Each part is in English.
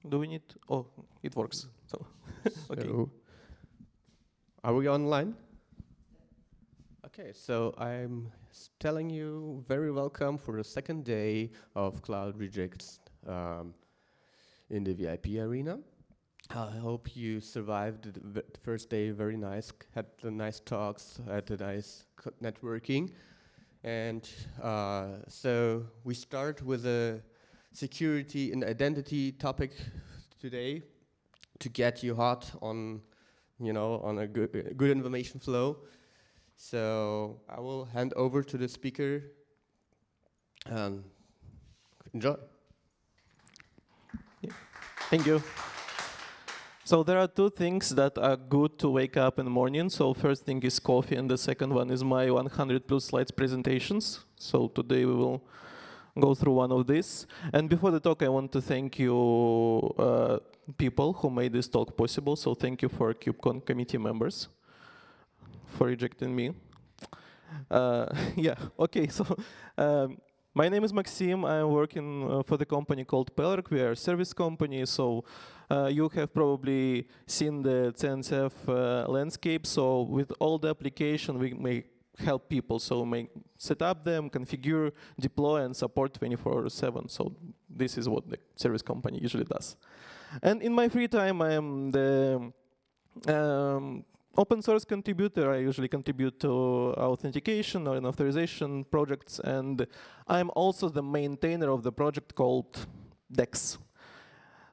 do we need? Oh, it works. So, okay. So, are we online? Okay, so I'm telling you very welcome for the second day of Cloud Rejekts in the VIP arena. I hope you survived the first day very nice, had the nice talks, had the nice networking. And so we start with a security and identity topic today to get you hot on, on a good information flow. So I will hand over to the speaker and enjoy. Yeah. Thank you. So there are two things that are good to wake up in the morning. So first thing is coffee, and the second one is my 100 plus slides presentations. So today we will go through one of these. And before the talk, I want to thank you people who made this talk possible. So thank you for KubeCon committee members for rejecting me. Yeah, okay, so my name is Maxim. I'm working for the company called Pelric. We are a service company, so you have probably seen the CNCF landscape. So with all the application, we may help people. So we may set up them, configure, deploy, and support 24/7. So this is what the service company usually does. And in my free time, I am the open source contributor. I usually contribute to authentication or authorization projects, and I'm also the maintainer of the project called DEX.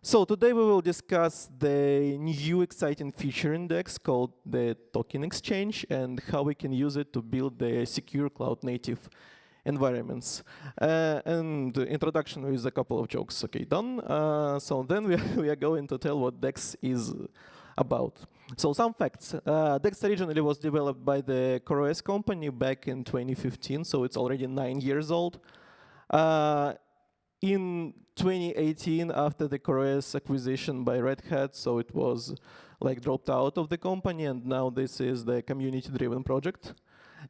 So today we will discuss the new exciting feature in DEX called the token exchange and how we can use it to build the secure cloud native environments. And the introduction with a couple of jokes. Okay, done. So then we are going to tell what DEX is about. So some facts. DEX originally was developed by the CoreOS company back in 2015, so it's already 9 years old. In 2018, after the CoreOS acquisition by Red Hat, so it was like dropped out of the company, and now this is the community-driven project.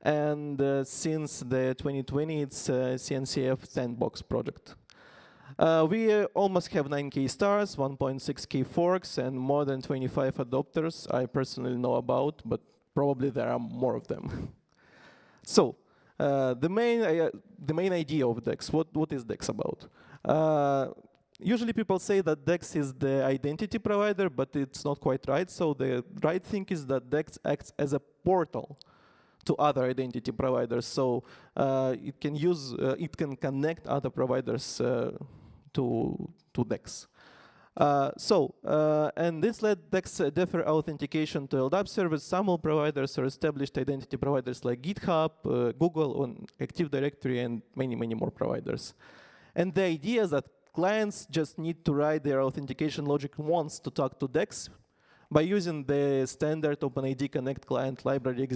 And since the 2020, it's a CNCF sandbox project. We almost have 9K stars, 1.6K forks, and more than 25 adopters I personally know about, but probably there are more of them. So the main idea of DEX, what is DEX about? Usually people say that DEX is the identity provider, but it's not quite right. So the right thing is that DEX acts as a portal to other identity providers. So it can connect other providers to DEX. And this let DEX defer authentication to LDAP service. SAML providers or established identity providers like GitHub, Google, on Active Directory, and many, many more providers. And the idea is that clients just need to write their authentication logic once to talk to DEX by using the standard OpenID Connect client library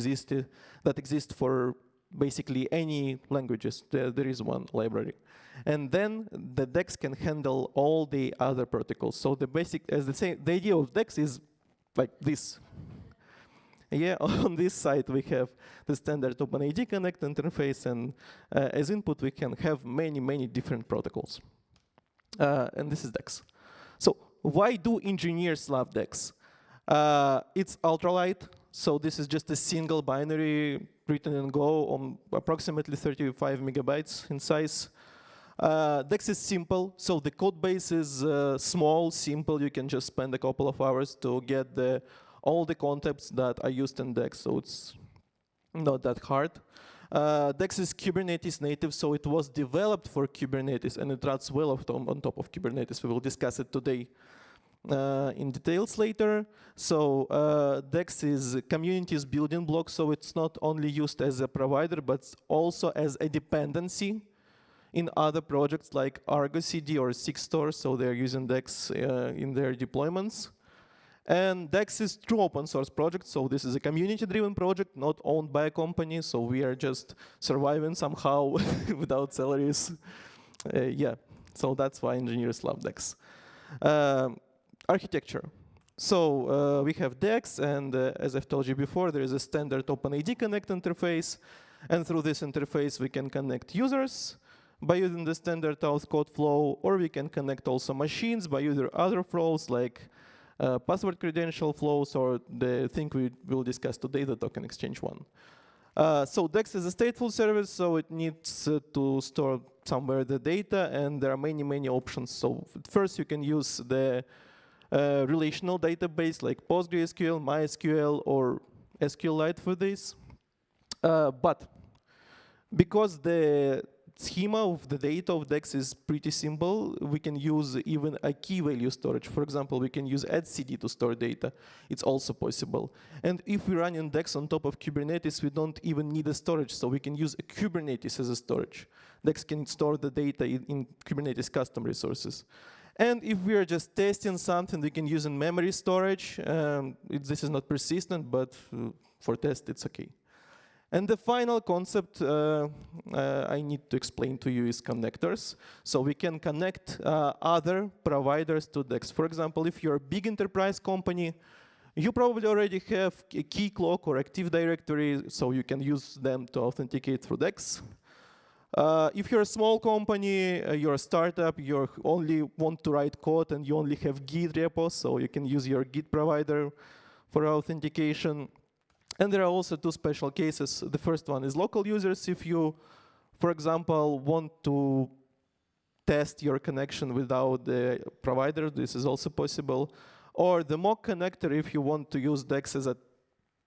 that exists for basically any languages. There is one library. And then the DEX can handle all the other protocols. So the idea of DEX is like this. Yeah, on this side we have the standard OpenID Connect interface, and as input we can have many, many different protocols. And this is DEX. So why do engineers love DEX? It's ultralight, so this is just a single binary written in Go on approximately 35 megabytes in size. DEX is simple, so the code base is small, simple. You can just spend a couple of hours to get all the concepts that are used in DEX, so it's not that hard. DEX is Kubernetes native, so it was developed for Kubernetes, and it runs well on top of Kubernetes. We will discuss it today in details later. So DEX is community's building block, so it's not only used as a provider, but also as a dependency in other projects like Argo CD or Sigstore, so they're using DEX in their deployments. And DEX is true open source project, so this is a community-driven project, not owned by a company, so we are just surviving somehow without salaries. Yeah, so that's why engineers love DEX. Architecture. So we have DEX, and as I've told you before, there is a standard OpenID Connect interface, and through this interface we can connect users, by using the standard auth code flow, or we can connect also machines by using other flows like password credential flows or the thing we will discuss today, the token exchange one. So DEX is a stateful service, so it needs to store somewhere the data, and there are many, many options. So first you can use the relational database like PostgreSQL, MySQL, or SQLite for this. But because the schema of the data of DEX is pretty simple, we can use even a key value storage. For example, we can use etcd to store data. It's also possible. And if we run in DEX on top of Kubernetes, we don't even need a storage, so we can use a Kubernetes as a storage. DEX can store the data in Kubernetes custom resources. And if we are just testing something, we can use in memory storage. This is not persistent, but for test, it's okay. And the final concept I need to explain to you is connectors. So we can connect other providers to DEX. For example, if you're a big enterprise company, you probably already have a key clock or Active Directory, so you can use them to authenticate through DEX. If you're a small company, you're a startup, you only want to write code and you only have Git repos, so you can use your Git provider for authentication. And there are also two special cases. The first one is local users. If you, for example, want to test your connection without the provider, this is also possible. Or the mock connector if you want to use DEX as a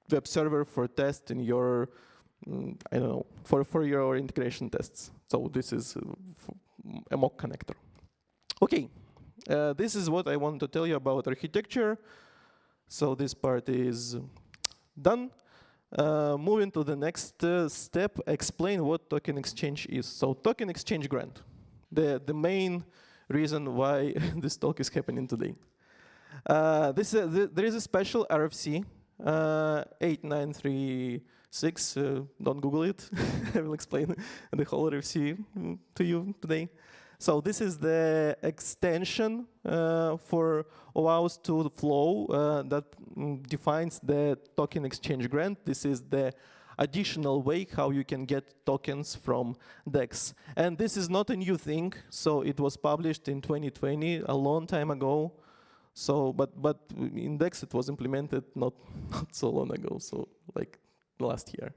web server for testing your, I don't know, for your integration tests. So this is a mock connector. Okay, this is what I want to tell you about architecture. So this part is done. Moving to the next step, explain what token exchange is. So token exchange grant, the main reason why this talk is happening today. There is a special RFC 8936. Don't Google it. I will explain the whole RFC to you today. So this is the extension for OAuth to flow that defines the token exchange grant. This is the additional way how you can get tokens from DEX. And this is not a new thing. So it was published in 2020, a long time ago. So, but in DEX it was implemented not so long ago, so like last year.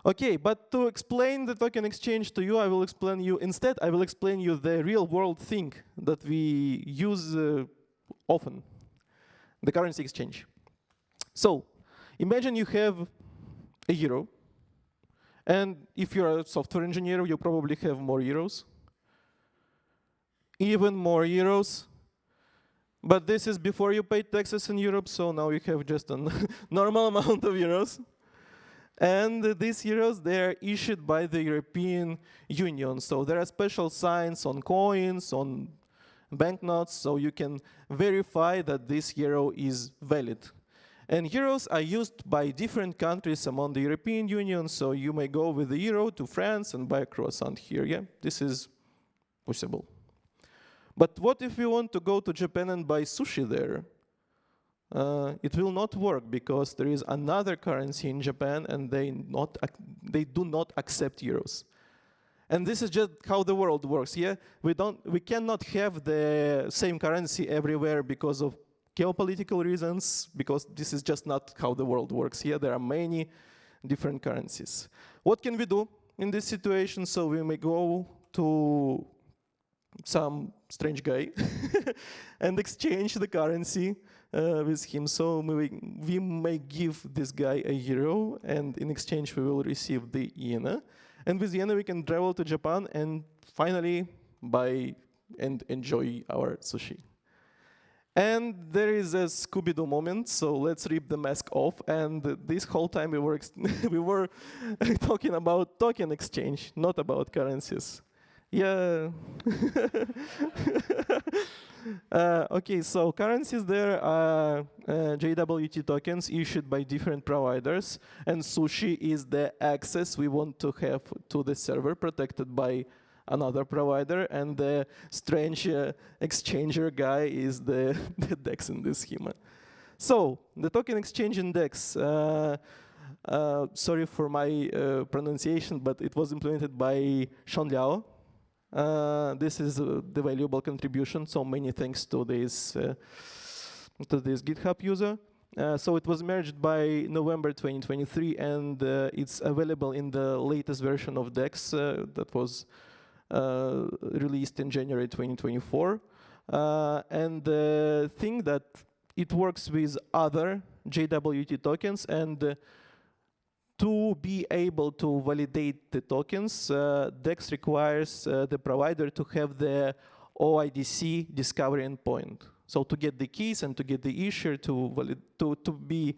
Okay, but to explain the token exchange to you, I will explain you the real world thing that we use often, the currency exchange. So imagine you have a euro, and if you're a software engineer, you probably have more euros, even more euros. But this is before you paid taxes in Europe, so now you have just a normal amount of euros. And these euros, they are issued by the European Union. So there are special signs on coins, on banknotes, so you can verify that this euro is valid. And euros are used by different countries among the European Union, so you may go with the euro to France and buy a croissant here. Yeah, this is possible. But what if we want to go to Japan and buy sushi there? It will not work because there is another currency in Japan and they do not accept euros. And this is just how the world works. Yeah, we cannot have the same currency everywhere because of geopolitical reasons, because this is just not how the world works. Yeah, there are many different currencies. What can we do in this situation? So we may go to some strange guy and exchange the currency with him. So we may give this guy a euro, and in exchange we will receive the yen. And with yen we can travel to Japan and finally buy and enjoy our sushi. And there is a Scooby-Doo moment, so let's rip the mask off. And this whole time we were talking about token exchange, not about currencies. Yeah. Okay, so currencies there are JWT tokens issued by different providers, and sushi is the access we want to have to the server protected by another provider, and the strange exchanger guy is the DEX in this schema. So the token exchange in DEX, sorry for my pronunciation, but it was implemented by Sean Liao. This is the valuable contribution. So many thanks to this GitHub user. So it was merged by November 2023, and it's available in the latest version of DEX that was released in January 2024. And the thing that it works with other JWT tokens, and to be able to validate the tokens, DEX requires the provider to have the OIDC discovery endpoint. So to get the keys and to get the issuer to be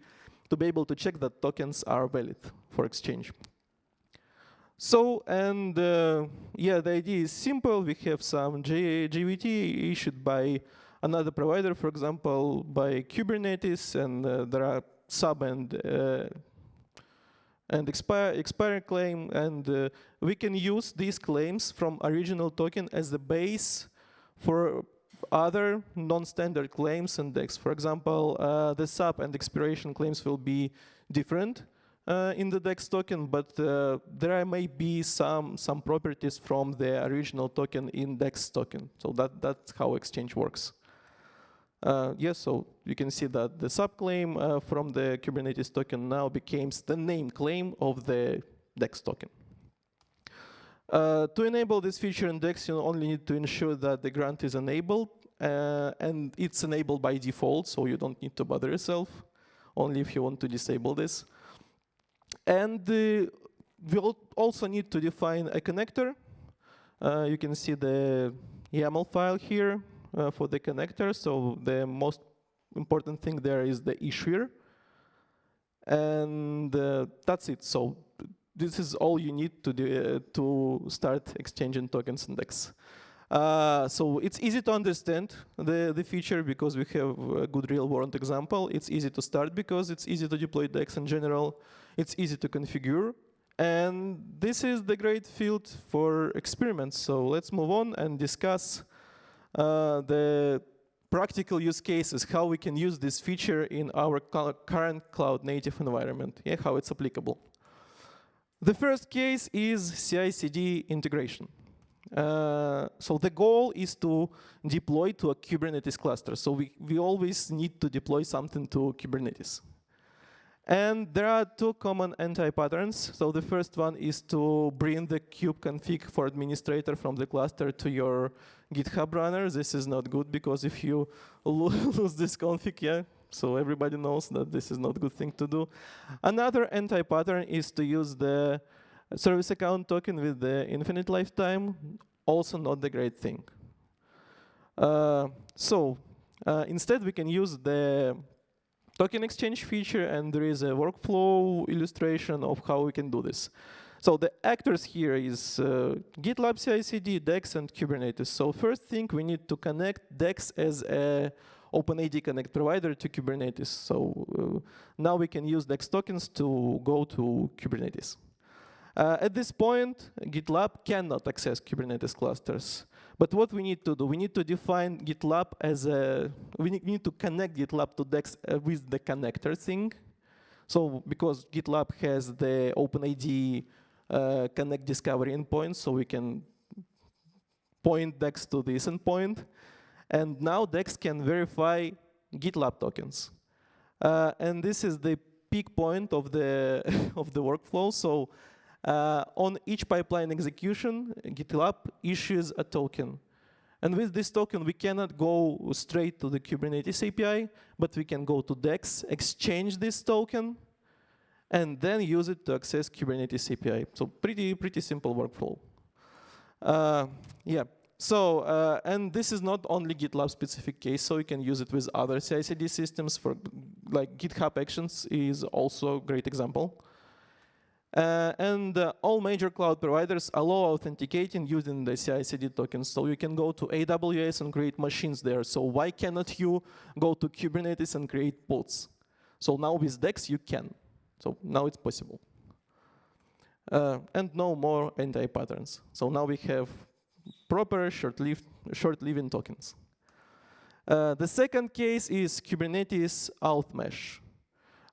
able to check that tokens are valid for exchange. So, and yeah, the idea is simple. We have some JWT issued by another provider, for example, by Kubernetes, and there are sub and expire claim, and we can use these claims from original token as the base for other non-standard claims in DEX. For example, the sub and expiration claims will be different in the DEX token, but there may be some properties from the original token in DEX token. So that's how exchange works. Yes, so you can see that the subclaim from the Kubernetes token now becomes the name claim of the DEX token. To enable this feature in DEX, you only need to ensure that the grant is enabled, and it's enabled by default, so you don't need to bother yourself, only if you want to disable this. And we'll also need to define a connector. You can see the YAML file here for the connector. So the most important thing there is the issuer. And that's it. So this is all you need to do to start exchanging tokens in DEX. So it's easy to understand the feature because we have a good real-world example. It's easy to start because it's easy to deploy DEX in general. It's easy to configure. And this is the great field for experiments. So let's move on and discuss the practical use cases, how we can use this feature in our current cloud-native environment, how it's applicable. The first case is CI/CD integration. So the goal is to deploy to a Kubernetes cluster. So we always need to deploy something to Kubernetes. And there are two common anti-patterns. So the first one is to bring the kubeconfig for administrator from the cluster to your GitHub runner. This is not good because if you lose this config, so everybody knows that this is not a good thing to do. Another anti-pattern is to use the service account token with the infinite lifetime. Also not the great thing. Instead we can use the token exchange feature, and there is a workflow illustration of how we can do this. So the actors here is GitLab CI/CD, DEX, and Kubernetes. So first thing, we need to connect DEX as a OpenID Connect provider to Kubernetes. So now we can use DEX tokens to go to Kubernetes. At this point, GitLab cannot access Kubernetes clusters. But what we need to do, we need to define GitLab as we need to connect GitLab to DEX with the connector thing. So because GitLab has the OpenID Connect Discovery endpoint, so we can point DEX to this endpoint. And now DEX can verify GitLab tokens. And this is the peak point of the, of the workflow. So on each pipeline execution, GitLab issues a token. And with this token, we cannot go straight to the Kubernetes API, but we can go to DEX, exchange this token, and then use it to access Kubernetes API. So pretty simple workflow. So, and this is not only GitLab specific case, so you can use it with other CI/CD systems. For like GitHub Actions is also a great example. And all major cloud providers allow authenticating using the CI/CD tokens. So you can go to AWS and create machines there. So why cannot you go to Kubernetes and create pods? So now with DEX you can. So now it's possible. And no more anti-patterns. So now we have proper short-living tokens. The second case is Kubernetes auth mesh.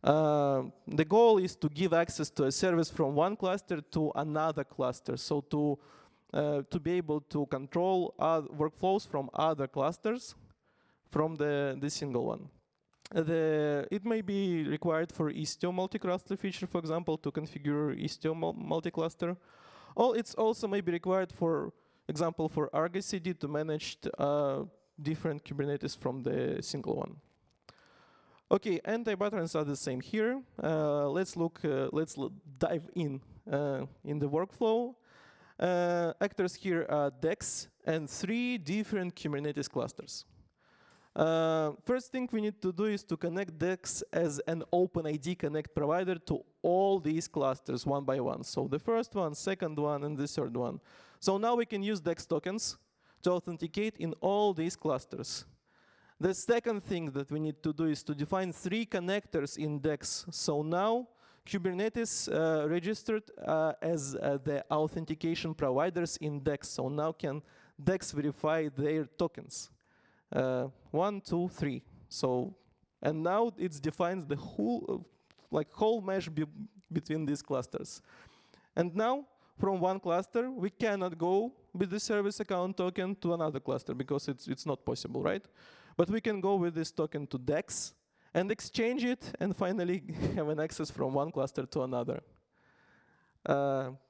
The goal is to give access to a service from one cluster to another cluster. So to to be able to control workflows from other clusters from the single one. It may be required for Istio multi-cluster feature, for example, to configure Istio multi-cluster. Or it's also may be required, for example, for Argo CD to manage different Kubernetes from the single one. Okay, anti-patterns are the same here. Let's dive in the workflow. Actors here are DEX and 3 different Kubernetes clusters. First thing we need to do is to connect DEX as an OpenID Connect provider to all these clusters one by one. So the first one, second one, and the third one. So now we can use DEX tokens to authenticate in all these clusters. The second thing that we need to do is to define 3 connectors in DEX. So now Kubernetes registered as the authentication providers in DEX. So now can DEX verify their tokens. 1, 2, 3. So, and now it defines the whole mesh between these clusters. And now from one cluster, we cannot go with the service account token to another cluster because it's not possible, right? But we can go with this token to DEX and exchange it and finally have an access from one cluster to another.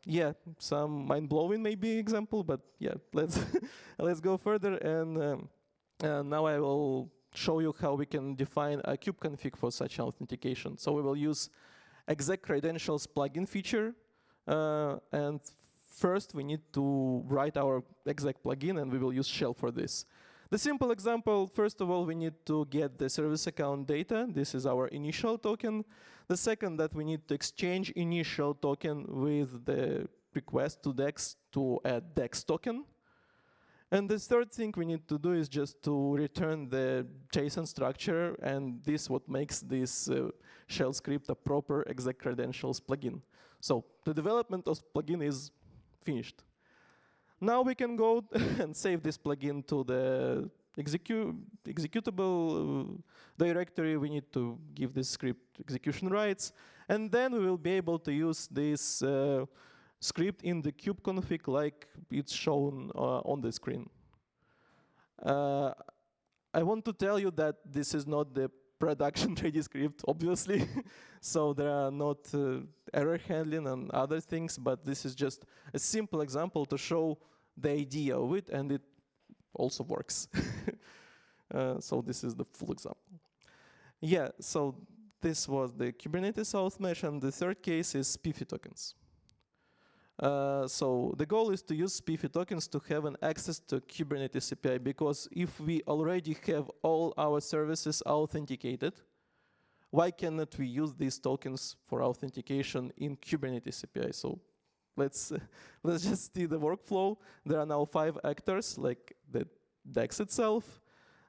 Yeah, some mind-blowing maybe example, but yeah, let's go further. And now I will show you how we can define a kubeconfig for such authentication. So we will use exec credentials plugin feature. And first we need to write our exec plugin, and we will use shell for this. The simple example, first of all, we need to get the service account data. This is our initial token. The second, that we need to exchange initial token with the request to DEX to add DEX token. And the third thing we need to do is just to return the JSON structure, and this what makes this shell script a proper exec credentials plugin. So the development of plugin is finished. Now we can go and save this plugin to the executable directory. We need to give this script execution rights, and then we will be able to use this script in the kubeconfig like it's shown on the screen. I want to tell you that this is not the production-ready script, obviously. So there are not error handling and other things, but this is just a simple example to show the idea of it, and it also works. So this is the full example. Yeah, so this was the Kubernetes auth mesh, and the third case is SPIFFE tokens. So the goal is to use SPIFFE tokens to have an access to Kubernetes API, because if we already have all our services authenticated, why cannot we use these tokens for authentication in Kubernetes API? So let's just see the workflow. There are now 5 actors, like the DEX itself,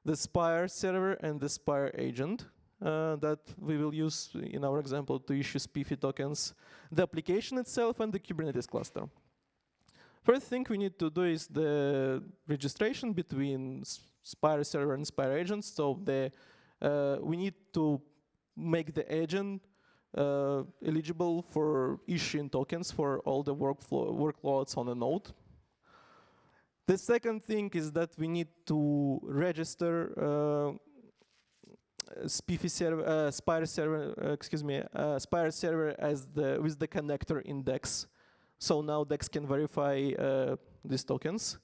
the Spire server, and the Spire agent. That we will use in our example to issue SPIFFE tokens, the application itself, and the Kubernetes cluster. First thing we need to do is the registration between Spire server and Spire agent. So we need to make the agent eligible for issuing tokens for all the workloads on a node. The second thing is that we need to register SPIFFE server, Spire server, Spire server as with the connector in DEX. So now DEX can verify these tokens.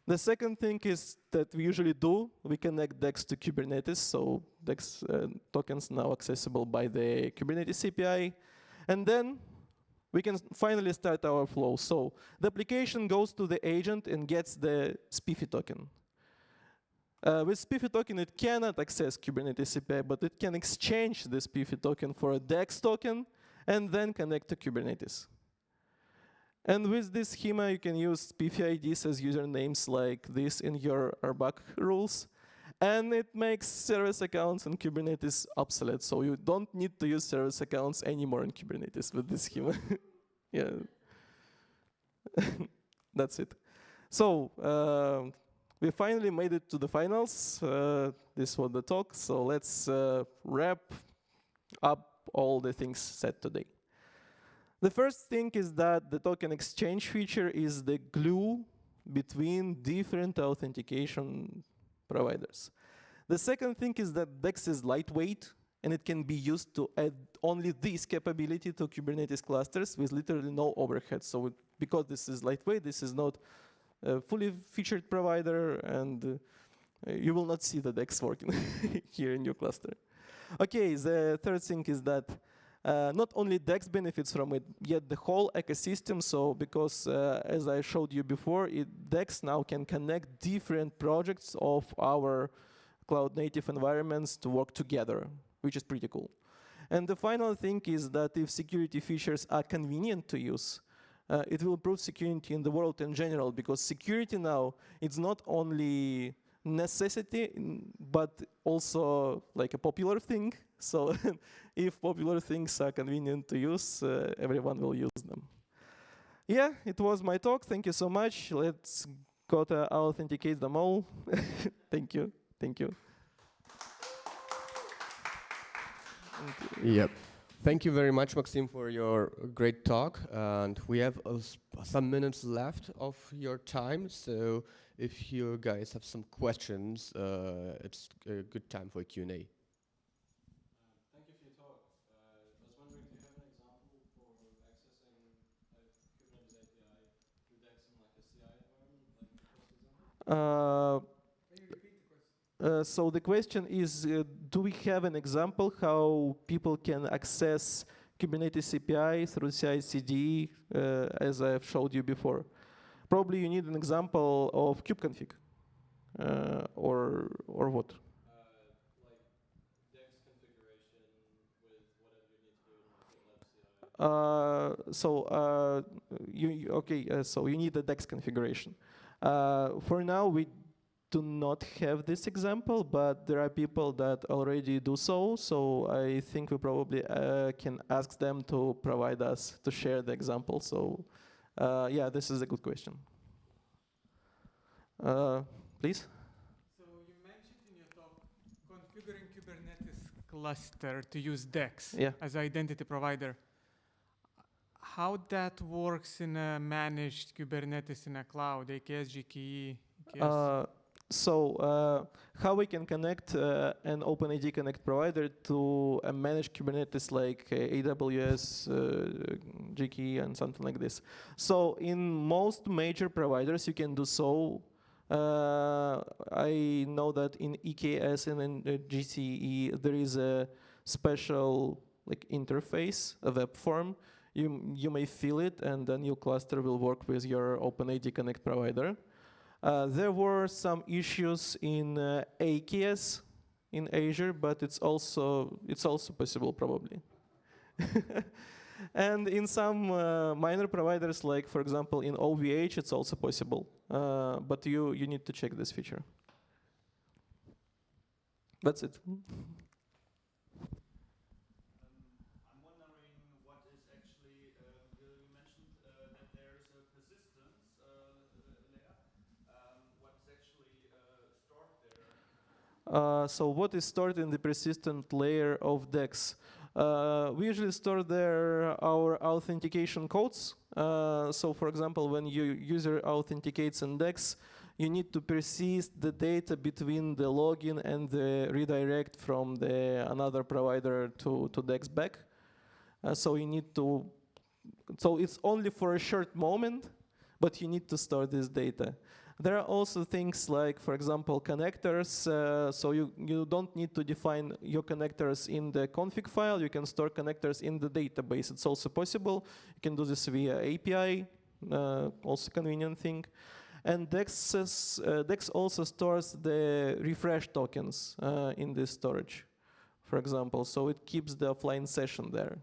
The second thing is that we usually do, we connect DEX to Kubernetes. So DEX tokens now accessible by the Kubernetes API. And then we can finally start our flow. So the application goes to the agent and gets the SPIFFE token. With SPIFFE token, it cannot access Kubernetes API, but it can exchange the SPIFFE token for a DEX token and then connect to Kubernetes. And with this schema, you can use SPIFFE IDs as usernames like this in your RBAC rules. And it makes service accounts in Kubernetes obsolete. So you don't need to use service accounts anymore in Kubernetes with this schema. Yeah. That's it. So we finally made it to the finals. This was the talk. So let's wrap up all the things said today. The first thing is that the token exchange feature is the glue between different authentication providers. The second thing is that DEX is lightweight, and it can be used to add only this capability to Kubernetes clusters with literally no overhead. So because this is lightweight, this is not a fully featured provider, and you will not see the DEX working here in your cluster. Okay, the third thing is that not only DEX benefits from it, yet the whole ecosystem. So because as I showed you before, DEX now can connect different projects of our cloud native environments to work together, which is pretty cool. And the final thing is that if security features are convenient to use, it will improve security in the world in general, because security now, it's not only necessity, but also like a popular thing. So if popular things are convenient to use, everyone will use them. Yeah, it was my talk. Thank you so much. Let's go to authenticate them all. Thank you. Thank you. Yep. Thank you very much, Maxim, for your great talk. And we have some minutes left of your time. So if you guys have some questions, it's a good time for a Q&A. Thank you for your talk. I was wondering, do you have an example for accessing a Kubernetes API through DEX in like a CI environment, like the first example? Can you repeat the question? So the question is, do we have an example how people can access Kubernetes API through CI/CD, as I've showed you before? Probably you need an example of kubeconfig, or what? Like DEX configuration with whatever you need to do in GitLab CI. So you need a DEX configuration. For now, we do not have this example, but there are people that already do so. So I think we probably can ask them to provide us to share the example. So yeah, this is a good question. Please. So you mentioned in your talk configuring Kubernetes cluster to use DEX as identity provider. How that works in a managed Kubernetes in a cloud, AKS, GKE, EKS? How we can connect an OpenID Connect provider to a managed Kubernetes like AWS, GKE, and something like this. So in most major providers, you can do so. I know that in EKS and in GCE, there is a special like interface, a web form. You may fill it, and then your cluster will work with your OpenID Connect provider. There were some issues in AKS in Azure, but it's also possible probably. And in some minor providers, like for example in OVH, it's also possible. But you need to check this feature. That's it. I'm wondering what is actually, you mentioned that there's a persistence layer. What is actually stored there? So what is stored in the persistent layer of DEX? We usually store there our authentication codes. So for example, when your user authenticates in DEX, you need to persist the data between the login and the redirect from the another provider to DEX back. So you need to, so it's only for a short moment, but you need to store this data. There are also things like, for example, connectors. So you don't need to define your connectors in the config file. You can store connectors in the database. It's also possible. You can do this via API, also convenient thing. And DEX also stores the refresh tokens in this storage, for example. So it keeps the offline session there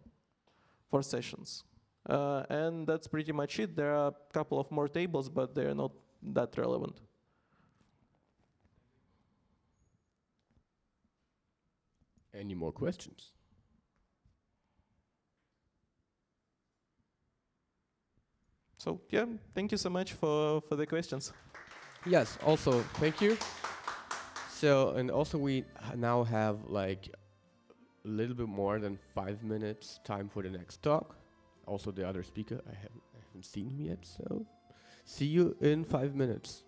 for sessions. And that's pretty much it. There are a couple of more tables, but they're not that relevant. Any more questions? So yeah, thank you so much for the questions. Yes, also thank you. So, and also we now have like a little bit more than 5 minutes time for the next talk. also the other speaker. I haven't seen him yet, so see you in 5 minutes.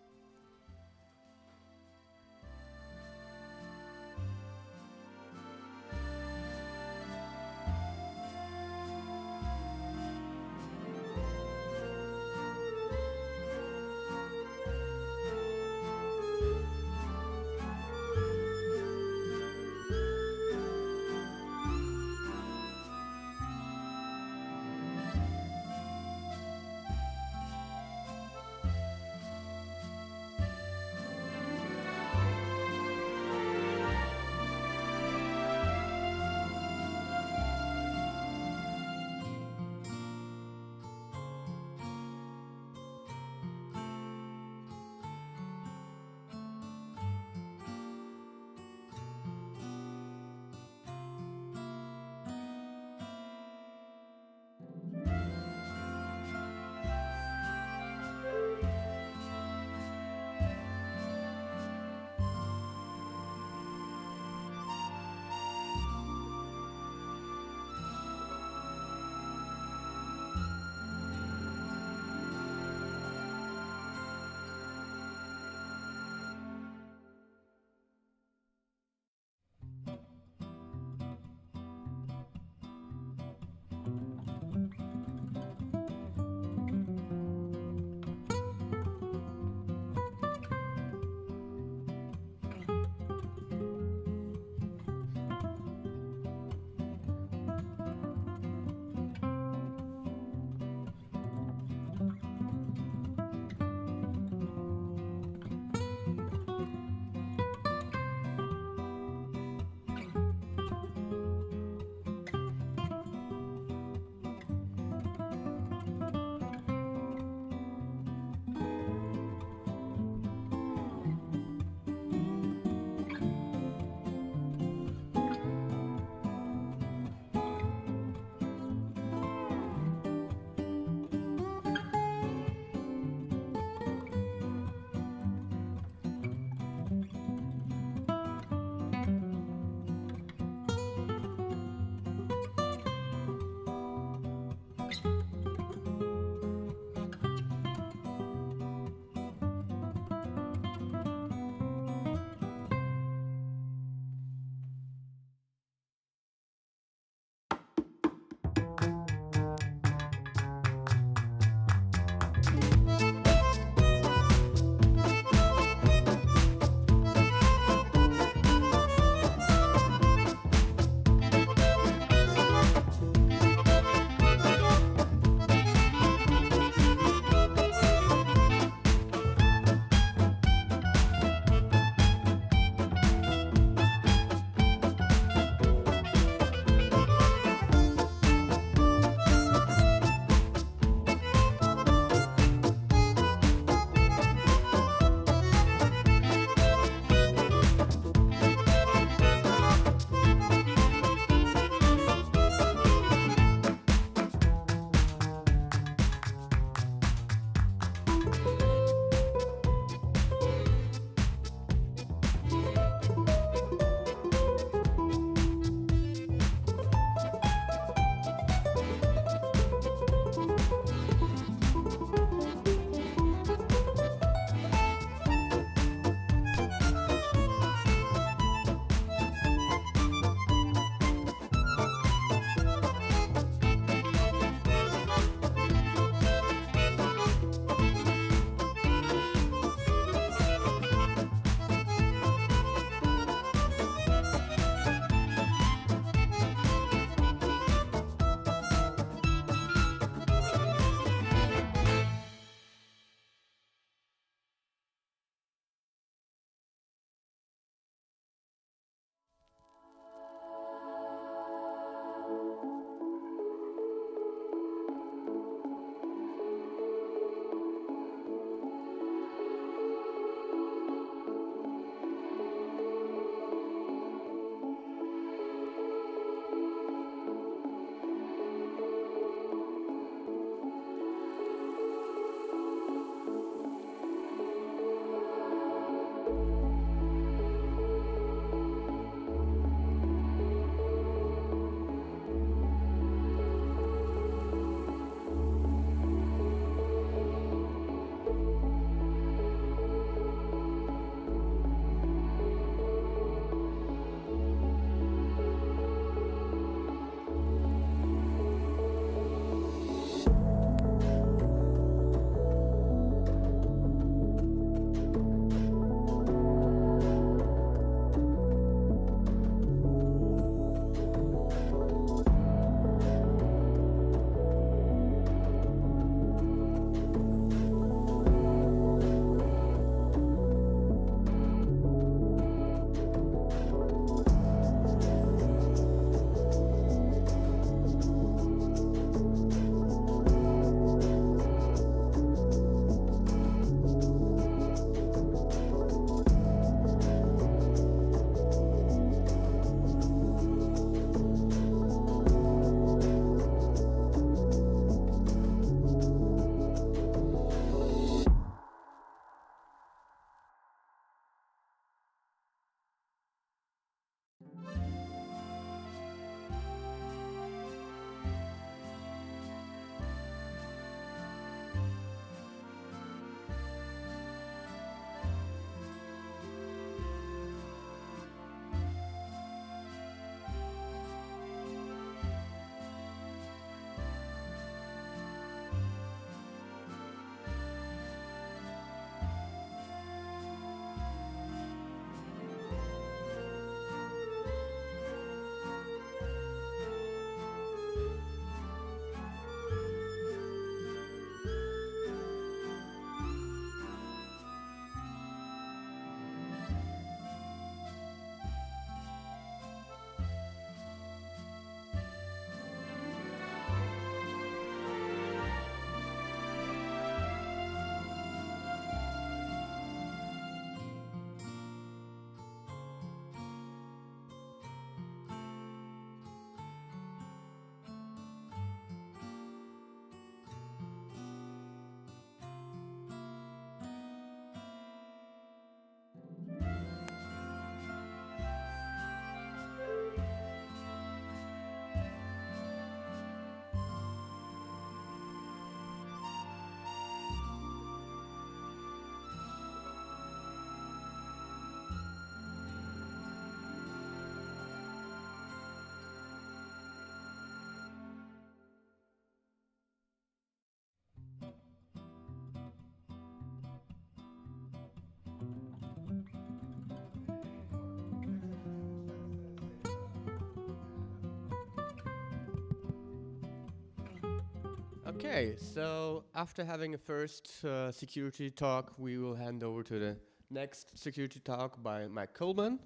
Okay, so after having a first security talk, we will hand over to the next security talk by Mike Coleman.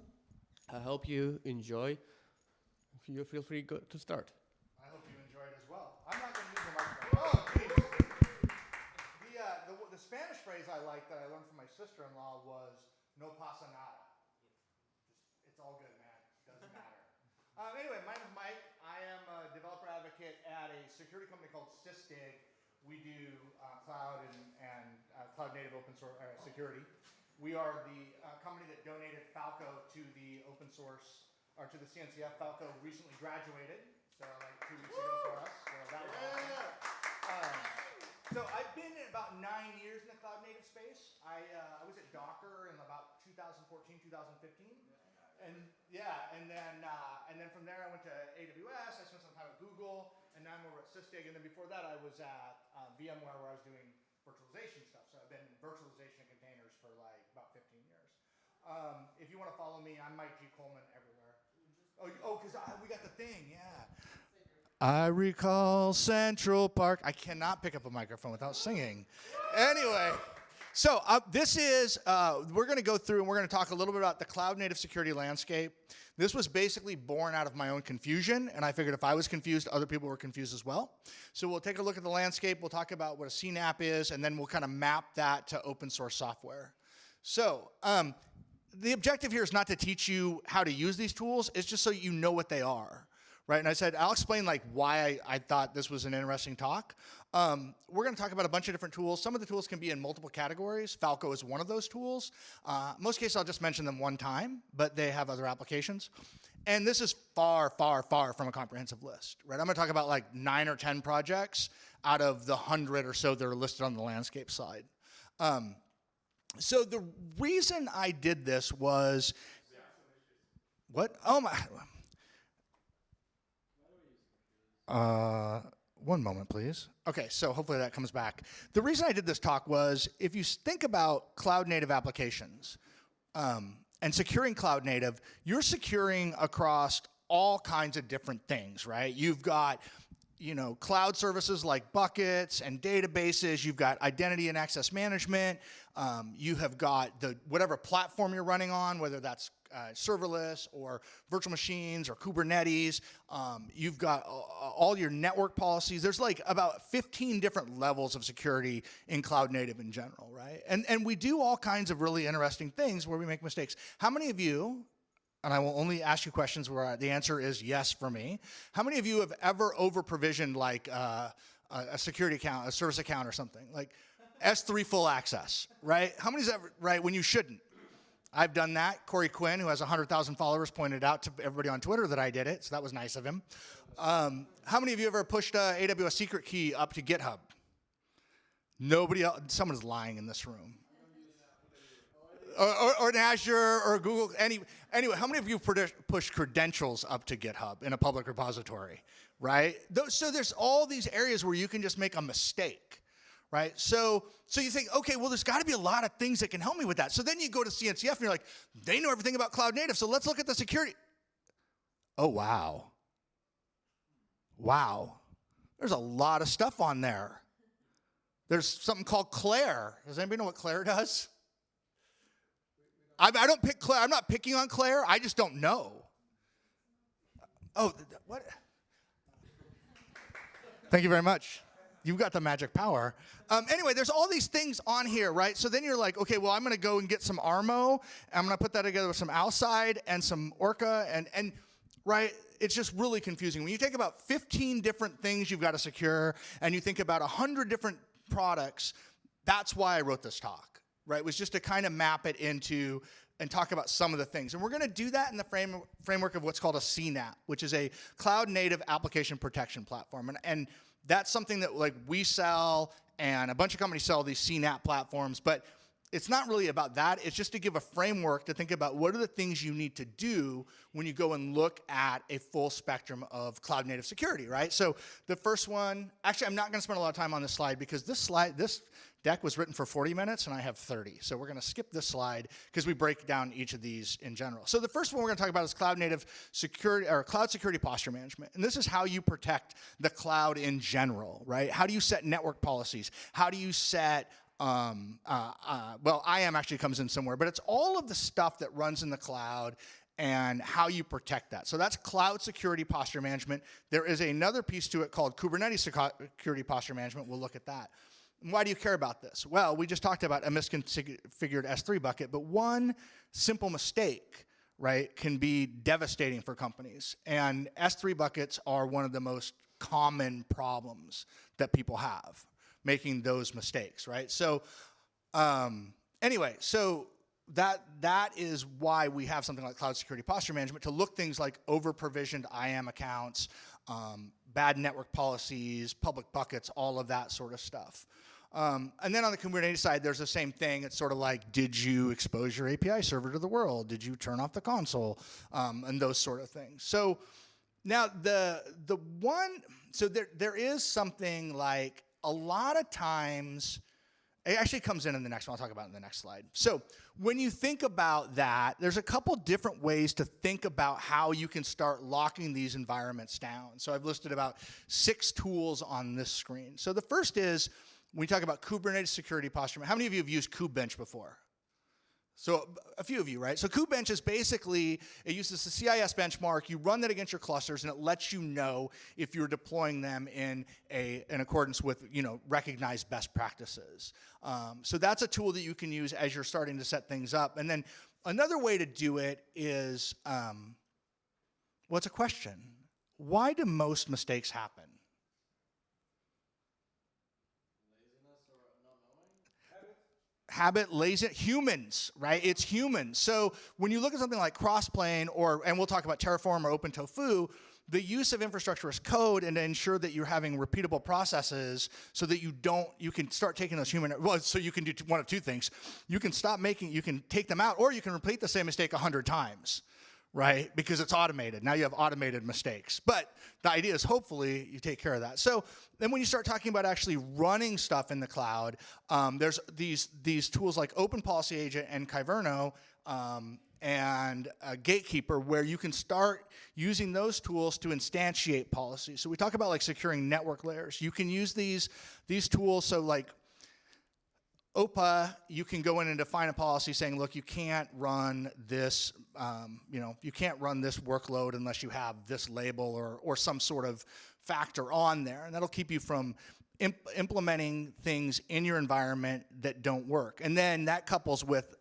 I hope you enjoy. You feel free to start. I hope you enjoy it as well. I'm not going to use the microphone. Oh, please. The Spanish phrase I like that I learned from my sister-in-law was "no pasa nada." It's all good, man. Doesn't matter. Anyway, my name is Mike. I am a developer advocate at a security company called Sysdig. We do cloud and cloud native open source security. We are the company that donated Falco to the open source, or to the CNCF. Falco recently graduated, so like 2 weeks ago for us. So that was awesome. So I've been in about 9 years in the cloud native space. I was at Docker in about 2014, 2015. And yeah, and then from there I went to AWS. I spent some time at Google, and now I'm over at Sysdig. And then before that, I was at VMware, where I was doing virtualization stuff. So I've been in virtualization containers for like about 15 years. If you want to follow me, I'm Mike G. Coleman everywhere. Because we got the thing, yeah. I recall Central Park. I cannot pick up a microphone without singing. Anyway. So this is, we're going to go through and we're going to talk a little bit about the cloud native security landscape. This was basically born out of my own confusion, and I figured if I was confused, other people were confused as well. So we'll take a look at the landscape, we'll talk about what a CNAP is, and then we'll kind of map that to open source software. So the objective here is not to teach you how to use these tools, it's just so you know what they are. Right, and I said, I'll explain like why I thought this was an interesting talk. We're going to talk about a bunch of different tools. Some of the tools can be in multiple categories. Falco is one of those tools. Most cases, I'll just mention them one time, but they have other applications. And this is far, far, far from a comprehensive list. Right, I'm going to talk about like 9 or 10 projects out of the 100 or so that are listed on the landscape slide. So the reason I did this was, what? Oh my. One moment, please. Okay, so hopefully that comes back. The reason I did this talk was, if you think about cloud native applications and securing cloud native, you're securing across all kinds of different things, right? You've got, you know, cloud services like buckets and databases. You've got identity and access management. You have got the whatever platform you're running on, whether that's serverless or virtual machines or Kubernetes. You've got all your network policies. There's like about 15 different levels of security in cloud native in general, right? And we do all kinds of really interesting things where we make mistakes. How many of you, and I will only ask you questions where the answer is yes for me, how many of you have ever over-provisioned like a security account, a service account or something? Like S3 full access, right? How many's ever, right, when you shouldn't? I've done that. Corey Quinn, who has 100,000 followers, pointed out to everybody on Twitter that I did it, so that was nice of him. How many of you ever pushed a AWS secret key up to GitHub? Nobody else. Someone's lying in this room. Or an Azure or Google. Anyway, how many of you pushed credentials up to GitHub in a public repository, right? So there's all these areas where you can just make a mistake. Right, so you think, okay, well, there's got to be a lot of things that can help me with that. So then you go to CNCF and you're like, they know everything about cloud native, so let's look at the security. Oh, wow. Wow. There's a lot of stuff on there. There's something called Claire. Does anybody know what Claire does? I don't pick Claire. I'm not picking on Claire. I just don't know. Oh, what? Thank you very much. You've got the magic power. Anyway, there's all these things on here, right? So then you're like, okay, well, I'm going to go and get some Armo. I'm going to put that together with some Alcide and some Orca. And right, it's just really confusing. When you take about 15 different things you've got to secure, and you think about 100 different products, that's why I wrote this talk, right? It was just to kind of map it into and talk about some of the things. And we're going to do that in the framework of what's called a CNAP, which is a Cloud Native Application Protection Platform. And that's something that like we sell, and a bunch of companies sell these CNAP platforms, but it's not really about that. It's just to give a framework to think about what are the things you need to do when you go and look at a full spectrum of cloud native security, right? So the first one, actually, I'm not going to spend a lot of time on this slide because this deck was written for 40 minutes and I have 30. So we're going to skip this slide because we break down each of these in general. So the first one we're going to talk about is cloud native security or cloud security posture management. And this is how you protect the cloud in general, right? How do you set network policies? How do you set well, IAM actually comes in somewhere, but it's all of the stuff that runs in the cloud and how you protect that. So that's cloud security posture management. There is another piece to it called Kubernetes security posture management. We'll look at that. And why do you care about this? Well, we just talked about a misconfigured S3 bucket, but one simple mistake, right, can be devastating for companies. And S3 buckets are one of the most common problems that people have, making those mistakes, right? So anyway, so that is why we have something like cloud security posture management to look things like over-provisioned IAM accounts, bad network policies, public buckets, all of that sort of stuff. And then on the Kubernetes side, there's the same thing. It's sort of like, did you expose your API server to the world? Did you turn off the console? And those sort of things. So now so there is something like, a lot of times, it actually comes in the next one. I'll talk about it in the next slide. So when you think about that, there's a couple different ways to think about how you can start locking these environments down. So I've listed about 6 tools on this screen. So the first is, when we talk about Kubernetes security posture, how many of you have used KubeBench before? So a few of you, right? So KubeBench is basically, it uses the CIS benchmark. You run that against your clusters, and it lets you know if you're deploying them in accordance with, recognized best practices. So that's a tool that you can use as you're starting to set things up. And then another way to do it is, it's a question. Why do most mistakes happen? Habit, lazy, humans, right? It's humans. So when you look at something like Crossplane, and we'll talk about Terraform or OpenTofu, the use of infrastructure as code and to ensure that you're having repeatable processes so that you can start taking those so you can do one of two things. You can you can take them out, or you can repeat the same mistake 100 times. Right? Because it's automated. Now you have automated mistakes. But the idea is hopefully you take care of that. So then when you start talking about actually running stuff in the cloud, there's these tools like Open Policy Agent and Kyverno and Gatekeeper, where you can start using those tools to instantiate policies. So we talk about like securing network layers. You can use these tools. So like OPA, you can go in and define a policy saying, look, you can't run this, you can't run this workload unless you have this label or some sort of factor on there. And that'll keep you from implementing things in your environment that don't work. And then that couples with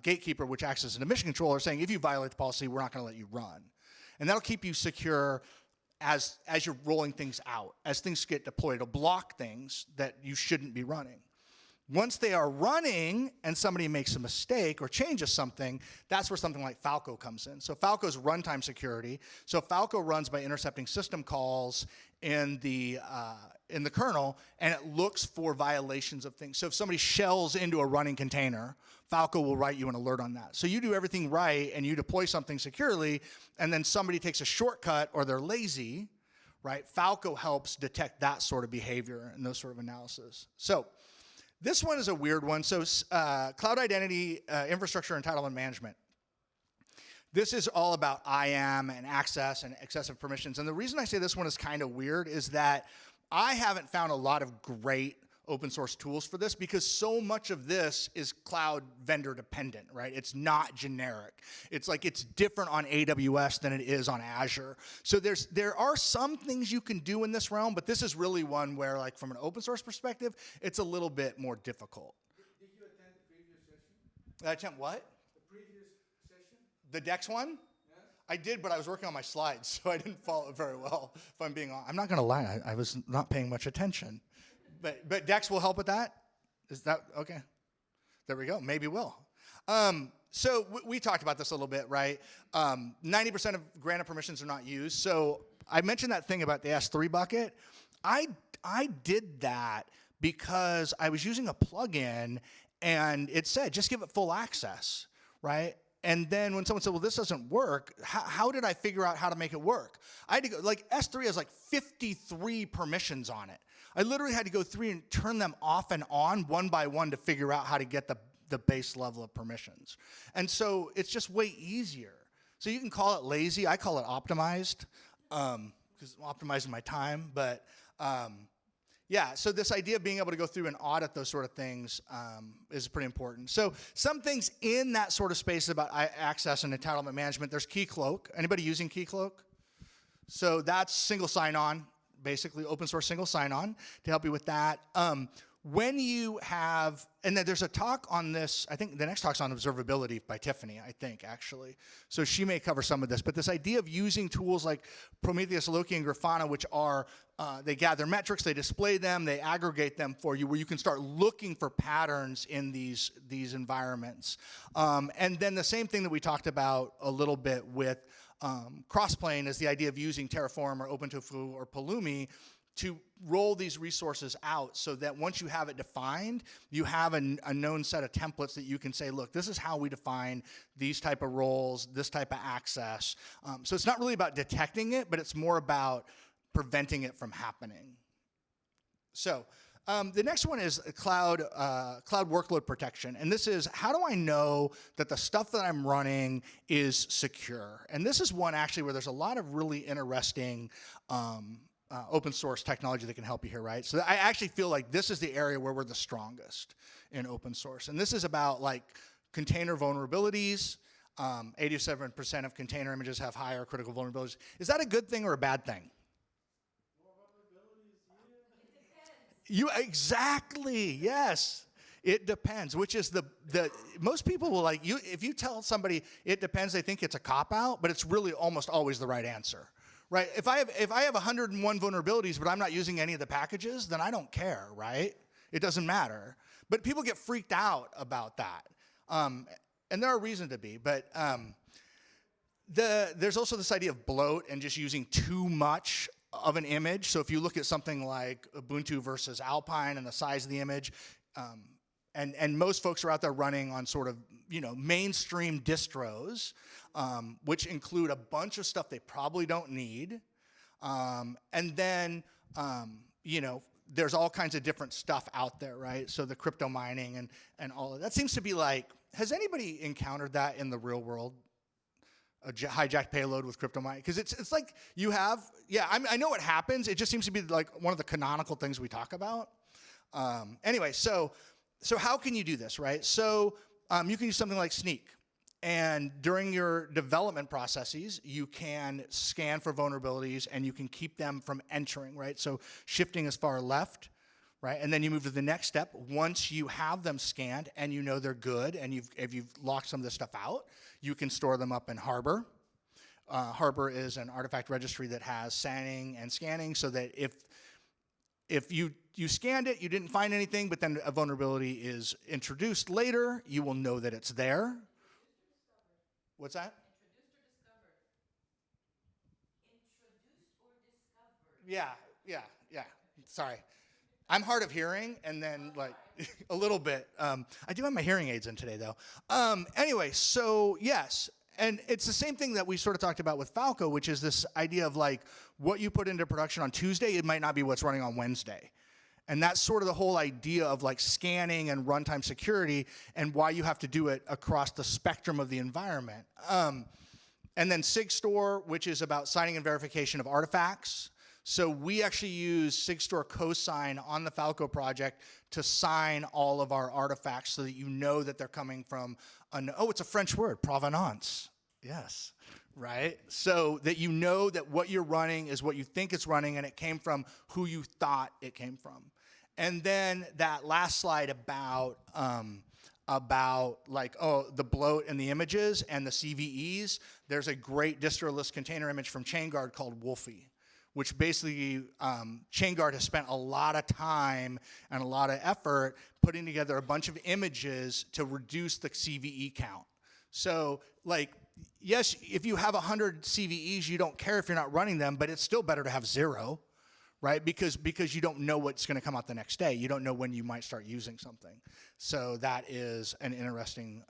Gatekeeper, which acts as an admission controller, saying, if you violate the policy, we're not going to let you run. And that'll keep you secure as you're rolling things out. As things get deployed, it'll block things that you shouldn't be running. Once they are running and somebody makes a mistake or changes something, that's where something like Falco comes in. So Falco is runtime security. So Falco runs by intercepting system calls in the kernel, and it looks for violations of things. So if somebody shells into a running container, Falco will write you an alert on that. So you do everything right and you deploy something securely, and then somebody takes a shortcut or they're lazy, right? Falco helps detect that sort of behavior and those sort of analysis. So this one is a weird one. So cloud identity infrastructure entitlement management. This is all about IAM and access and excessive permissions. And the reason I say this one is kind of weird is that I haven't found a lot of great open source tools for this because so much of this is cloud vendor dependent, right? It's not generic. It's like it's different on AWS than it is on Azure. So there are some things you can do in this realm, but this is really one where, like, from an open source perspective, it's a little bit more difficult. Did you attend the previous session? Attempt what? The previous session? The DEX one? Yes. I did, but I was working on my slides, so I didn't follow it very well, if I'm being honest. I'm not going to lie. I was not paying much attention. But Dex will help with that? Is that okay? There we go. Maybe will. So we talked about this a little bit, right? 90% of granted permissions are not used. So I mentioned that thing about the S3 bucket. I did that because I was using a plugin And it said, just give it full access, right? And then when someone said, well, this doesn't work, how did I figure out how to make it work? I had to go, like S3 has like 53 permissions on it. I literally had to go through and turn them off and on one by one to figure out how to get the base level of permissions. And so it's just way easier. So you can call it lazy. I call it optimized, because I'm optimizing my time. But yeah, so this idea of being able to go through and audit those sort of things is pretty important. So some things in that sort of space about access and entitlement management, there's Keycloak. Anybody using Keycloak? So that's single sign-on, basically open source single sign-on to help you with that. When you have, and then there's a talk on this, I think the next talk's on observability by Tiffany, I think, actually. So she may cover some of this, but this idea of using tools like Prometheus, Loki, and Grafana, which are, they gather metrics, they display them, they aggregate them for you, where you can start looking for patterns in these environments. And then the same thing that we talked about a little bit with Crossplane is the idea of using Terraform or OpenTofu or Pulumi to roll these resources out so that once you have it defined, you have a known set of templates that you can say, look, this is how we define these type of roles, this type of access. So it's not really about detecting it, but it's more about preventing it from happening. So the next one is cloud workload protection. And this is, how do I know that the stuff that I'm running is secure? And this is one actually where there's a lot of really interesting open source technology that can help you here, right? So I actually feel like this is the area where we're the strongest in open source. And this is about like container vulnerabilities. 87% of container images have higher critical vulnerabilities. Is that a good thing or a bad thing? More vulnerabilities, yeah. You exactly, yes. It depends, which is the most people will like you. If you tell somebody it depends, they think it's a cop-out, but it's really almost always the right answer. Right, if I have 101 vulnerabilities, but I'm not using any of the packages, then I don't care, right? It doesn't matter. But people get freaked out about that, and there are reasons to be. But there's also this idea of bloat and just using too much of an image. So if you look at something like Ubuntu versus Alpine and the size of the image, and most folks are out there running on sort of mainstream distros, which include a bunch of stuff they probably don't need. And then, there's all kinds of different stuff out there, right? So the crypto mining and all of that seems to be like, has anybody encountered that in the real world? A hijacked payload with crypto mining? Because it's like you have, I know what happens. It just seems to be like one of the canonical things we talk about. Anyway, so how can you do this, right? So you can use something like Sneak. And during your development processes, you can scan for vulnerabilities and you can keep them from entering, right? So shifting as far left, right? And then you move to the next step. Once you have them scanned and you know they're good and if you've locked some of this stuff out, you can store them up in Harbor. Harbor is an artifact registry that has signing and scanning so that if you scanned it, you didn't find anything, but then a vulnerability is introduced later, you will know that it's there. What's that? Introduced or discovered? Yeah. Sorry. I'm hard of hearing, and then like a little bit. I do have my hearing aids in today, though. Anyway, so yes. And it's the same thing that we sort of talked about with Falco, which is this idea of like what you put into production on Tuesday, it might not be what's running on Wednesday. And that's sort of the whole idea of like scanning and runtime security and why you have to do it across the spectrum of the environment. And then SigStore, which is about signing and verification of artifacts. So we actually use SigStore cosign on the Falco project to sign all of our artifacts so that you know that they're coming from, it's a French word, provenance. Yes, right? So that you know that what you're running is what you think it's running and it came from who you thought it came from. And then that last slide about like, the bloat and the images and the CVEs, there's a great distro list container image from ChainGuard called Wolfie, which basically ChainGuard has spent a lot of time and a lot of effort putting together a bunch of images to reduce the CVE count. So like, yes, if you have 100 CVEs, you don't care if you're not running them, but it's still better to have 0. right? Because you don't know what's going to come out the next day. You don't know when you might start using something. So that is an interesting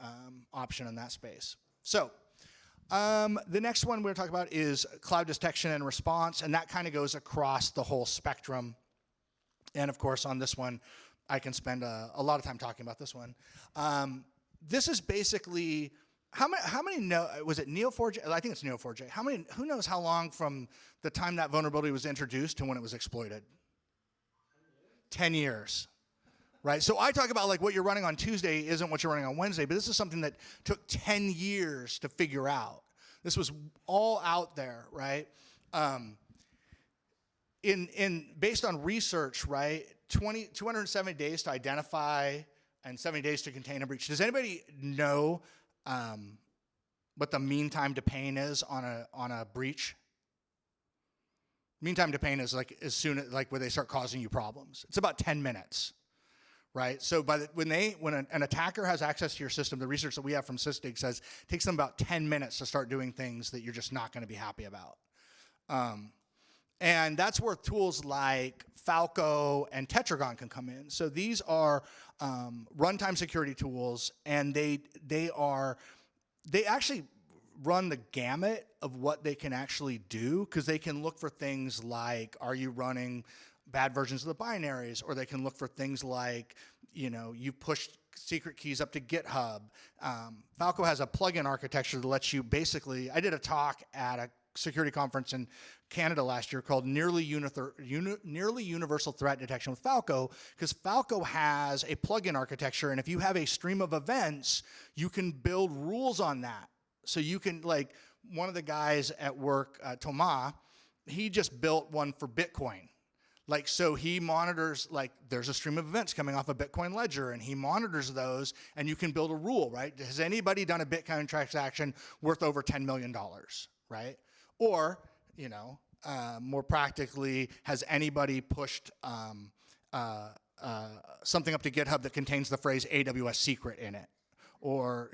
option in that space. So the next one we're going to talk about is cloud detection and response, and that kind of goes across the whole spectrum. And of course, on this one, I can spend a lot of time talking about this one. This is basically, how many know, was it Neo4j? I think it's Neo4j. Who knows how long from the time that vulnerability was introduced to when it was exploited? 10 years. Right? So I talk about like what you're running on Tuesday isn't what you're running on Wednesday, but this is something that took 10 years to figure out. This was all out there, right? Based on research, right? 270 days to identify and 70 days to contain a breach. Does anybody know what the mean time to pain is on a breach? Mean time to pain is like as soon as like where they start causing you problems. It's about 10 minutes. Right, so when an attacker has access to your system, the research that we have from Sysdig says it takes them about 10 minutes to start doing things that you're just not going to be happy about, and that's where tools like Falco and Tetragon can come in. So these are runtime security tools, and they actually run the gamut of what they can actually do, because they can look for things like, are you running bad versions of the binaries, or they can look for things like, you pushed secret keys up to GitHub. Falco has a plugin architecture that lets you basically, I did a talk at a security conference in Canada last year called Nearly Universal Threat Detection with Falco, because Falco has a plugin architecture, and if you have a stream of events, you can build rules on that. So you can, like, one of the guys at work, Thomas, he just built one for Bitcoin. Like, so he monitors, like, there's a stream of events coming off a Bitcoin ledger, and he monitors those, and you can build a rule, right? Has anybody done a Bitcoin transaction worth over $10 million, right? Or, more practically, has anybody pushed something up to GitHub that contains the phrase AWS secret in it? Or,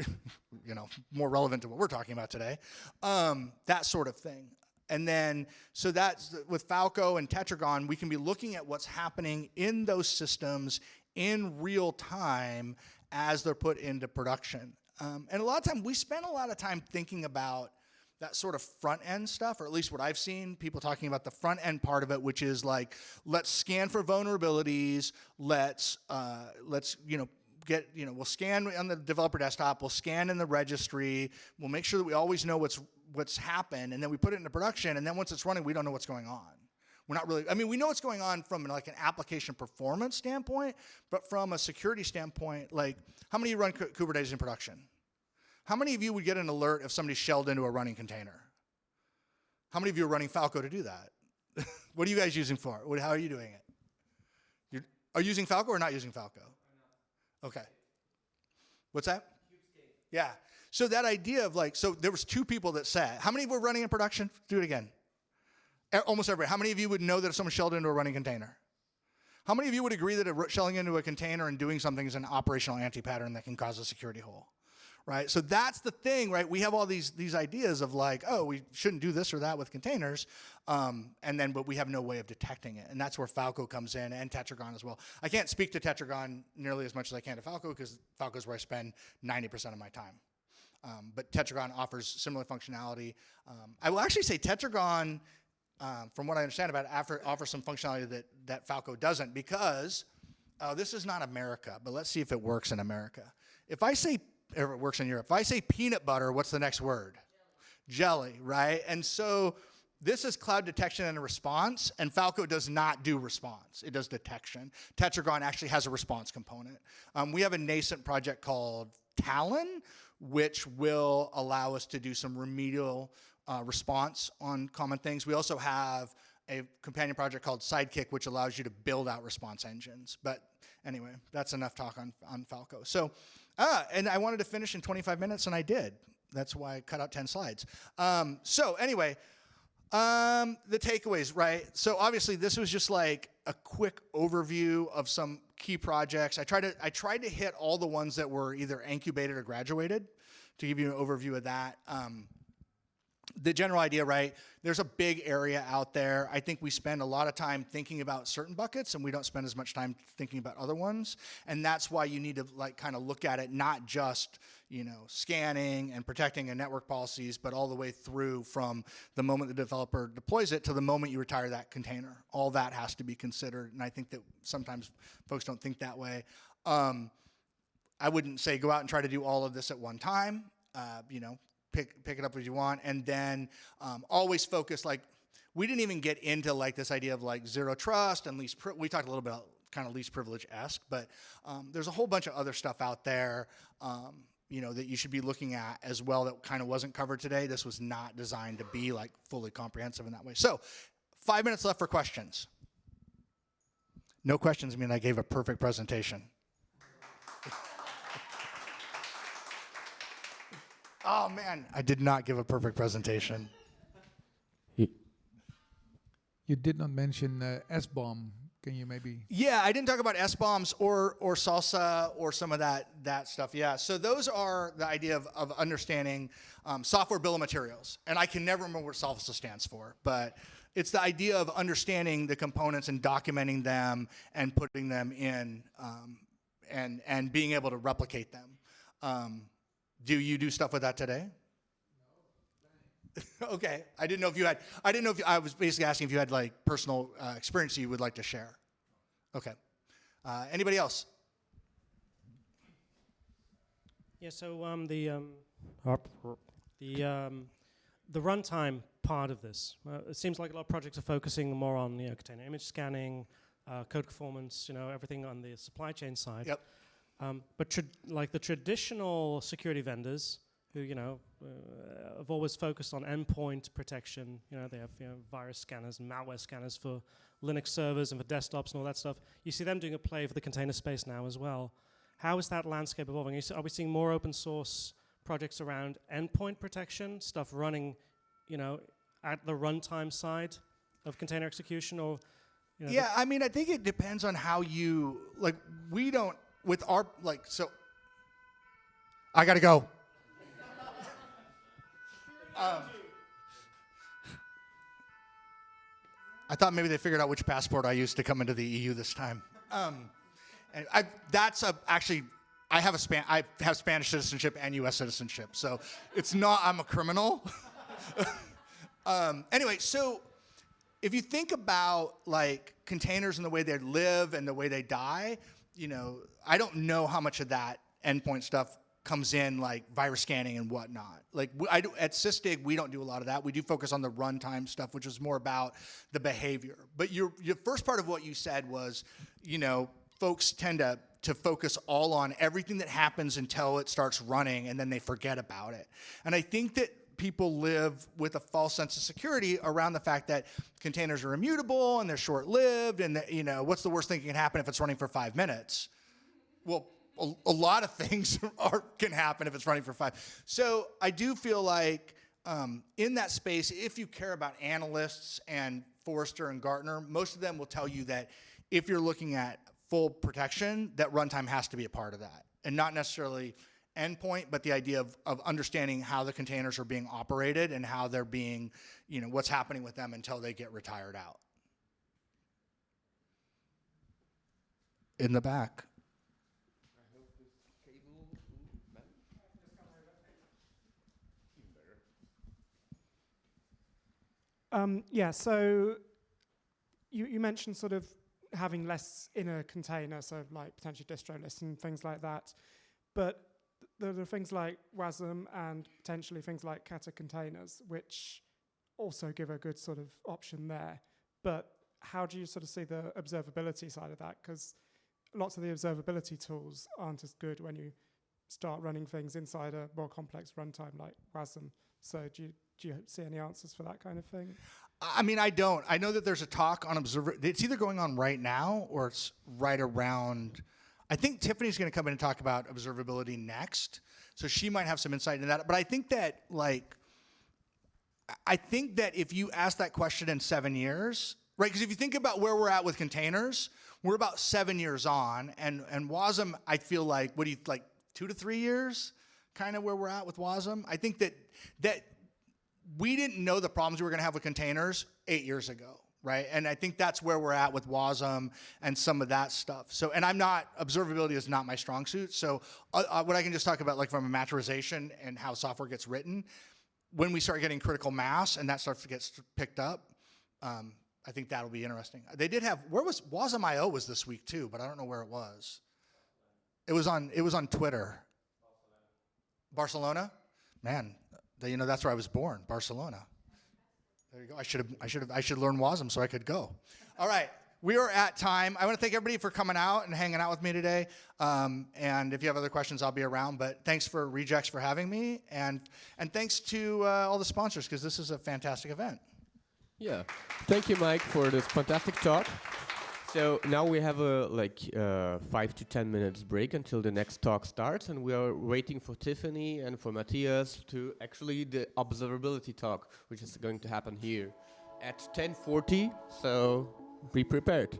more relevant to what we're talking about today, that sort of thing. And then, so that's with Falco and Tetragon, we can be looking at what's happening in those systems in real time as they're put into production. And a lot of time, we spend a lot of time thinking about that sort of front end stuff, or at least what I've seen people talking about the front end part of it, which is like, let's scan for vulnerabilities, let's we'll scan on the developer desktop, we'll scan in the registry, we'll make sure that we always know what's happened, and then we put it into production, and then once it's running, we don't know what's going on. We're not really, we know what's going on from like an application performance standpoint, but from a security standpoint, like, how many of you run Kubernetes in production? How many of you would get an alert if somebody shelled into a running container? How many of you are running Falco to do that? What are you guys using for? How are you doing it? Are you using Falco or not using Falco? Okay. What's that? Yeah. So that idea of like, so there was two people that said, how many were running in production? Do it again. Almost everybody. How many of you would know that if someone shelled into a running container? How many of you would agree that shelling into a container and doing something is an operational anti-pattern that can cause a security hole? Right? So that's the thing, right? We have all these ideas of like, oh, we shouldn't do this or that with containers, but we have no way of detecting it. And that's where Falco comes in, and Tetragon as well. I can't speak to Tetragon nearly as much as I can to Falco, because Falco is where I spend 90% of my time. But Tetragon offers similar functionality. I will actually say Tetragon, from what I understand about it, offers some functionality that Falco doesn't, because this is not America, but let's see if it works in America. If it works in Europe. If I say peanut butter, what's the next word? Jelly, right? And so this is cloud detection and response, and Falco does not do response. It does detection. Tetragon actually has a response component. We have a nascent project called Talon, which will allow us to do some remedial response on common things. We also have a companion project called Sidekick, which allows you to build out response engines. But anyway, that's enough talk on Falco. So, and I wanted to finish in 25 minutes, and I did. That's why I cut out 10 slides. So anyway, the takeaways, right? So obviously this was just like a quick overview of some key projects. I tried to hit all the ones that were either incubated or graduated to give you an overview of that. the general idea, right? There's a big area out there. I think we spend a lot of time thinking about certain buckets, and we don't spend as much time thinking about other ones. And that's why you need to like kind of look at it, not just, you know, scanning and protecting and network policies, but all the way through from the moment the developer deploys it to the moment you retire that container. All that has to be considered. And I think that sometimes folks don't think that way. I wouldn't say go out and try to do all of this at one time. You know, pick it up as you want, and then always focus. Like, we didn't even get into like this idea of like zero trust and we talked a little bit about kind of least privilege-esque, but there's a whole bunch of other stuff out there, you know, that you should be looking at as well that kind of wasn't covered today. This was not designed to be like fully comprehensive in that way. So 5 minutes left for questions. No questions mean I gave a perfect presentation. Oh man, I did not give a perfect presentation. You did not mention S-bomb. Can you maybe? Yeah, I didn't talk about S-bombs or salsa or some of that stuff. Yeah, so those are the idea of understanding software bill of materials. And I can never remember what salsa stands for, but it's the idea of understanding the components and documenting them and putting them in and being able to replicate them. Do you do stuff with that today? No. Okay. I didn't know if you had. I was basically asking if you had like personal experience you would like to share. Okay. Anybody else? Yeah. So the runtime part of this. It seems like a lot of projects are focusing more on container image scanning, code performance, everything on the supply chain side. Yep. But like the traditional security vendors who, have always focused on endpoint protection. They have virus scanners and malware scanners for Linux servers and for desktops and all that stuff. You see them doing a play for the container space now as well. How is that landscape evolving? Are we seeing more open source projects around endpoint protection, stuff running, at the runtime side of container execution, or? Yeah, I mean, I think it depends on how you like. We don't. With our, so, I gotta go. I thought maybe they figured out which passport I used to come into the EU this time. And I have Spanish citizenship and U.S. citizenship, so it's not, I'm a criminal. Anyway, so if you think about like containers and the way they live and the way they die, I don't know how much of that endpoint stuff comes in, like virus scanning and whatnot. Like at Sysdig, we don't do a lot of that. We do focus on the runtime stuff, which is more about the behavior. But your first part of what you said was, folks tend to focus all on everything that happens until it starts running, and then they forget about it. And I think that people live with a false sense of security around the fact that containers are immutable and they're short-lived, and that, what's the worst thing that can happen if it's running for 5 minutes? Well, a lot of things can happen if it's running for 5. So I do feel like in that space, if you care about analysts and Forrester and Gartner, most of them will tell you that if you're looking at full protection, that runtime has to be a part of that, and not necessarily endpoint, but the idea of understanding how the containers are being operated and how they're being, what's happening with them until they get retired out. In the back. I hope this cable yeah, so you mentioned sort of having less in a container, so like potentially distro lists and things like that, but there are things like WASM and potentially things like Kata containers, which also give a good sort of option there. But how do you sort of see the observability side of that? Because lots of the observability tools aren't as good when you start running things inside a more complex runtime like WASM. So do you see any answers for that kind of thing? I mean, I don't. I know that there's a talk on observability. It's either going on right now or it's right around. I think Tiffany's going to come in and talk about observability next, so she might have some insight into that. But I think that if you ask that question in 7 years, right? Because if you think about where we're at with containers, we're about 7 years on, and WASM, I feel like 2 to 3 years, kind of where we're at with WASM. I think that we didn't know the problems we were going to have with containers 8 years ago, right? And I think that's where we're at with WASM and some of that stuff. So, and observability is not my strong suit. So what I can just talk about, like from a maturization and how software gets written, when we start getting critical mass and that starts to get picked up, I think that'll be interesting. They did have, WASM.io was this week too, but I don't know where it was. It was on Twitter. Barcelona? Man, that's where I was born, Barcelona. There you go. I should learn WASM so I could go. All right, we are at time. I want to thank everybody for coming out and hanging out with me today. And if you have other questions, I'll be around. But thanks for Rejekts for having me, and thanks to all the sponsors, because this is a fantastic event. Yeah, thank you, Mike, for this fantastic talk. So now we have a 5 to 10 minutes break until the next talk starts, and we are waiting for Tiffany and for Matthias to actually the observability talk, which is going to happen here at 10:40. So be prepared.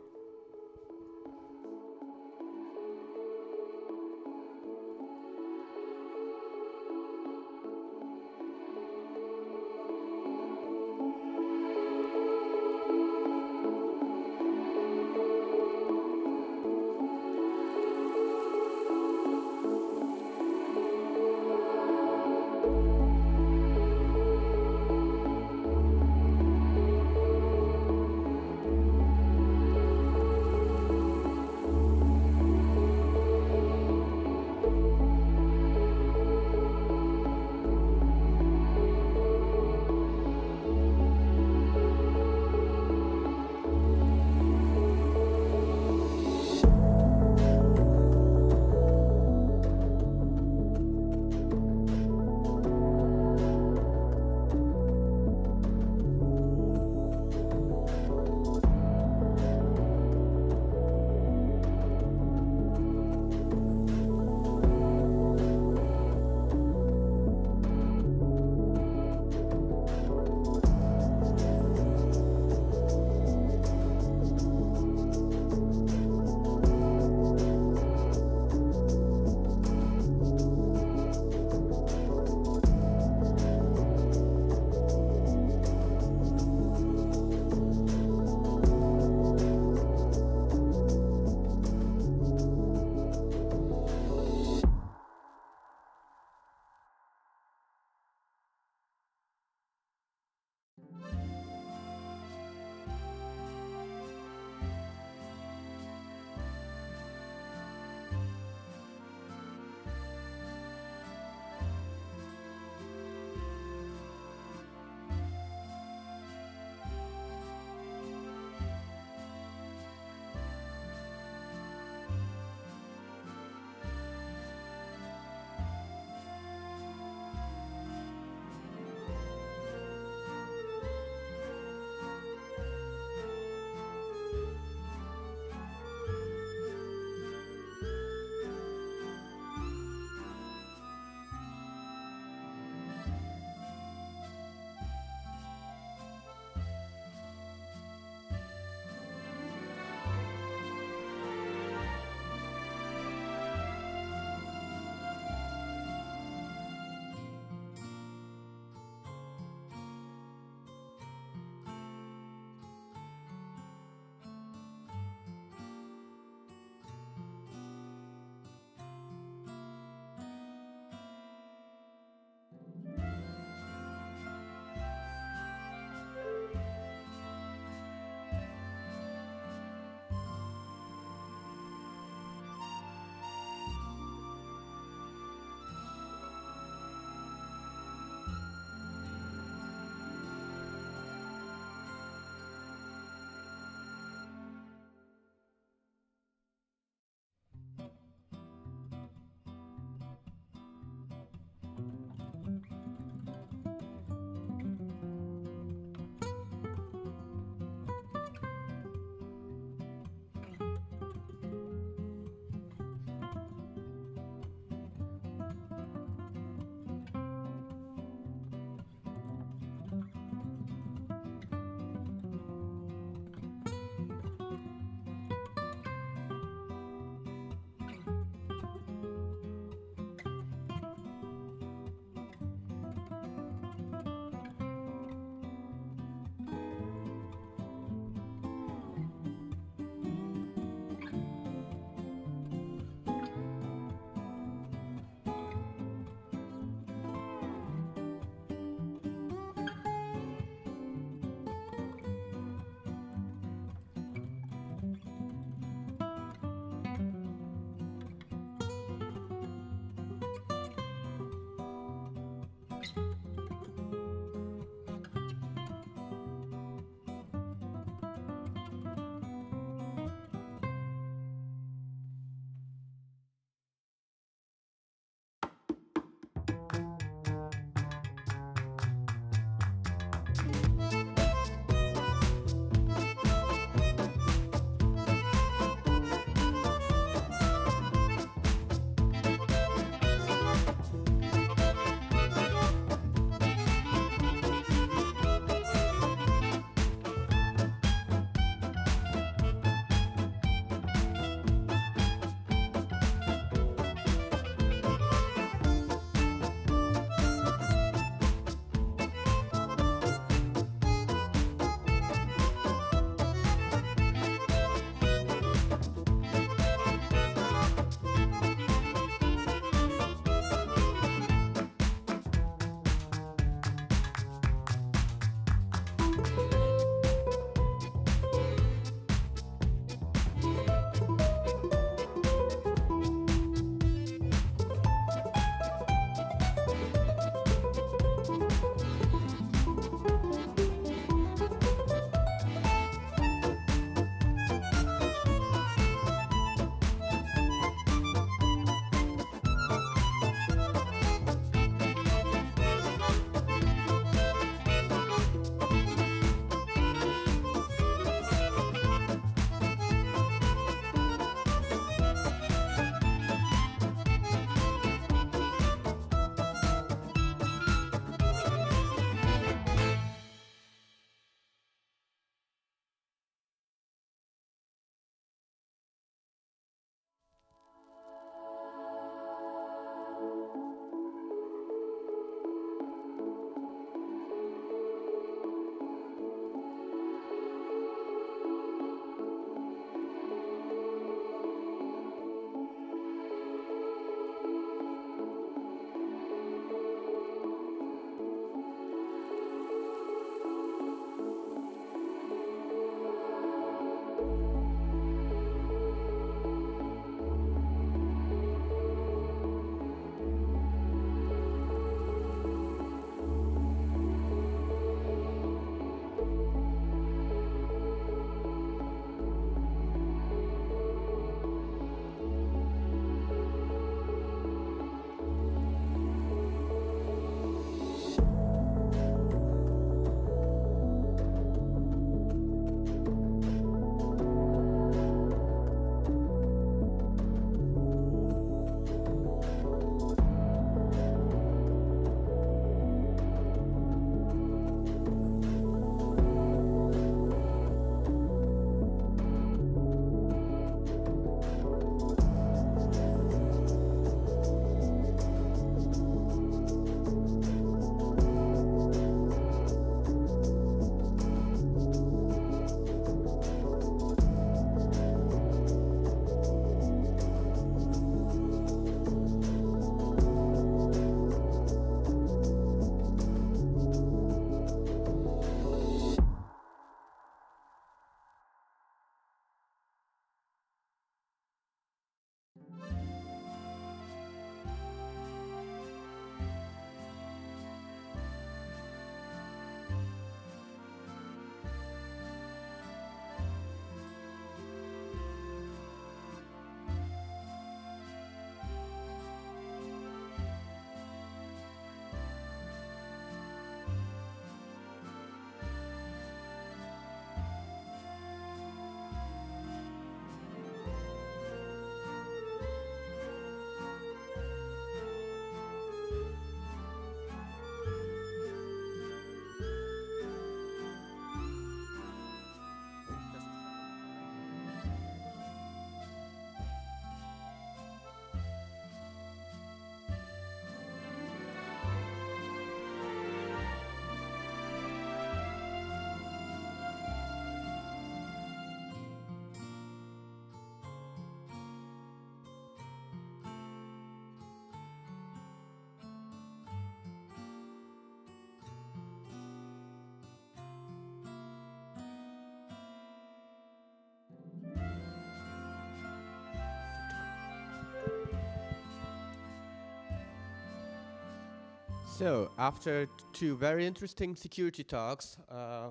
So, after two very interesting security talks,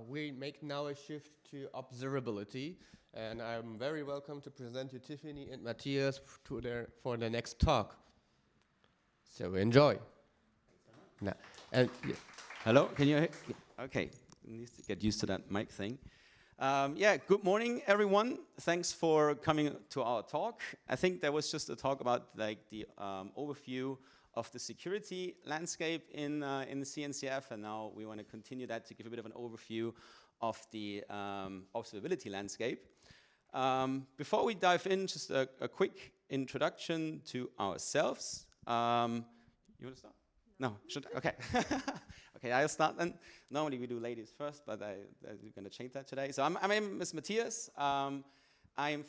we make now a shift to observability. And I'm very welcome to present you Tiffany and Matthias for the next talk. So enjoy. Now, and hello, can you hear? Okay, need to get used to that mic thing. Yeah, good morning, everyone. Thanks for coming to our talk. I think there was just a talk about like the overview of the security landscape in the CNCF, and now we want to continue that to give a bit of an overview of the observability landscape. Before we dive in, just a quick introduction to ourselves. You want to start? No, should okay. Okay, I'll start then. Normally we do ladies first, but we're going to change that today. So my name is Matthias. I'm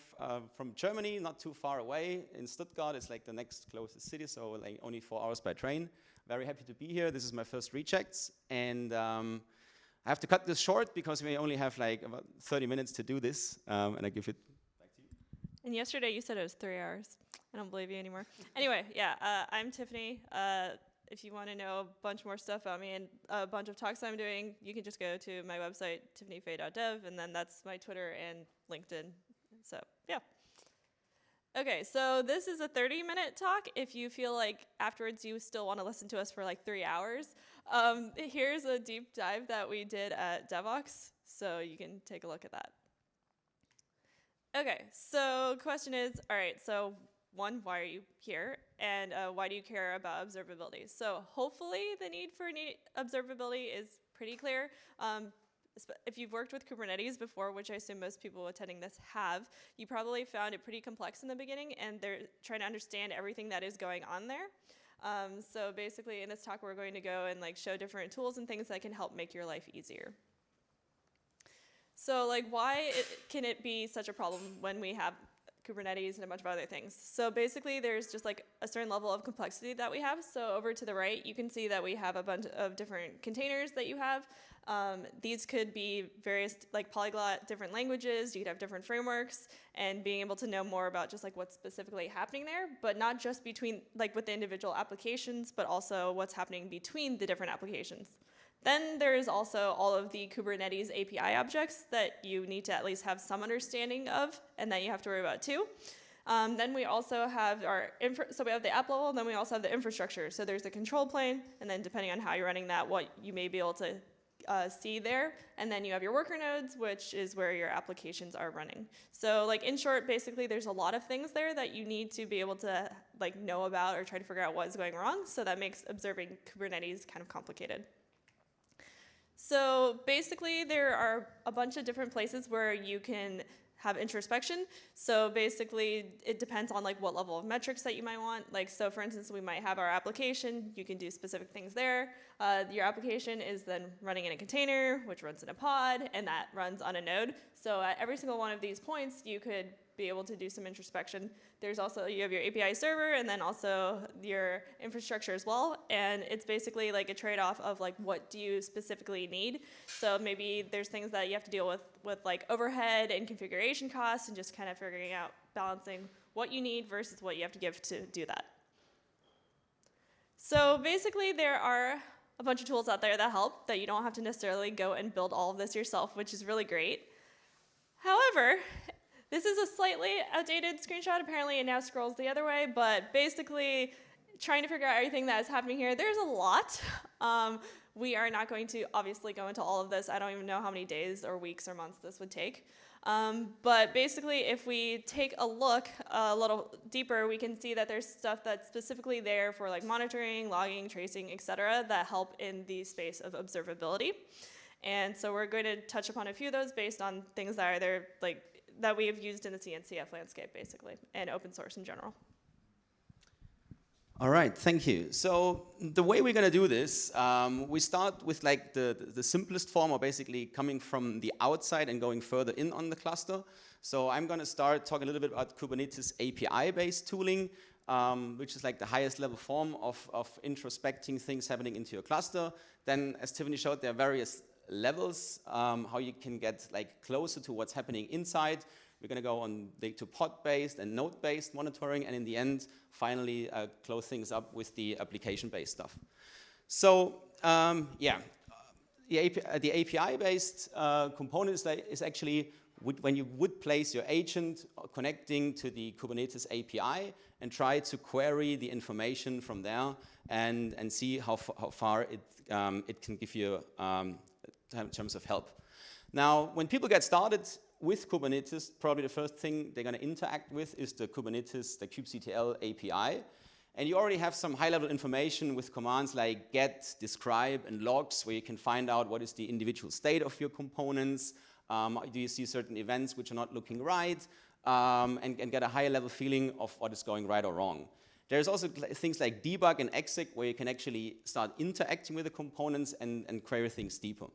from Germany, not too far away. In Stuttgart, it's like the next closest city, so like only 4 hours by train. Very happy to be here. This is my first Rejekts, and I have to cut this short because we only have like about 30 minutes to do this, and I give it back to you. And yesterday you said it was 3 hours. I don't believe you anymore. Anyway, yeah, I'm Tiffany. If you want to know a bunch more stuff about me and a bunch of talks I'm doing, you can just go to my website, tiffanyfay.dev, and then that's my Twitter and LinkedIn. So, yeah. Okay, so this is a 30-minute talk. If you feel like afterwards you still want to listen to us for like 3 hours, here's a deep dive that we did at Devox, so you can take a look at that. Okay, so question is, all right, so one, why are you here? And why do you care about observability? So hopefully the need for observability is pretty clear. If you've worked with Kubernetes before, which I assume most people attending this have, you probably found it pretty complex in the beginning, and they're trying to understand everything that is going on there. So basically in this talk we're going to go and like show different tools and things that can help make your life easier. So like why can it be such a problem when we have Kubernetes and a bunch of other things? So basically there's just like a certain level of complexity that we have. So over to the right you can see that we have a bunch of different containers that you have. These could be various like polyglot different languages, you could have different frameworks, and being able to know more about just like what's specifically happening there, but not just between like with the individual applications, but also what's happening between the different applications. Then there's also all of the Kubernetes API objects that you need to at least have some understanding of and that you have to worry about too. Then we also have so we have the app level, and then we also have the infrastructure. So there's the control plane, and then depending on how you're running that, what you may be able to see there. And then you have your worker nodes, which is where your applications are running. So like in short, basically there's a lot of things there that you need to be able to like know about or try to figure out what is going wrong. So that makes observing Kubernetes kind of complicated. So basically there are a bunch of different places where you can have introspection. So basically it depends on like what level of metrics that you might want. Like so for instance we might have our application, you can do specific things there. Your application is then running in a container, which runs in a pod, and that runs on a node. So at every single one of these points you could be able to do some introspection. There's also, you have your API server and then also your infrastructure as well. And it's basically like a trade-off of like what do you specifically need. So maybe there's things that you have to deal with like overhead and configuration costs and just kind of figuring out balancing what you need versus what you have to give to do that. So basically there are a bunch of tools out there that help, that you don't have to necessarily go and build all of this yourself, which is really great. However, this is a slightly outdated screenshot. Apparently it now scrolls the other way, but basically trying to figure out everything that is happening here, there's a lot. We are not going to obviously go into all of this. I don't even know how many days or weeks or months this would take. But basically if we take a look a little deeper, we can see that there's stuff that's specifically there for like monitoring, logging, tracing, etc. that help in the space of observability. And so we're going to touch upon a few of those based on things that are there, like that we have used in the CNCF landscape, basically, and open source in general. All right, thank you. So the way we're going to do this, we start with like the simplest form, or basically coming from the outside and going further in on the cluster. So I'm going to start talking a little bit about Kubernetes API-based tooling, which is like the highest level form of introspecting things happening into your cluster. Then, as Tiffany showed, there are various levels, how you can get like closer to what's happening inside. We're going to go on to pod-based and node-based monitoring, and in the end, finally close things up with the application-based stuff. So yeah, the API-based component is actually when you would place your agent connecting to the Kubernetes API and try to query the information from there and see how far it can give you in terms of help. Now, when people get started with Kubernetes, probably the first thing they're going to interact with is the Kubernetes, the kubectl API. And you already have some high-level information with commands like get, describe, and logs, where you can find out what is the individual state of your components. Do you see certain events which are not looking right, and get a higher-level feeling of what is going right or wrong. There's also things like debug and exec, where you can actually start interacting with the components and query things deeper.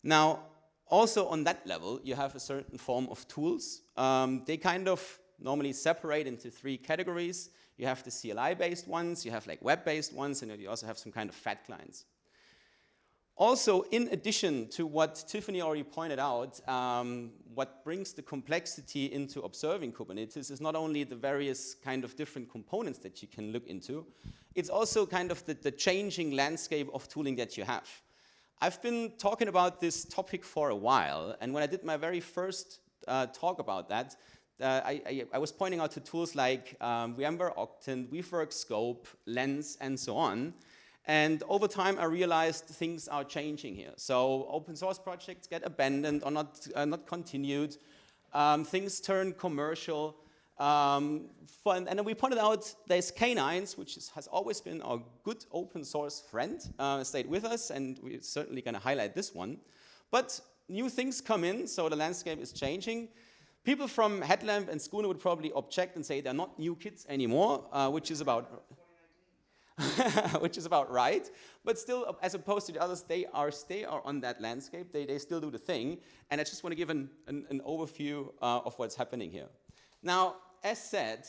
Now, also on that level, you have a certain form of tools. They kind of normally separate into 3 categories. You have the CLI-based ones, you have like web-based ones, and you also have some kind of fat clients. Also, in addition to what Tiffany already pointed out, what brings the complexity into observing Kubernetes is not only the various kind of different components that you can look into, it's also kind of the changing landscape of tooling that you have. I've been talking about this topic for a while, and when I did my very first talk about that, I was pointing out to tools like VMware Octant, Weaveworks Scope, Lens, and so on. And over time, I realized things are changing here. So open source projects get abandoned or not continued. Things turn commercial. And then we pointed out there's K9s, which has always been our good open source friend, stayed with us, and we're certainly going to highlight this one. But new things come in, so the landscape is changing. People from Headlamp and Schooner would probably object and say they're not new kids anymore, which is about which is about right. But still, as opposed to the others, they are on that landscape. They still do the thing. And I just want to give an overview of what's happening here. Now, as said,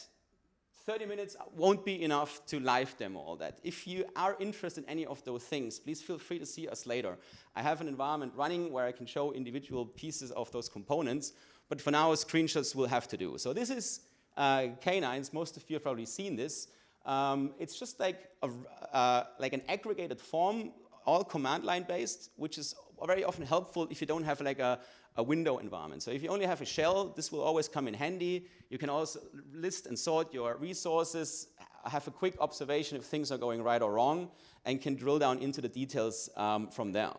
30 minutes won't be enough to live demo all that. If you are interested in any of those things, please feel free to see us later. I have an environment running where I can show individual pieces of those components, but for now, screenshots will have to do. So this is K9s. Most of you have probably seen this. It's just like an aggregated form, all command line based, which is very often helpful if you don't have like a window environment. So if you only have a shell, this will always come in handy. You can also list and sort your resources, have a quick observation if things are going right or wrong, and can drill down into the details from there.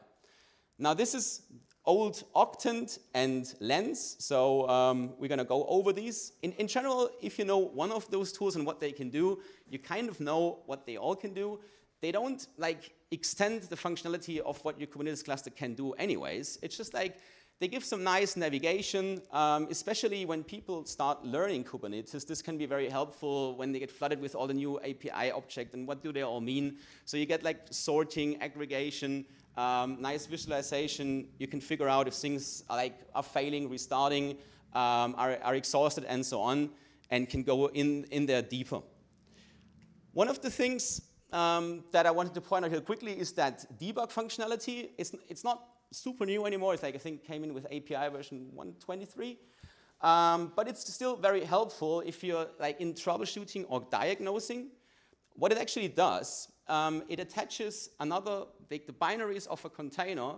Now this is old Octant and Lens, so we're going to go over these. In general, if you know one of those tools and what they can do, you kind of know what they all can do. They don't like extend the functionality of what your Kubernetes cluster can do anyways. It's just like they give some nice navigation, especially when people start learning Kubernetes. This can be very helpful when they get flooded with all the new API objects and what do they all mean. So you get like sorting, aggregation, nice visualization. You can figure out if things are failing, restarting, are exhausted, and so on, and can go in there deeper. One of the things that I wanted to point out here quickly is that debug functionality. It's not super new anymore. It's like I think came in with API version 123, but it's still very helpful if you're like in troubleshooting or diagnosing. What it actually does, it attaches the binaries of a container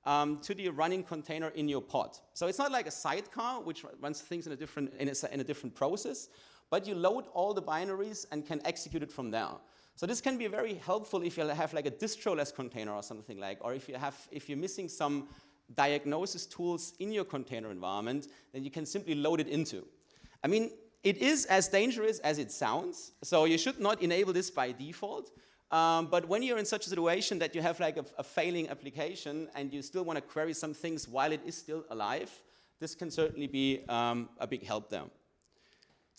to the running container in your pod. So it's not like a sidecar, which runs things in a different process, but you load all the binaries and can execute it from there. So this can be very helpful if you have like a distro-less container or something like, or if you're missing some diagnosis tools in your container environment, then you can simply load it into. I mean, it is as dangerous as it sounds, so you should not enable this by default. But when you're in such a situation that you have like a failing application and you still want to query some things while it is still alive, this can certainly be a big help there.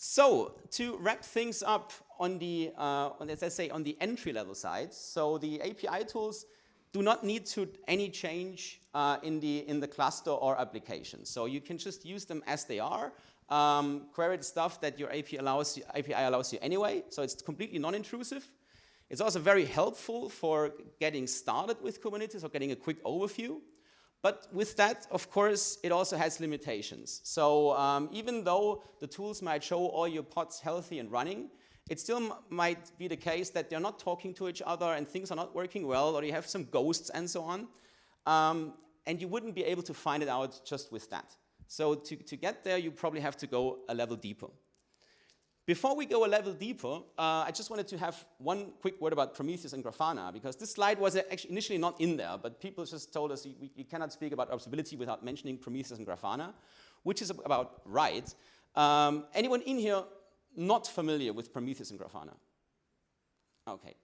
So to wrap things up on the, let's say on the entry-level side, so the API tools do not need to any change in the cluster or application. So you can just use them as they are. Query the stuff that your API allows you anyway, so it's completely non-intrusive. It's also very helpful for getting started with Kubernetes or getting a quick overview. But with that, of course, it also has limitations. So even though the tools might show all your pods healthy and running, it still might be the case that they're not talking to each other and things are not working well, or you have some ghosts and so on. And you wouldn't be able to find it out just with that. So to get there, you probably have to go a level deeper. Before we go a level deeper, I just wanted to have one quick word about Prometheus and Grafana, because this slide was actually initially not in there, but people just told us you cannot speak about observability without mentioning Prometheus and Grafana, which is about right. Anyone in here not familiar with Prometheus and Grafana? Okay,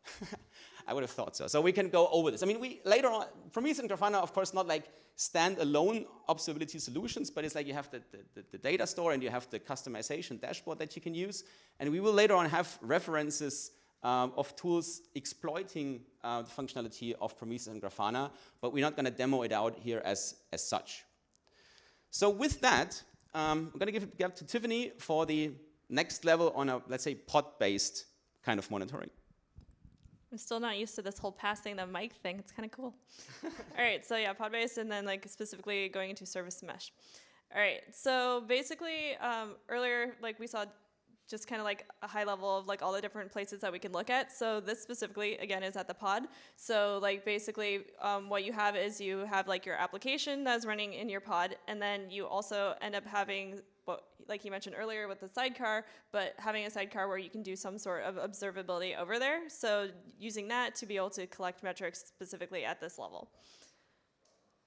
I would have thought so. So we can go over this. I mean, later on, Prometheus and Grafana, of course, not like standalone observability solutions, but it's like you have the data store and you have the customization dashboard that you can use. And we will later on have references of tools exploiting the functionality of Prometheus and Grafana, but we're not going to demo it out here as such. So with that, I'm going to give it back to Tiffany for the next level on a, let's say, pod-based kind of monitoring. I'm still not used to this whole passing the mic thing. It's kind of cool. All right, so yeah, pod-based, and then like specifically going into service mesh. All right, so basically earlier, like we saw just kind of like a high level of like all the different places that we can look at. So this specifically, again, is at the pod. So like basically what you have is you have like your application that's running in your pod, and then you also end up having what, like you mentioned earlier with the sidecar, but having a sidecar where you can do some sort of observability over there. So using that to be able to collect metrics specifically at this level.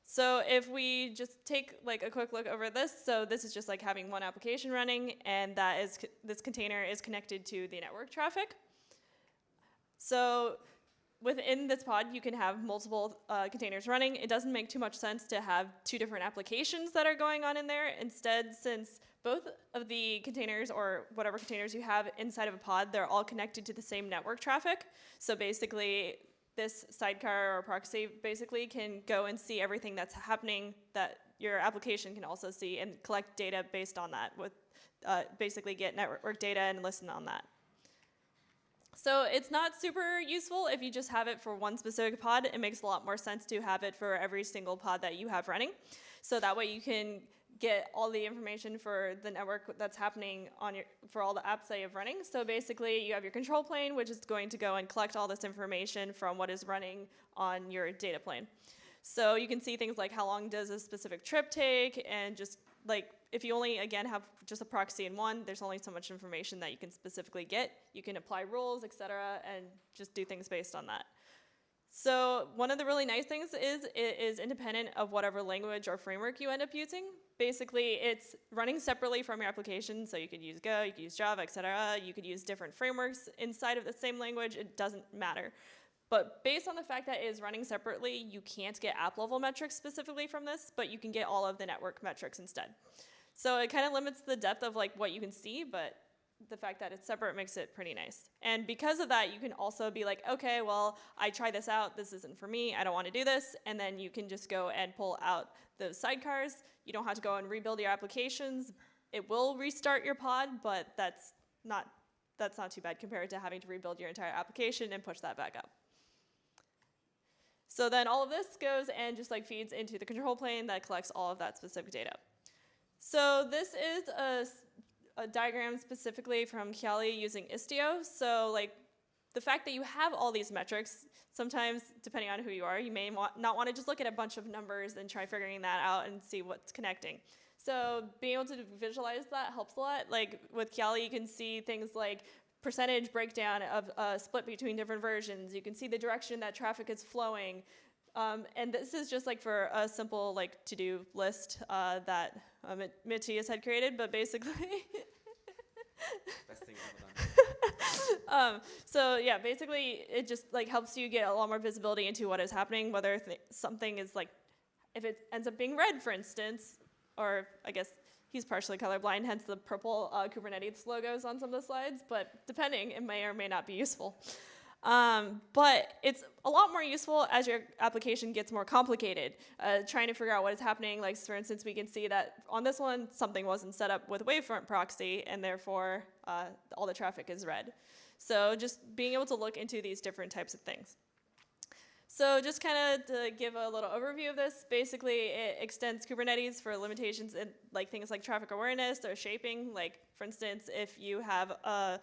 So if we just take like a quick look over this, so this is just like having one application running, and that is this container is connected to the network traffic. So within this pod, you can have multiple containers running. It doesn't make too much sense to have two different applications that are going on in there. Instead, since both of the containers or whatever containers you have inside of a pod, they're all connected to the same network traffic. So basically, this sidecar or proxy basically can go and see everything that's happening that your application can also see and collect data based on that, with basically get network data and listen on that. So it's not super useful if you just have it for one specific pod. It makes a lot more sense to have it for every single pod that you have running. So that way you can get all the information for the network that's happening on for all the apps that you have running. So basically you have your control plane, which is going to go and collect all this information from what is running on your data plane. So you can see things like how long does a specific trip take, and just like if you only, again, have just a proxy in one, there's only so much information that you can specifically get. You can apply rules, etc., and just do things based on that. So one of the really nice things is it is independent of whatever language or framework you end up using. Basically, it's running separately from your application, so you could use Go, you could use Java, etc. You could use different frameworks inside of the same language. It doesn't matter. But based on the fact that it is running separately, you can't get app-level metrics specifically from this, but you can get all of the network metrics instead. So it kind of limits the depth of like what you can see, but the fact that it's separate makes it pretty nice. And because of that, you can also be like, okay, well, I tried this out. This isn't for me. I don't want to do this. And then you can just go and pull out those sidecars. You don't have to go and rebuild your applications. It will restart your pod, but that's not too bad compared to having to rebuild your entire application and push that back up. So then all of this goes and just like feeds into the control plane that collects all of that specific data. So this is a diagram specifically from Kiali using Istio. So like the fact that you have all these metrics, sometimes depending on who you are, you may not want to just look at a bunch of numbers and try figuring that out and see what's connecting. So being able to visualize that helps a lot. Like with Kiali, you can see things like percentage breakdown of split between different versions. You can see the direction that traffic is flowing. And this is just like for a simple like to-do list that Matthias had created, but basically Best thing ever done. So yeah, basically it just like helps you get a lot more visibility into what is happening, whether something is like, if it ends up being red, for instance, or I guess he's partially colorblind, hence the purple Kubernetes logos on some of the slides, but depending, it may or may not be useful. But it's a lot more useful as your application gets more complicated, trying to figure out what is happening. Like for instance, we can see that on this one, something wasn't set up with Wavefront proxy, and therefore all the traffic is red. So just being able to look into these different types of things. So just kind of to give a little overview of this, basically it extends Kubernetes for limitations in like things like traffic awareness or shaping. Like for instance, if you have a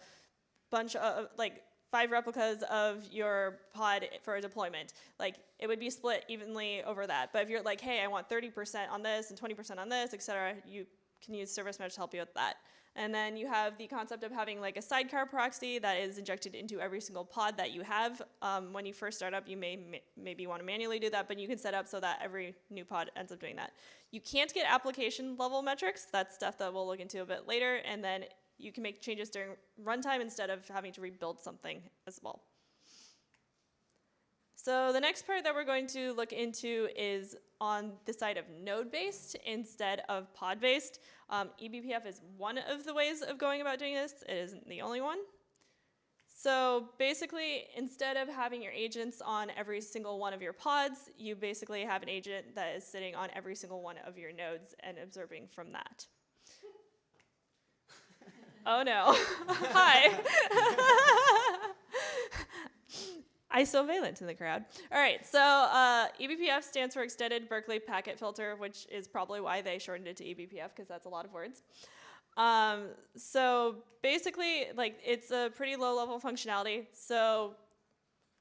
bunch of, like, 5 replicas of your pod for a deployment. Like, it would be split evenly over that. But if you're like, hey, I want 30% on this and 20% on this, et cetera, you can use Service Mesh to help you with that. And then you have the concept of having like a sidecar proxy that is injected into every single pod that you have. When you first start up, you maybe want to manually do that, but you can set up so that every new pod ends up doing that. You can't get application level metrics. That's stuff that we'll look into a bit later. And then you can make changes during runtime instead of having to rebuild something as well. So the next part that we're going to look into is on the side of node-based instead of pod-based. eBPF is one of the ways of going about doing this. It isn't the only one. So basically, instead of having your agents on every single one of your pods, you basically have an agent that is sitting on every single one of your nodes and observing from that. Oh no. Hi. Isovalent in the crowd. All right, so eBPF stands for Extended Berkeley Packet Filter, which is probably why they shortened it to eBPF, because that's a lot of words. So basically, like, it's a pretty low-level functionality. So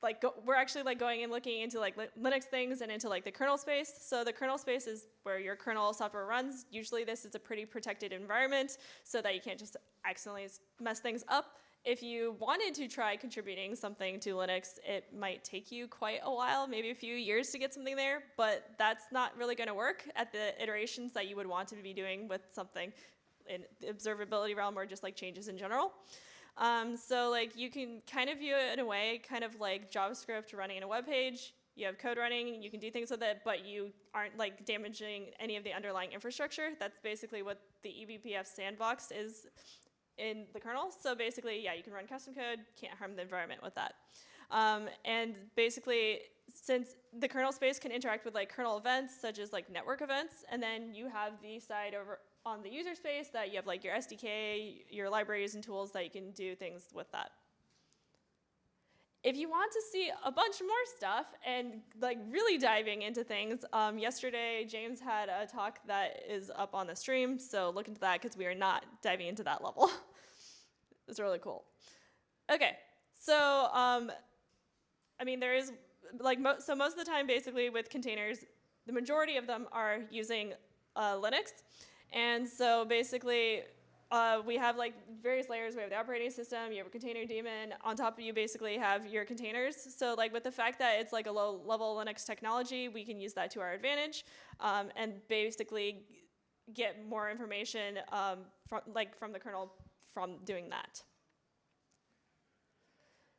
like we're actually like going and looking into like Linux things and into like the kernel space. So the kernel space is where your kernel software runs. Usually this is a pretty protected environment so that you can't just accidentally mess things up. If you wanted to try contributing something to Linux, it might take you quite a while, maybe a few years to get something there, but that's not really going to work at the iterations that you would want to be doing with something in the observability realm or just like changes in general. So like you can kind of view it in a way, kind of like JavaScript running in a web page. You have code running, you can do things with it, but you aren't like damaging any of the underlying infrastructure. That's basically what the eBPF sandbox is in the kernel. So basically, yeah, you can run custom code, can't harm the environment with that. And basically, since the kernel space can interact with like kernel events, such as like network events, and then you have the side over on the user space that you have like your SDK, your libraries and tools that you can do things with that. If you want to see a bunch more stuff and like really diving into things, yesterday James had a talk that is up on the stream, so look into that because we are not diving into that level. It's really cool. Okay, so I mean there is like so most of the time basically with containers, the majority of them are using Linux, and so basically we have like various layers. We have the operating system, you have a container daemon. On top of you basically have your containers. So like with the fact that it's like a low-level Linux technology, we can use that to our advantage and basically get more information from the kernel from doing that.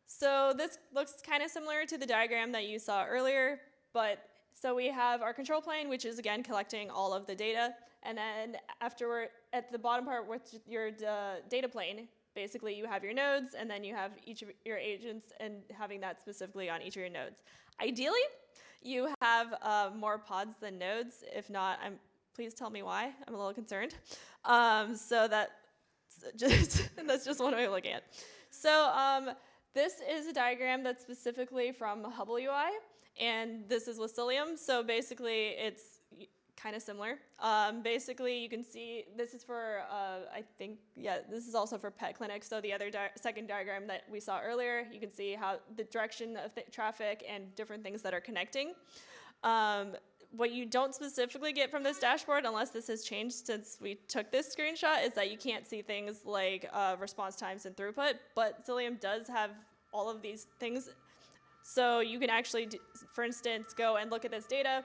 So this looks kind of similar to the diagram that you saw earlier, but so we have our control plane, which is again collecting all of the data. And then afterward, at the bottom part with your data plane, basically you have your nodes, and then you have each of your agents and having that specifically on each of your nodes. Ideally, you have more pods than nodes. If not, please tell me why. I'm a little concerned. So that's just one way of looking at it. So this is a diagram that's specifically from Hubble UI, and this is with Cilium. So basically, it's kind of similar. Basically, you can see this is for, I think, yeah, this is also for pet clinics. So the other second diagram that we saw earlier, you can see how the direction of the traffic and different things that are connecting. What you don't specifically get from this dashboard, unless this has changed since we took this screenshot, is that you can't see things like response times and throughput, but Cilium does have all of these things. So you can actually, for instance, go and look at this data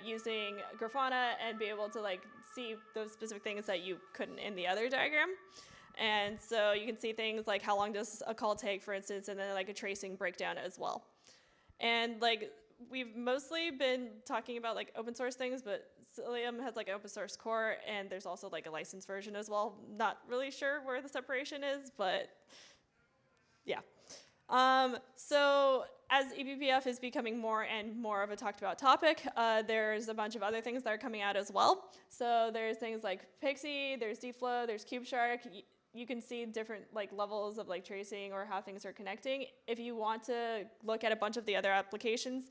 using Grafana and be able to like see those specific things that you couldn't in the other diagram. And so you can see things like how long does a call take, for instance, and then like a tracing breakdown as well. And like we've mostly been talking about like open source things, but Cilium has like an open source core, and there's also like a licensed version as well. Not really sure where the separation is, but yeah. So as eBPF is becoming more and more of a talked about topic, there's a bunch of other things that are coming out as well. So there's things like Pixie, there's dflow, there's KubeShark. You can see different like levels of like tracing or how things are connecting. If you want to look at a bunch of the other applications,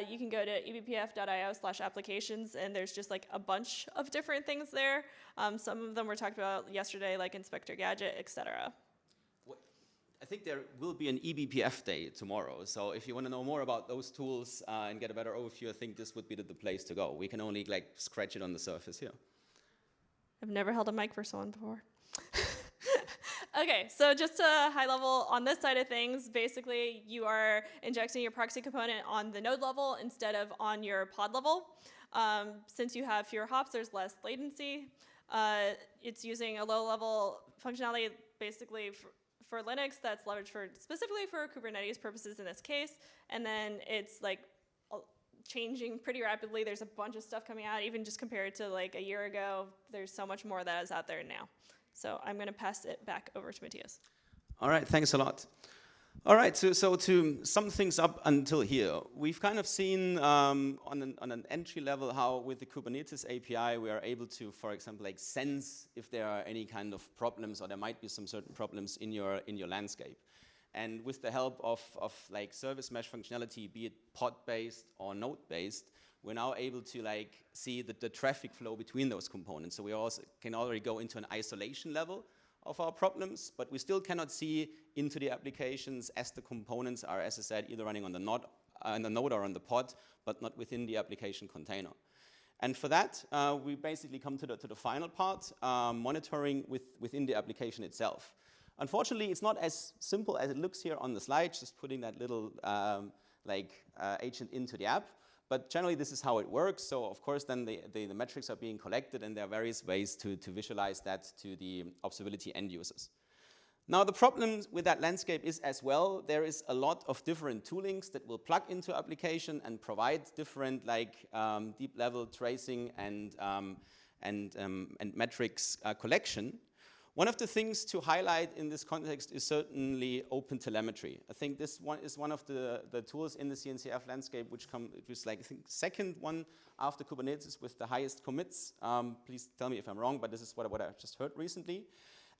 you can go to ebpf.io/applications, and there's just like a bunch of different things there. Some of them were talked about yesterday, like Inspector Gadget, etc. I think there will be an eBPF day tomorrow. So if you want to know more about those tools and get a better overview, I think this would be the place to go. We can only like scratch it on the surface here. I've never held a mic for someone before. Okay, so just a high level on this side of things, basically you are injecting your proxy component on the node level instead of on your pod level. Since you have fewer hops, there's less latency. It's using a low-level functionality basically for Linux that's leveraged specifically for Kubernetes purposes in this case. And then it's like changing pretty rapidly. There's a bunch of stuff coming out, even just compared to like a year ago. There's so much more that is out there now. So I'm going to pass it back over to Matthias. All right, thanks a lot. All right, so to sum things up until here, we've kind of seen on an entry level how with the Kubernetes API we are able to, for example, like sense if there are any kind of problems or there might be some certain problems in your landscape. And with the help of like service mesh functionality, be it pod-based or node-based, we're now able to like see the traffic flow between those components. So we also can already go into an isolation level of our problems, but we still cannot see into the applications as the components are, as I said, either running on the node or on the pod, but not within the application container. And for that, we basically come to the final part, monitoring within the application itself. Unfortunately, it's not as simple as it looks here on the slide, just putting that little agent into the app. But generally, this is how it works. So of course, then the metrics are being collected, and there are various ways to visualize that to the observability end users. Now, the problem with that landscape is as well, there is a lot of different toolings that will plug into application and provide different deep level tracing and metrics collection. One of the things to highlight in this context is certainly OpenTelemetry. I think this one is one of the tools in the CNCF landscape which was like, I think, second one after Kubernetes with the highest commits. Please tell me if I'm wrong, but this is what I just heard recently.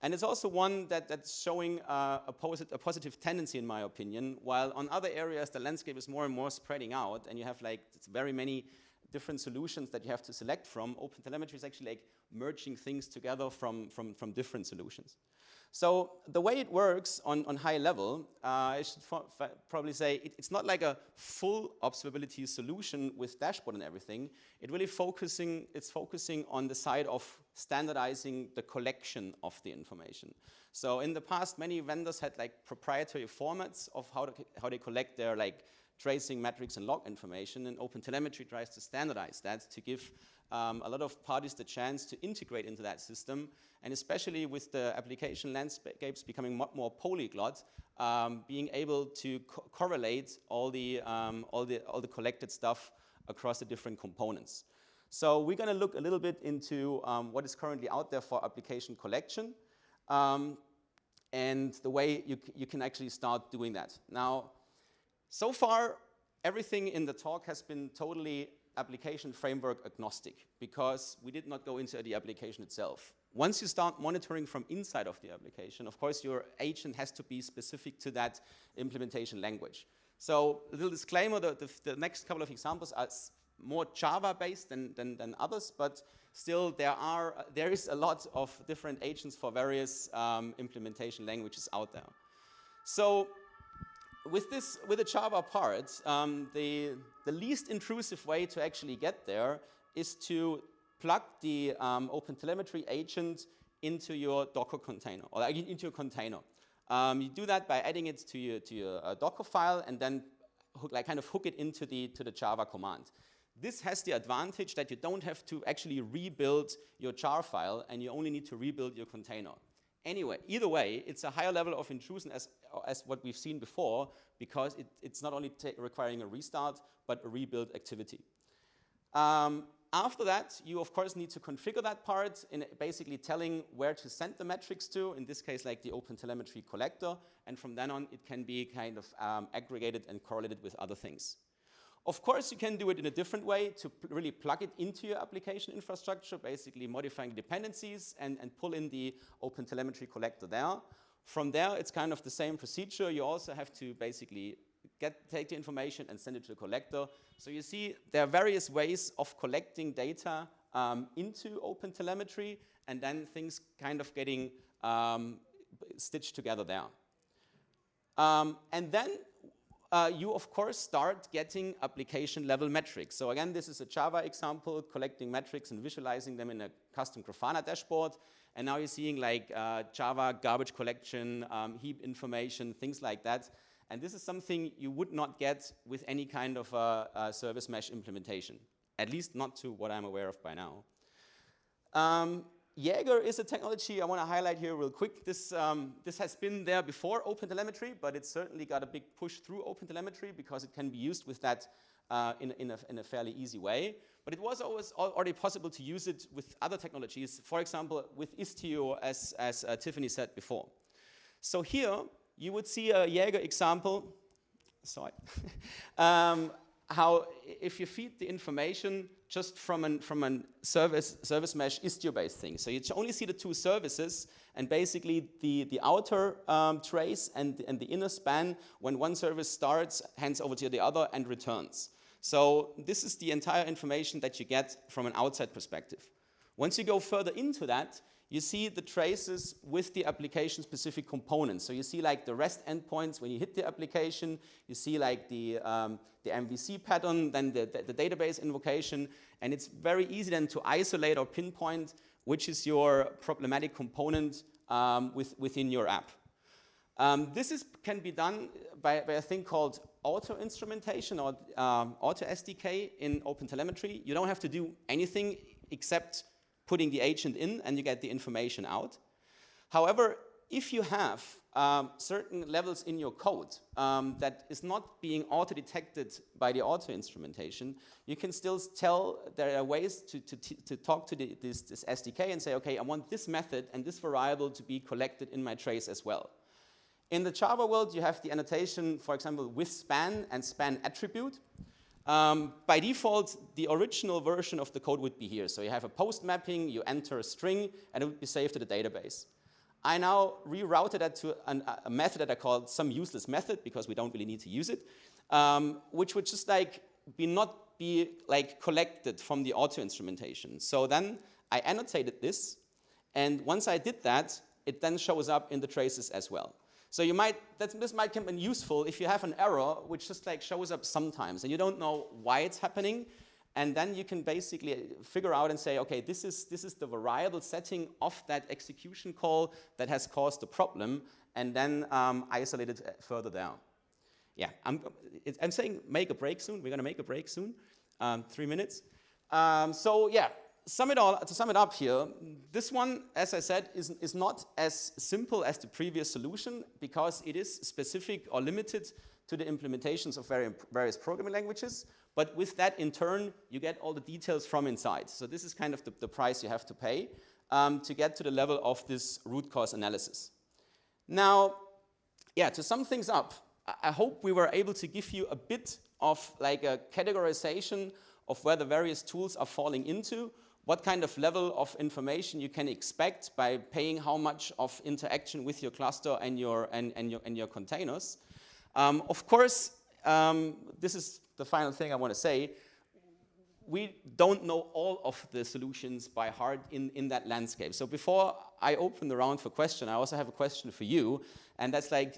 And it's also one that's showing a positive tendency, in my opinion, while on other areas the landscape is more and more spreading out, and you have like very many different solutions that you have to select from. OpenTelemetry is actually like merging things together from different solutions. So the way it works on high level, I should probably say it's not like a full observability solution with dashboard and everything. It's focusing on the side of standardizing the collection of the information. So in the past, many vendors had like proprietary formats of how they collect their like tracing metrics and log information, and OpenTelemetry tries to standardize that to give a lot of parties the chance to integrate into that system, and especially with the application landscapes becoming much more polyglot, being able to correlate all the collected stuff across the different components. So we're going to look a little bit into what is currently out there for application collection, and the way you can actually start doing that. Now, so far, everything in the talk has been totally application framework agnostic because we did not go into the application itself. Once you start monitoring from inside of the application, of course, your agent has to be specific to that implementation language. So a little disclaimer, the next couple of examples are more Java-based than others, but still there is a lot of different agents for various implementation languages out there. So with the Java part, the least intrusive way to actually get there is to plug the OpenTelemetry agent into your Docker container, or into your container. You do that by adding it to your Docker file and then hook it into the Java command. This has the advantage that you don't have to actually rebuild your jar file, and you only need to rebuild your container. Anyway, either way, it's a higher level of intrusion as what we've seen before, because it's not only requiring a restart, but a rebuild activity. After that, you of course need to configure that part in basically telling where to send the metrics to, in this case like the OpenTelemetry collector, and from then on it can be kind of aggregated and correlated with other things. Of course, you can do it in a different way to really plug it into your application infrastructure, basically modifying dependencies and pull in the OpenTelemetry collector there. From there, it's kind of the same procedure. You also have to basically take the information and send it to the collector. So you see there are various ways of collecting data into OpenTelemetry, and then things kind of getting stitched together there. And then you, of course, start getting application-level metrics. So again, this is a Java example, collecting metrics and visualizing them in a custom Grafana dashboard. And now you're seeing like Java garbage collection, heap information, things like that. And this is something you would not get with any kind of service mesh implementation, at least not to what I'm aware of by now. Jaeger is a technology I want to highlight here real quick. This has been there before OpenTelemetry, but it's certainly got a big push through OpenTelemetry because it can be used with that in a fairly easy way. But it was always already possible to use it with other technologies, for example, with Istio, as Tiffany said before. So here, you would see a Jaeger example. Sorry. How if you feed the information just from a service mesh Istio-based thing. So you only see the two services, and basically the outer trace and the inner span, when one service starts, hands over to the other and returns. So this is the entire information that you get from an outside perspective. Once you go further into that, you see the traces with the application-specific components. So you see like the REST endpoints when you hit the application. You see like the MVC pattern, then the database invocation. And it's very easy then to isolate or pinpoint which is your problematic component within your app. This can be done by a thing called auto instrumentation or auto SDK in OpenTelemetry. You don't have to do anything except putting the agent in and you get the information out. However, if you have certain levels in your code that is not being auto-detected by the auto instrumentation, you can still tell there are ways to talk to this SDK and say, okay, I want this method and this variable to be collected in my trace as well. In the Java world, you have the annotation, for example, with span and span attribute. By default, the original version of the code would be here. So you have a post mapping, you enter a string, and it would be saved to the database. I now rerouted that to a method that I called some useless method, because we don't really need to use it, which would just like not be like collected from the auto instrumentation. So then I annotated this, and once I did that, it then shows up in the traces as well. So this might come useful if you have an error which just like shows up sometimes and you don't know why it's happening, and then you can basically figure out and say, okay, this is the variable setting of that execution call that has caused the problem, and then isolate it further down. Yeah, I'm saying make a break soon. We're going to make a break soon, 3 minutes. So yeah. To sum it up here, this one, as I said, is not as simple as the previous solution because it is specific or limited to the implementations of various programming languages. But with that, in turn, you get all the details from inside. So this is kind of the price you have to pay to get to the level of this root cause analysis. Now, yeah, to sum things up, I hope we were able to give you a bit of like a categorization of where the various tools are falling into, what kind of level of information you can expect by paying how much of interaction with your cluster and your containers. Of course, this is the final thing I want to say. We don't know all of the solutions by heart in that landscape. So before I open the round for question, I also have a question for you, and that's like,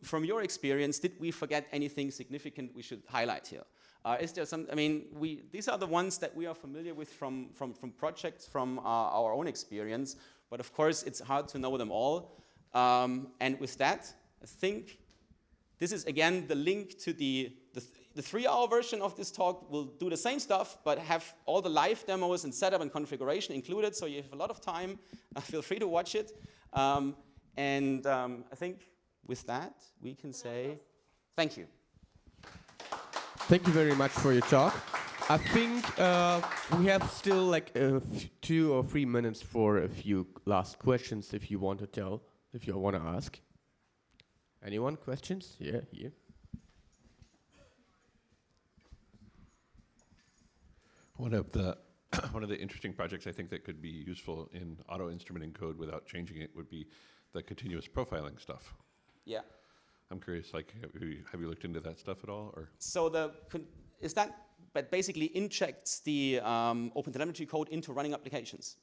from your experience, did we forget anything significant we should highlight here? Is there some, I mean, these are the ones that we are familiar with from projects, from our own experience, but of course it's hard to know them all. And with that, I think this is again the link to the 3-hour version of this talk. Will do the same stuff, but have all the live demos and setup and configuration included, so you have a lot of time. Feel free to watch it. I think with that, we can say thank you. Thank you very much for your talk. I think we have still like 2 or 3 minutes for a few last questions if you want to ask. Anyone? Questions? Yeah, here. One of the interesting projects I think that could be useful in auto-instrumenting code without changing it would be the continuous profiling stuff. Yeah. I'm curious, like, have you looked into that stuff at all, or? So but basically injects the OpenTelemetry code into running applications.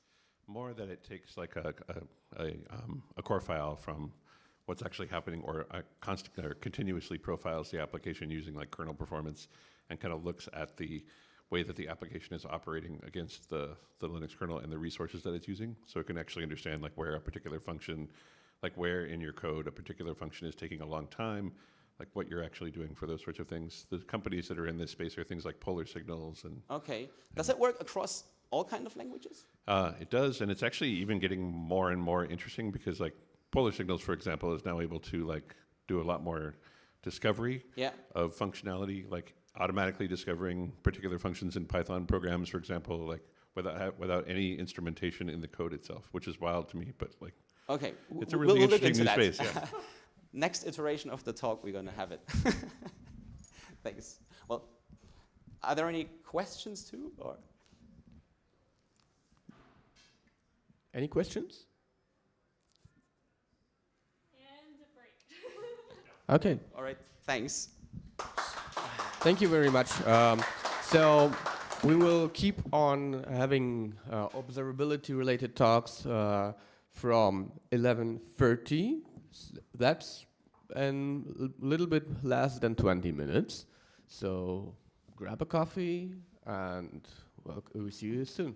More that it takes like a core file from what's actually happening, or or continuously profiles the application using like kernel performance, and kind of looks at the way that the application is operating against the Linux kernel and the resources that it's using. So it can actually understand like where a particular function, like where in your code a particular function is taking a long time, like what you're actually doing for those sorts of things. The companies that are in this space are things like Polar Signals and. Okay. Does it work across all kind of languages? It does, and it's actually even getting more and more interesting because like Polar Signals, for example, is now able to like do a lot more discovery of functionality, like automatically discovering particular functions in Python programs, for example, like without any instrumentation in the code itself, which is wild to me, but like okay, it's a really interesting new space. Yeah. Next iteration of the talk, we're going to have it. Thanks. Well, are there any questions too, or any questions? And a break. Okay. All right. Thanks. Thank you very much. So we will keep on having observability-related talks from 11:30. That's a little bit less than 20 minutes. So grab a coffee, and we'll see you soon.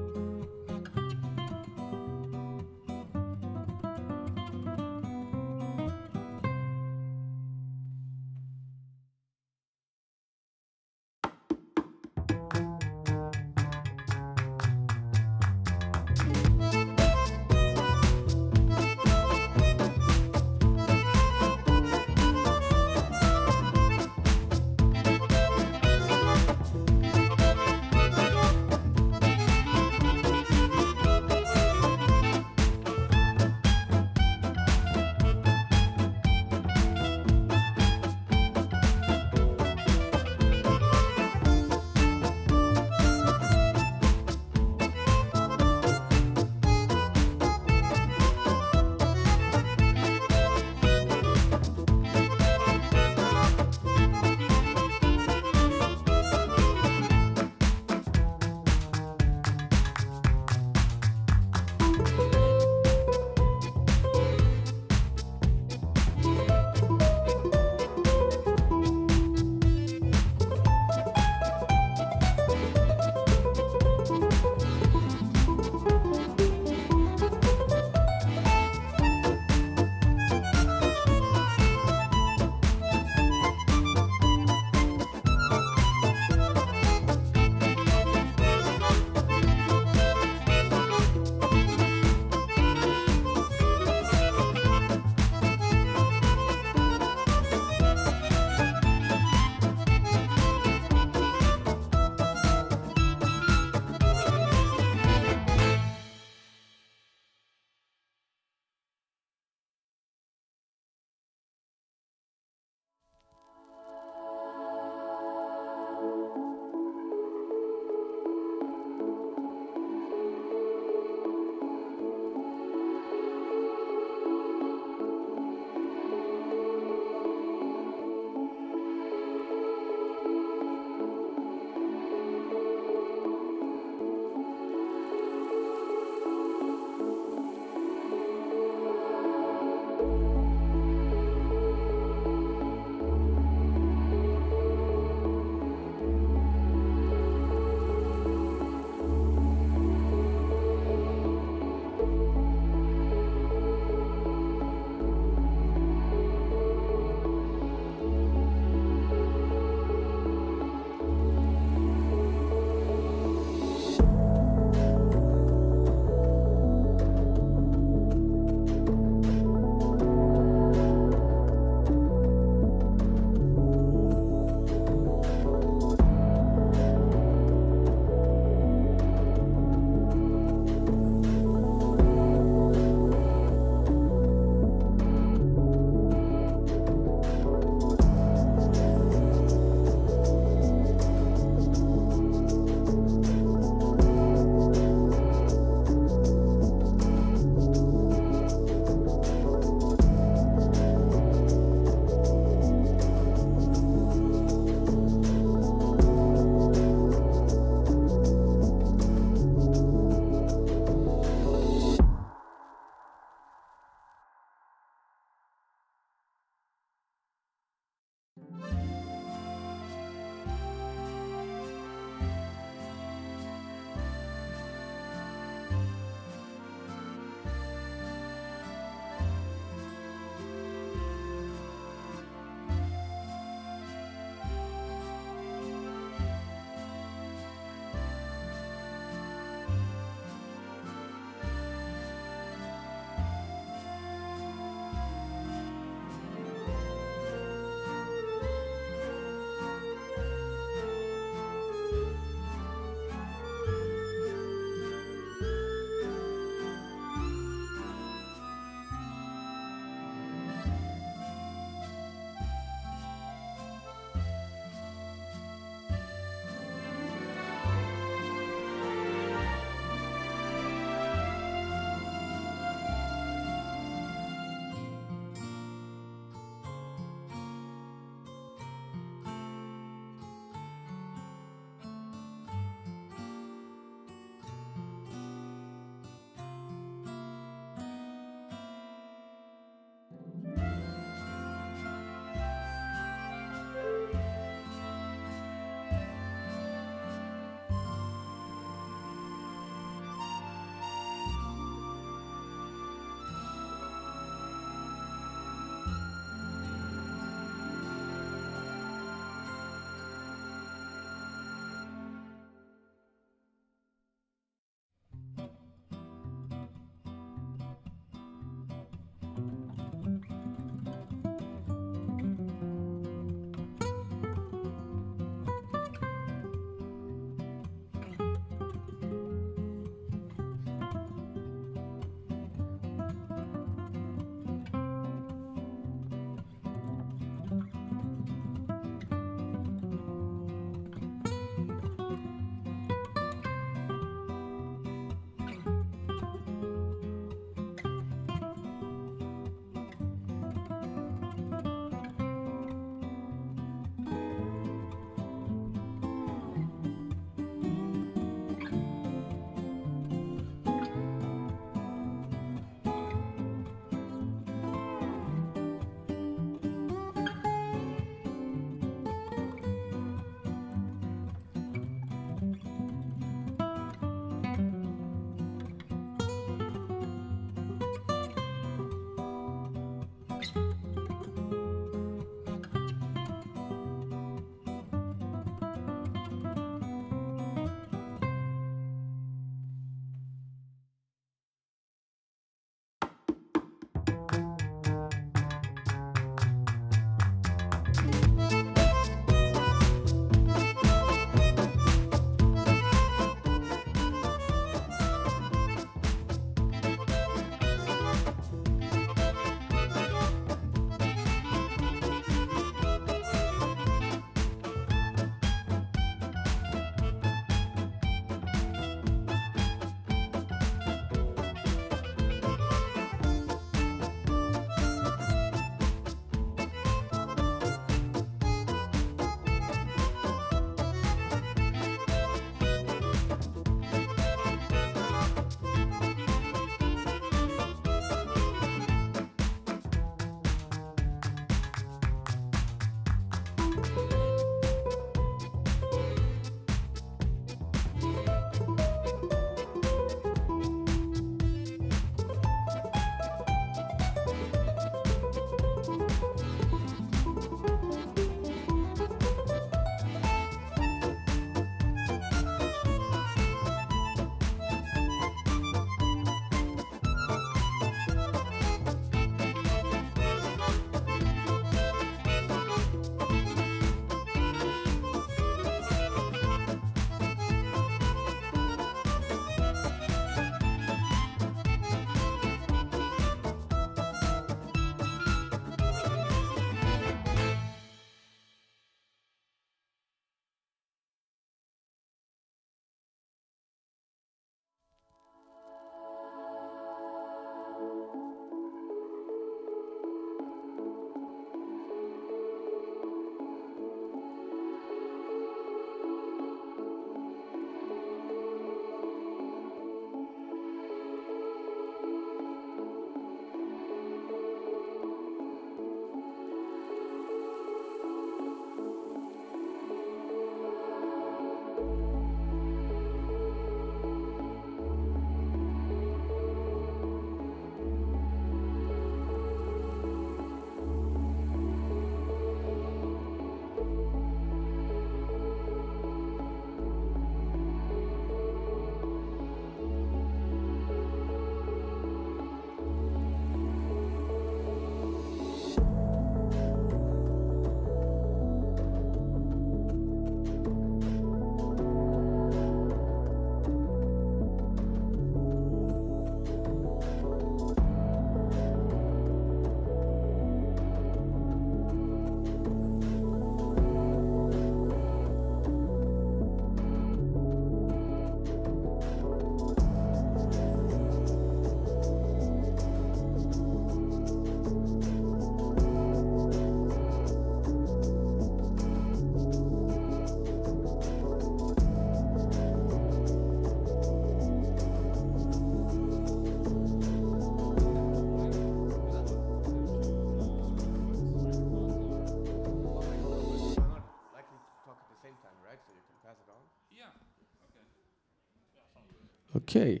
Okay.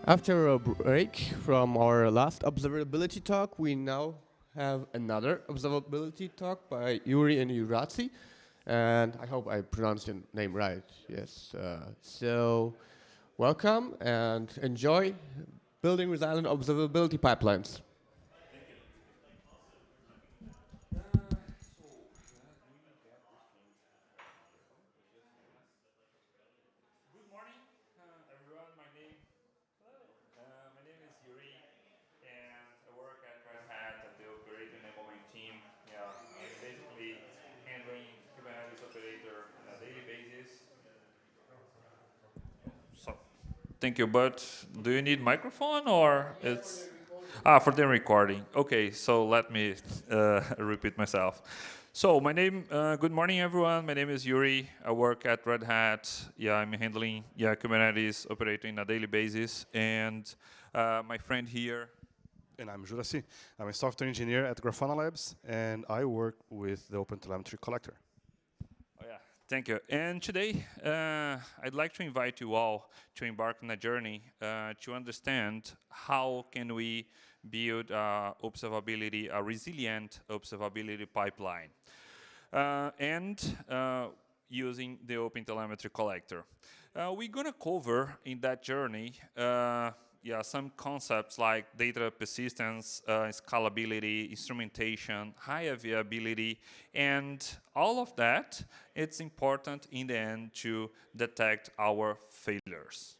After a break from our last observability talk, we now have another observability talk by Yuri and Urazi. And I hope I pronounced your name right. Yes. So welcome and enjoy building resilient observability pipelines. Good morning, everyone. My name is Yuri, and I work at Red Hat at the operator enablement team. Yeah, I'm basically handling Kubernetes operator on a daily basis. So, thank you. But do you need microphone or it's for the recording? Okay, so let me repeat myself. So good morning everyone. My name is Yuri. I work at Red Hat. Yeah, I'm handling Kubernetes operating on a daily basis. And my friend here. And I'm Jurasi. I'm a software engineer at Grafana Labs, and I work with the OpenTelemetry collector. Oh yeah, thank you. And today, I'd like to invite you all to embark on a journey to understand how can we build a resilient observability pipeline. Using the OpenTelemetry collector. We're going to cover in that journey some concepts like data persistence, scalability, instrumentation, high availability, and all of that, it's important in the end to detect our failures.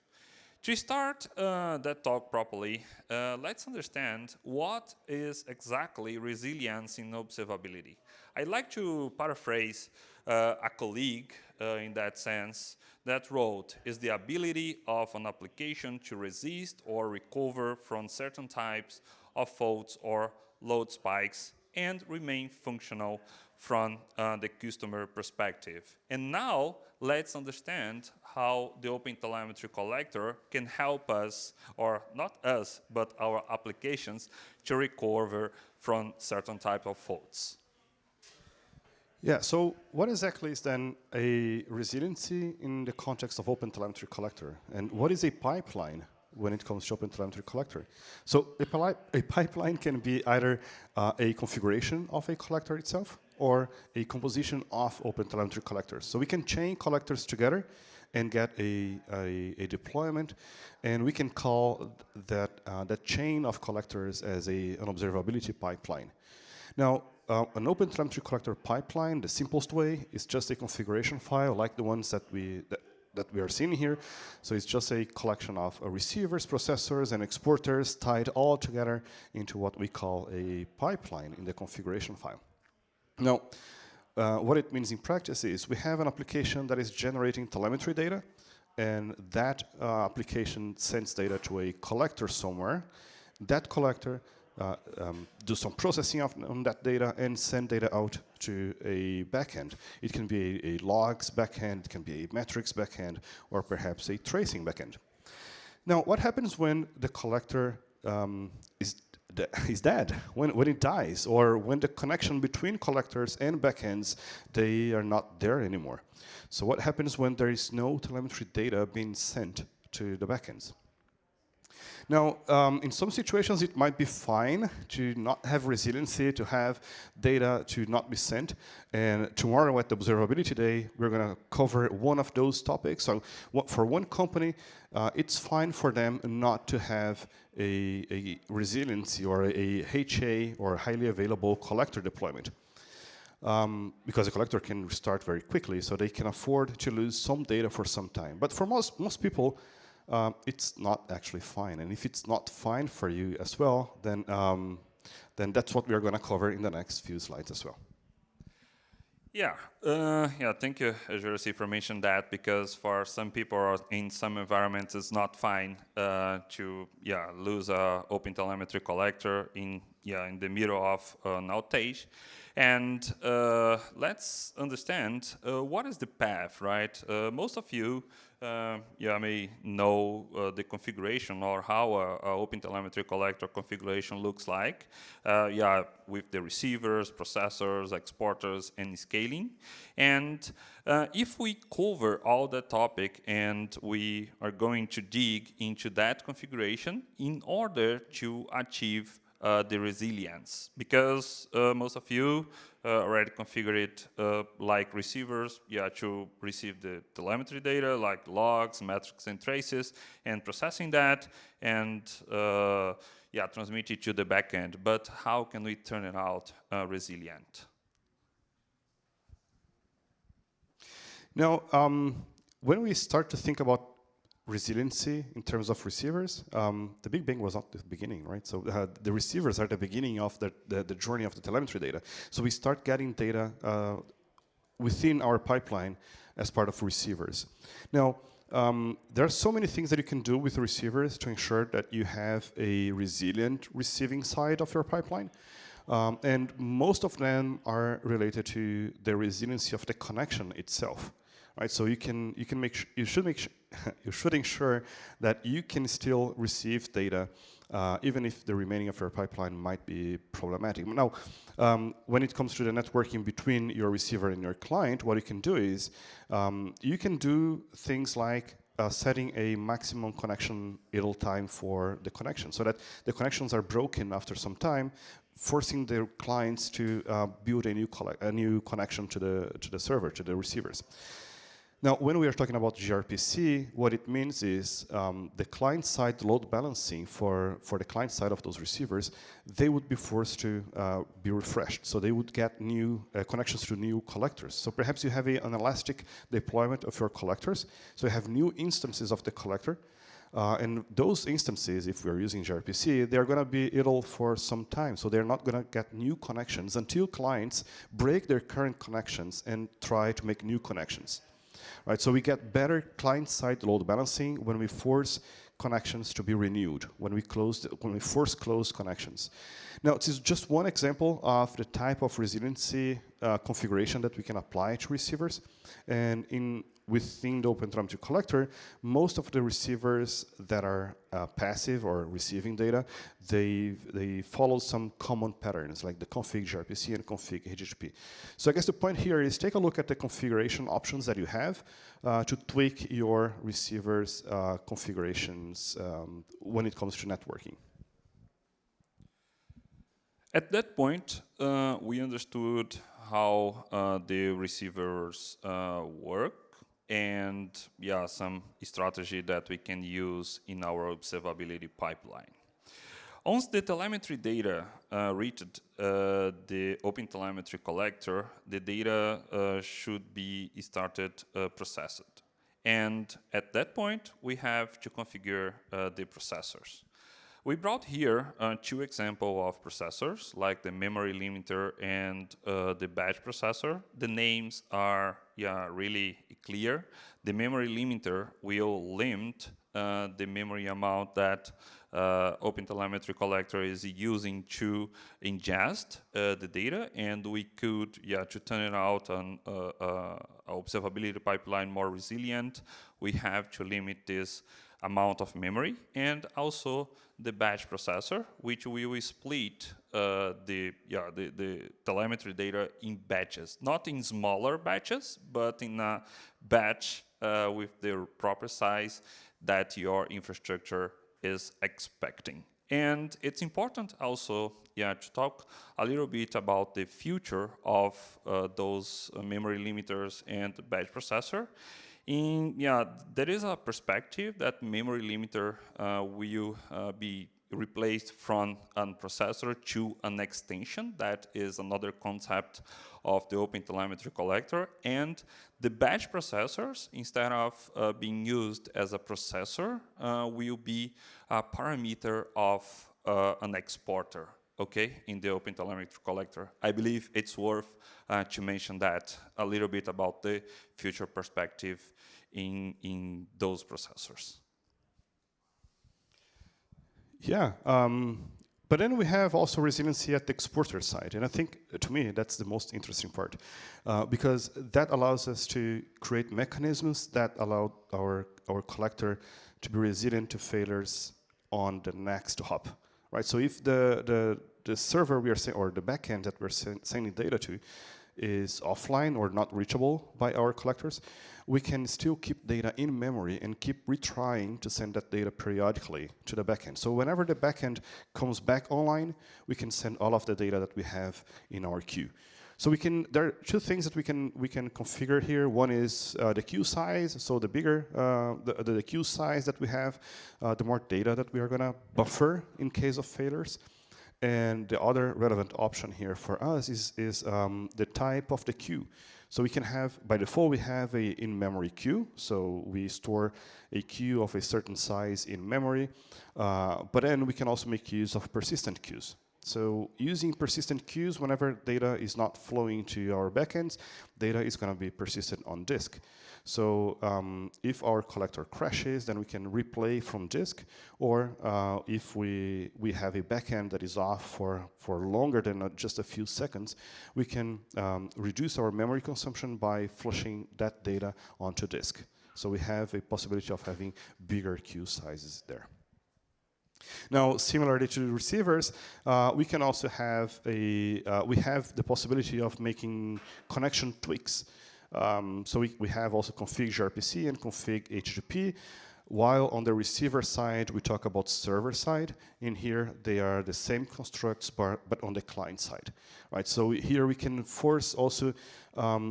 To start that talk properly, let's understand what is exactly resilience in observability. I'd like to paraphrase a colleague in that sense that wrote, is the ability of an application to resist or recover from certain types of faults or load spikes and remain functional from the customer perspective. And now, let's understand how the OpenTelemetry collector can help us, or not us, but our applications, to recover from certain type of faults. Yeah, so what exactly is then a resiliency in the context of OpenTelemetry collector? And what is a pipeline when it comes to OpenTelemetry collector? So a pipeline can be either a configuration of a collector itself or a composition of OpenTelemetry collectors. So we can chain collectors together and get a deployment, and we can call that chain of collectors as an observability pipeline. Now, an OpenTelemetry collector pipeline, the simplest way, is just a configuration file like the ones that we are seeing here. So it's just a collection of receivers, processors, and exporters tied all together into what we call a pipeline in the configuration file. Now, what it means in practice is we have an application that is generating telemetry data, and that application sends data to a collector somewhere. That collector do some processing on that data and send data out to a backend. It can be a logs backend, it can be a metrics backend, or perhaps a tracing backend. Now, what happens when the collector is dead, when it dies, or when the connection between collectors and backends, they are not there anymore? So what happens when there is no telemetry data being sent to the backends? Now, in some situations, it might be fine to not have resiliency, to have data to not be sent. And tomorrow at the Observability Day, we're going to cover one of those topics. So for one company, it's fine for them not to have a resiliency or a HA or highly available collector deployment. Because the collector can restart very quickly, so they can afford to lose some data for some time. But for most people, it's not actually fine. And if it's not fine for you as well, then that's what we're going to cover in the next few slides as well. Yeah, thank you, Jurasi, for mentioning that, because for some people in some environments, it's not fine to lose a OpenTelemetry collector in in the middle of an outage. And let's understand what is the path, right? Most of you may know the configuration or how a OpenTelemetry collector configuration looks like. With the receivers, processors, exporters, and scaling. And if we cover all the topic and we are going to dig into that configuration in order to achieve the resilience, because most of you already configured it like receivers, to receive the telemetry data, like logs, metrics, and traces, and processing that, and transmit it to the backend. But how can we turn it out resilient? Now, when we start to think about resiliency in terms of receivers, the Big Bang was not the beginning, right? So the receivers are the beginning of the journey of the telemetry data. So we start getting data within our pipeline as part of receivers. Now, there are so many things that you can do with receivers to ensure that you have a resilient receiving side of your pipeline. And most of them are related to the resiliency of the connection itself. Right, so you should ensure that you can still receive data, even if the remaining of your pipeline might be problematic. Now, when it comes to the networking between your receiver and your client, what you can do is you can do things like setting a maximum connection idle time for the connection, so that the connections are broken after some time, forcing the clients to build a new connection to the server, to the receivers. Now, when we are talking about gRPC, what it means is the client-side load balancing for the client side of those receivers, they would be forced to be refreshed. So they would get new connections to new collectors. So perhaps you have an elastic deployment of your collectors. So you have new instances of the collector. And those instances, if we're using gRPC, they're going to be idle for some time. So they're not going to get new connections until clients break their current connections and try to make new connections. Right, so we get better client-side load balancing when we force connections to be renewed, when we force closed connections. Now, this is just one example of the type of resiliency configuration that we can apply to receivers. And within the OpenTelemetry collector, most of the receivers that are passive or receiving data, they follow some common patterns, like the config gRPC and config HTTP. So I guess the point here is take a look at the configuration options that you have to tweak your receivers' configurations when it comes to networking. At that point, we understood how the receivers work, and some strategy that we can use in our observability pipeline. Once the telemetry data reached the OpenTelemetry collector, the data should be started processed. And at that point, we have to configure the processors. We brought here two examples of processors, like the memory limiter and the batch processor. The names are really clear. The memory limiter will limit the memory amount that OpenTelemetry collector is using to ingest the data, and we could, to turn it out an observability pipeline more resilient, we have to limit this amount of memory, and also the batch processor, which we will split the telemetry data in batches, not in smaller batches, but in a batch with the proper size that your infrastructure is expecting. And it's important also to talk a little bit about the future of those memory limiters and batch processor. There is a perspective that memory limiter will be replaced from a processor to an extension. That is another concept of the OpenTelemetry collector. And the batch processors, instead of being used as a processor, will be a parameter of an exporter, okay, in the OpenTelemetry collector. I believe it's worth to mention that a little bit about the future perspective in those processors. Yeah, But then we have also resiliency at the exporter side. And I think, to me, that's the most interesting part. Because that allows us to create mechanisms that allow our collector to be resilient to failures on the next hop. Right? So if the server we are or the backend that we're sending data to is offline or not reachable by our collectors, we can still keep data in memory and keep retrying to send that data periodically to the backend. So whenever the backend comes back online, we can send all of the data that we have in our queue. So there are two things that we can configure here. One is the queue size. So the bigger the queue size that we have, the more data that we are going to buffer in case of failures. And the other relevant option here for us is the type of the queue. So we can have, by default, we have a in-memory queue. So we store a queue of a certain size in memory. But then we can also make use of persistent queues. So using persistent queues, whenever data is not flowing to our backends, data is going to be persistent on disk. So if our collector crashes, then we can replay from disk. Or if we have a backend that is off for longer than just a few seconds, we can reduce our memory consumption by flushing that data onto disk. So we have a possibility of having bigger queue sizes there. Now, similarly to the receivers, we can also have we have the possibility of making connection tweaks. So we have also config gRPC and config HTTP, while on the receiver side, we talk about server side. In here, they are the same constructs, but on the client side, right? So here we can force also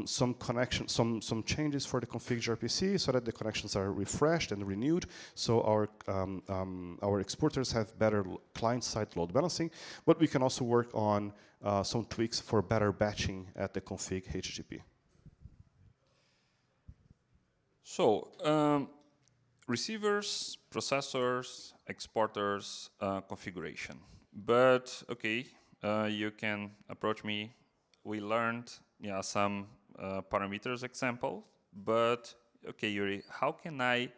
some connection, some changes for the config gRPC so that the connections are refreshed and renewed. So our exporters have better client-side load balancing, but we can also work on some tweaks for better batching at the config HTTP. So, receivers, processors, exporters, configuration. But, okay, you can approach me. We learned some parameters example. But, okay, Yuri, how can I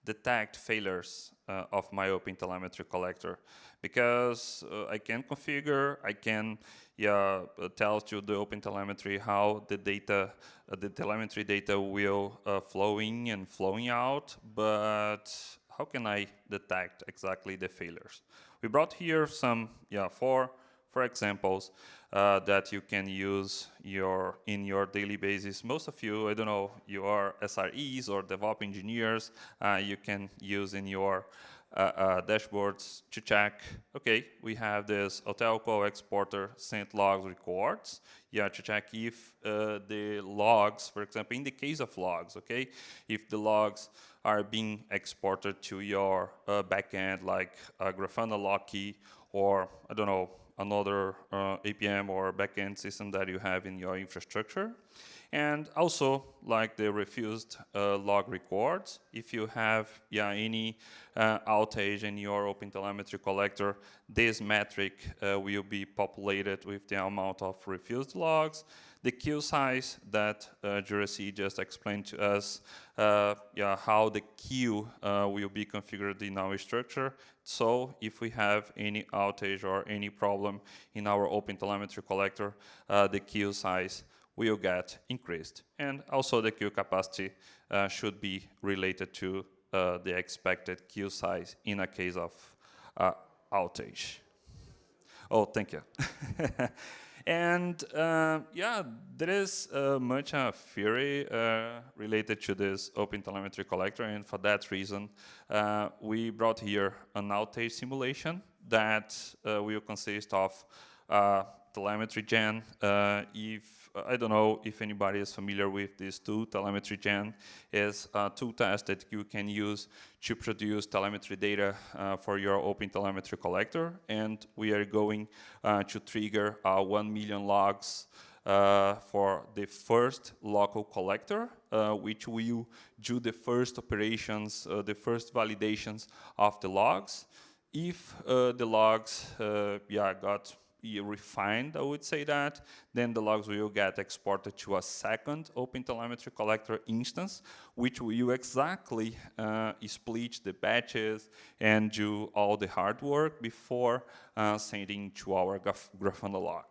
detect failures of my OpenTelemetry collector? Because I can configure, I can tell to the OpenTelemetry how the data, the telemetry data will flow in and flowing out, but how can I detect exactly the failures? We brought here some, four examples that you can use in your daily basis. Most of you, I don't know, you are SREs or DevOps engineers, you can use in your dashboards to check, okay, we have this hotel call exporter sent logs records, to check if the logs, for example, in the case of logs, okay, if the logs are being exported to your backend like Grafana log key or, I don't know, another APM or backend system that you have in your infrastructure. And also, like the refused log records, if you have any outage in your OpenTelemetry collector, this metric will be populated with the amount of refused logs. The queue size that Juracy just explained to us, how the queue will be configured in our structure. So if we have any outage or any problem in our OpenTelemetry collector, the queue size will get increased. And also the queue capacity should be related to the expected queue size in a case of outage. Oh, thank you. And there is much theory related to this OpenTelemetry collector, and for that reason, we brought here an outage simulation that will consist of telemetry gen. I don't know if anybody is familiar with this tool. Telemetry gen is a tool test that you can use to produce telemetry data for your OpenTelemetry collector, and we are going to trigger 1 million logs for the first local collector, which will do the first operations, the first validations of the logs. If the logs got refined, I would say that, then the logs will get exported to a second OpenTelemetry collector instance, which will exactly split the batches and do all the hard work before sending to our Grafana log.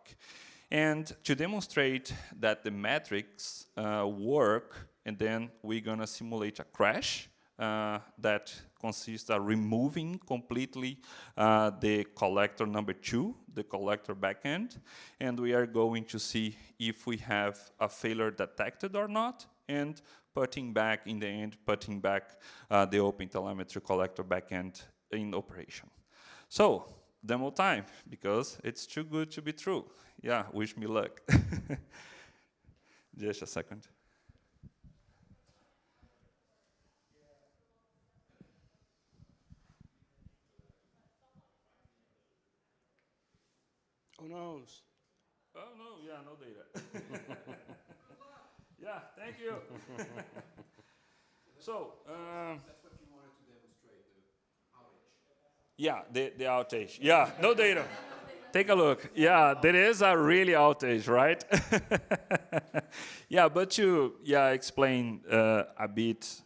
And to demonstrate that the metrics work, and then we're gonna simulate a crash that consists of removing completely the collector number 2, the collector backend, and we are going to see if we have a failure detected or not, and putting back, in the end, putting back the OpenTelemetry collector backend in operation. So, demo time, because it's too good to be true. Yeah, wish me luck. Just a second. Oh no. Oh no, yeah, no data. Yeah, thank you. So, that's what you wanted to demonstrate, the outage. Yeah, the outage. Yeah, no data. Take a look. Yeah, there is a really outage, right? Yeah, but to explain a bit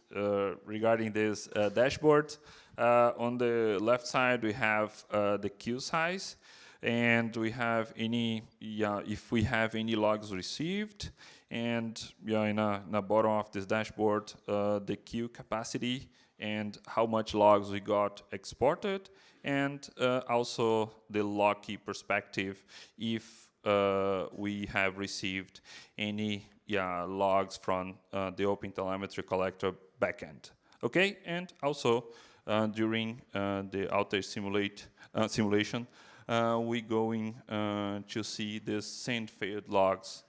regarding this dashboard, on the left side we have the queue size, and we have any if we have any logs received, and in the bottom of this dashboard the queue capacity and how much logs we got exported, and also the log key perspective if we have received any logs from the OpenTelemetry collector backend. Okay, and also during the outage simulation, we're going to see the send failed logs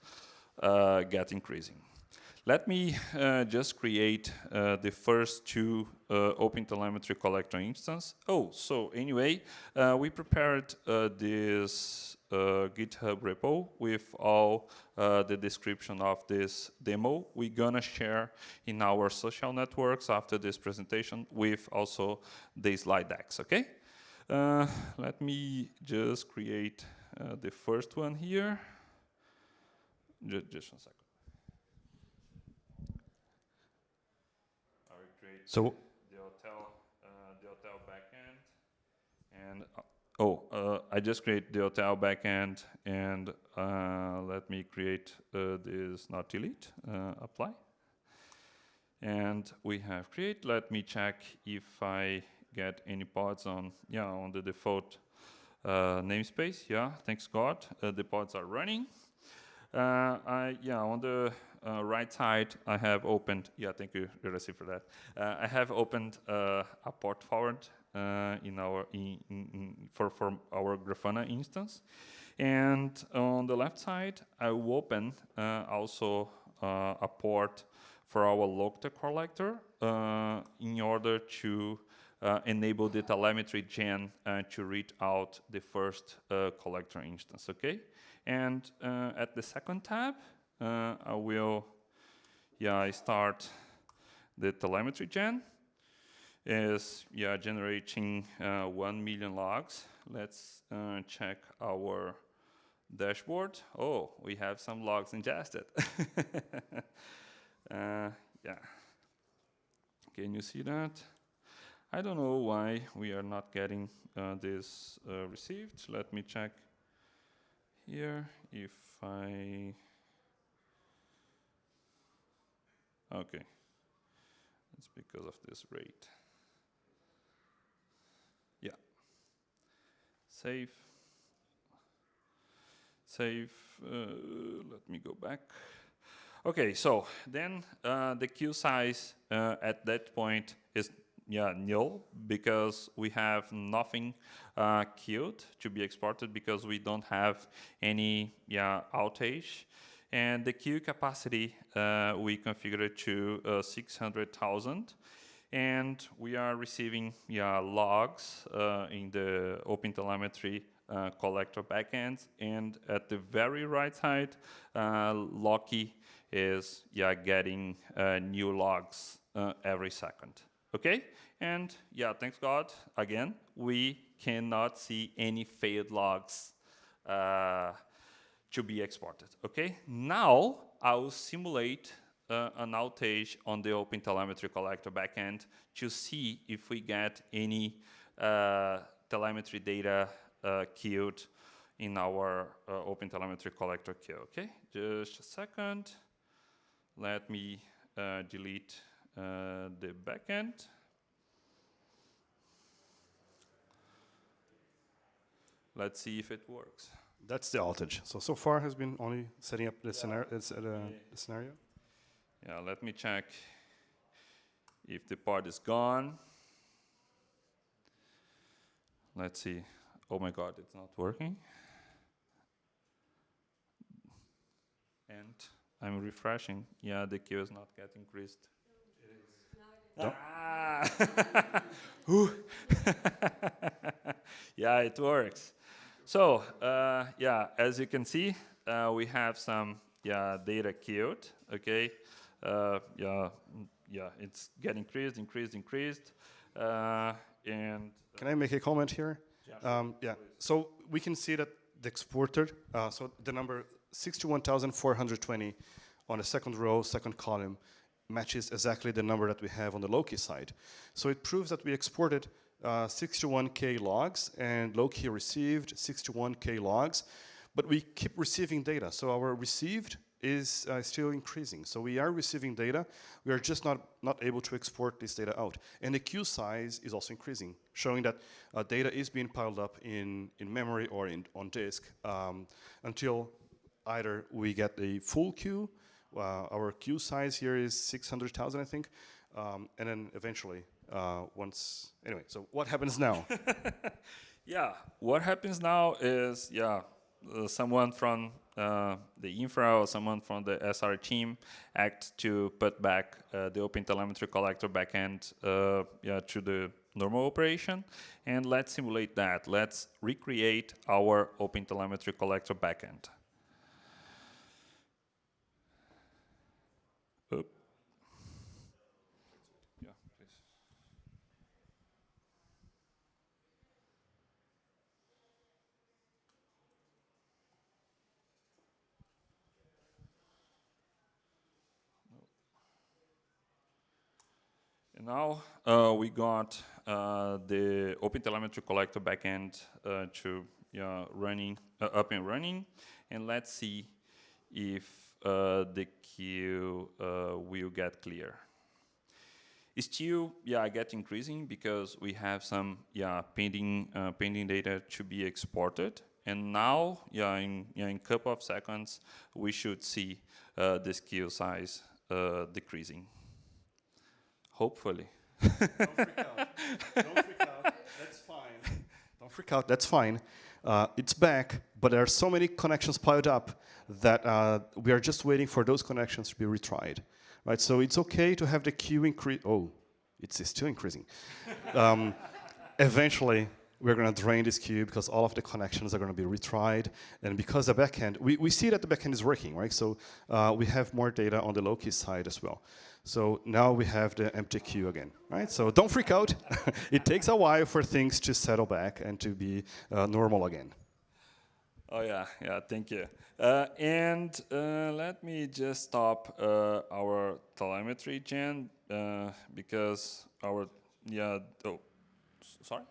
get increasing. Let me just create the first 2 OpenTelemetry collector instance. Oh, so anyway, we prepared this GitHub repo with all the description of this demo. We're gonna share in our social networks after this presentation with also the slide decks, okay? Let me just create the first one here. Just one second. So the hotel backend, and I just create the hotel backend, and let me create this not delete, apply, and we have create. Let me check if I get any pods on the default namespace. Yeah, thanks God, the pods are running. On the right side, I have opened. Yeah, thank you, Resi, for that. I have opened a port forward in our for our Grafana instance, and on the left side, I will open also a port for our local collector in order to enable the telemetry gen to read out the first collector instance. Okay. And at the second tab, I will start the telemetry gen. Is generating 1 million logs. Let's check our dashboard. Oh, we have some logs ingested. Yeah. Can you see that? I don't know why we are not getting this received. Let me check here if I okay, it's because of this rate. Yeah, save, let me go back. Okay, so then the queue size at that point is null, because we have nothing queued to be exported, because we don't have any outage. And the queue capacity we configured to 600,000, and we are receiving logs in the OpenTelemetry collector backends, and at the very right side, Loki is getting new logs every second. Okay, and thanks God, again, we cannot see any failed logs to be exported. Okay. Now I will simulate an outage on the OpenTelemetry collector backend to see if we get any telemetry data queued in our OpenTelemetry collector queue. Okay, just a second. Let me delete the backend. Let's see if it works. That's the outage. So far has been only setting up the scenario. Yeah, let me check if the pod is gone. Let's see. Oh my God, it's not working. And I'm refreshing. Yeah, the queue is not getting increased. It is. Yeah, it works. So, yeah, as you can see, we have some data queued, okay? Yeah, it's getting increased. And can I make a comment here? Yeah. So we can see that the exported, so the number 61,420 on the second row, second column, matches exactly the number that we have on the Loki side. So it proves that we exported 61K logs, and Loki received 61K logs, but we keep receiving data. So our received is still increasing. So we are receiving data. We are just not able to export this data out. And the queue size is also increasing, showing that data is being piled up in memory or on disk until either we get a full queue. Our queue size here is 600,000, I think. And then eventually, anyway, so what happens now? Yeah, what happens now is, someone from the infra or someone from the SR team act to put back the OpenTelemetry collector backend to the normal operation. And let's simulate that. Let's recreate our OpenTelemetry collector backend. Yeah, please. And now we got the OpenTelemetry collector backend up and running, and let's see if the queue will get clear. It's still get increasing because we have some pending data to be exported, and now in a couple of seconds we should see this queue size decreasing. Hopefully. Don't freak out. Don't freak out. That's fine. Don't freak out. That's fine. It's back, but there are so many connections piled up that we are just waiting for those connections to be retried. Right? So it's okay to have the queue increase. Oh, it's still increasing. Eventually, we're going to drain this queue because all of the connections are going to be retried. And because the backend, we see that the backend is working, right? So we have more data on the Loki side as well. So now we have the empty queue again, right? So don't freak out. It takes a while for things to settle back and to be normal again. Oh yeah, thank you. And let me just stop our telemetry gen because our sorry.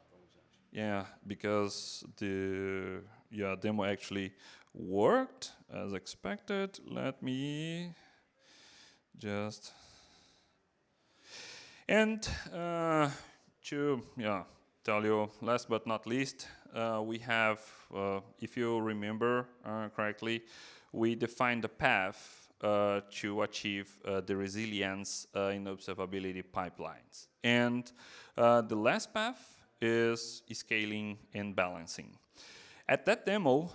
Yeah, because the demo actually worked as expected. Let me just to tell you, last but not least, we have, if you remember correctly, we defined the path to achieve the resilience in observability pipelines. And the last path is scaling and balancing. At that demo,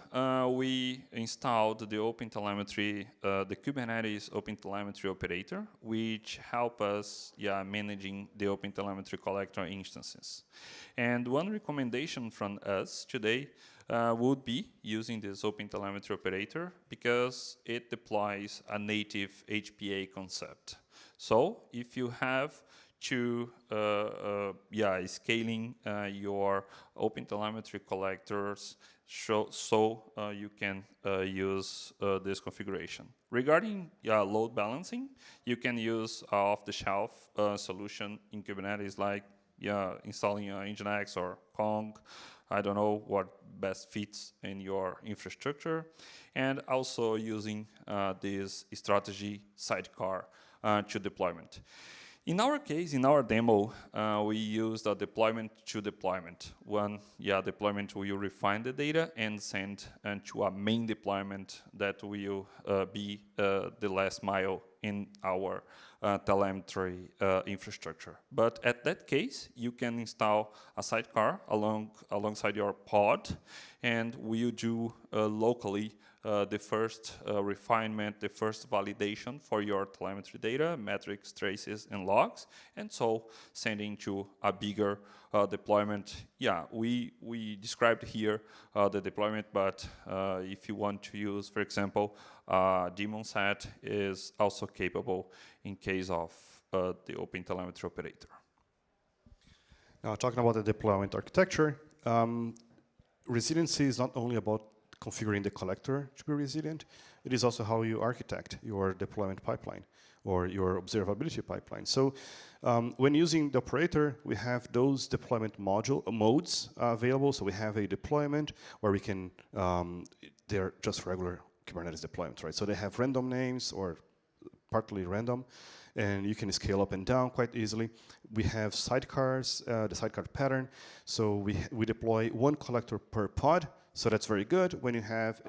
we installed the OpenTelemetry, the Kubernetes OpenTelemetry operator, which help us managing the OpenTelemetry collector instances. And one recommendation from us today would be using this OpenTelemetry operator because it deploys a native HPA concept. So if you have to scaling your OpenTelemetry collectors so you can use this configuration. Regarding load balancing, you can use off-the-shelf solution in Kubernetes, like installing Nginx or Kong. I don't know what best fits in your infrastructure, and also using this strategy sidecar to deployment. In our case, in our demo, we used a deployment to deployment. One deployment will refine the data and send to a main deployment that will be the last mile in our telemetry infrastructure. But at that case, you can install a sidecar alongside your pod, and we'll do locally the first refinement, the first validation for your telemetry data, metrics, traces, and logs, and so sending to a bigger deployment. Yeah, we described here the deployment, but if you want to use, for example, daemon set is also capable in case of the OpenTelemetry operator. Now, talking about the deployment architecture, resiliency is not only about configuring the collector to be resilient, it is also how you architect your deployment pipeline or your observability pipeline. So when using the operator, we have those deployment modes available. So we have a deployment where we can, they're just regular Kubernetes deployments, right? So they have random names or partly random, and you can scale up and down quite easily. We have sidecars, the sidecar pattern. So we deploy one collector per pod. So that's very good when you have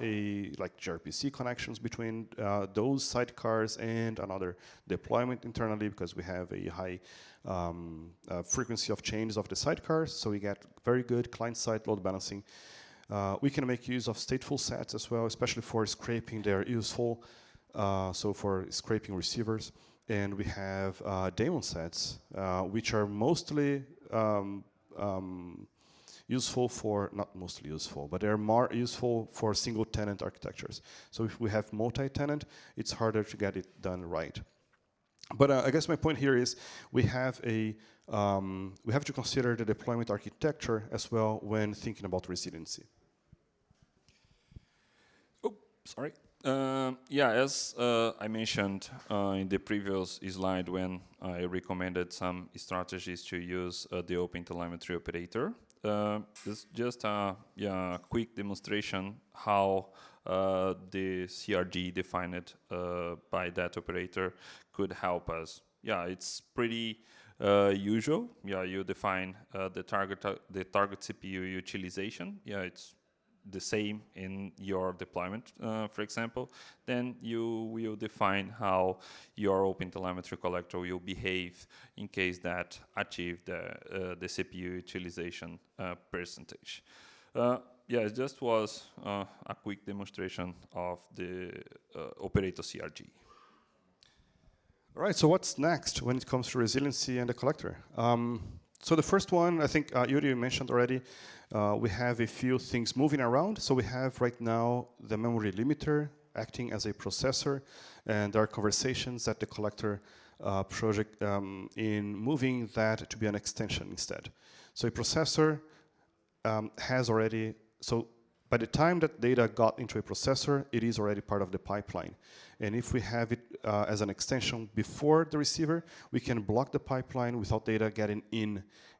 like gRPC connections between those sidecars and another deployment internally, because we have a high frequency of changes of the sidecars. So we get very good client-side load balancing. We can make use of stateful sets as well, especially for scraping. They're useful. So for scraping receivers. And we have daemon sets, which are mostly useful for, not mostly useful, but they're more useful for single tenant architectures. So if we have multi-tenant, it's harder to get it done right. But I guess my point here is we have we have to consider the deployment architecture as well when thinking about resiliency. Oh, sorry. As I mentioned in the previous slide when I recommended some strategies to use the OpenTelemetry operator, it's just a quick demonstration how the CRG defined by that operator could help us. Yeah, it's pretty usual. Yeah, you define the target CPU utilization. Yeah, it's the same in your deployment, for example. Then you will define how your OpenTelemetry collector will behave in case that achieve the CPU utilization percentage. It just was a quick demonstration of the operator CRG. All right, so what's next when it comes to resiliency and the collector? So the first one, I think Yuri mentioned already, we have a few things moving around. So we have right now the memory limiter acting as a processor, and there are conversations at the collector project in moving that to be an extension instead. So a processor has already, so by the time that data got into a processor, it is already part of the pipeline. And if we have it as an extension before the receiver, we can block the pipeline without data getting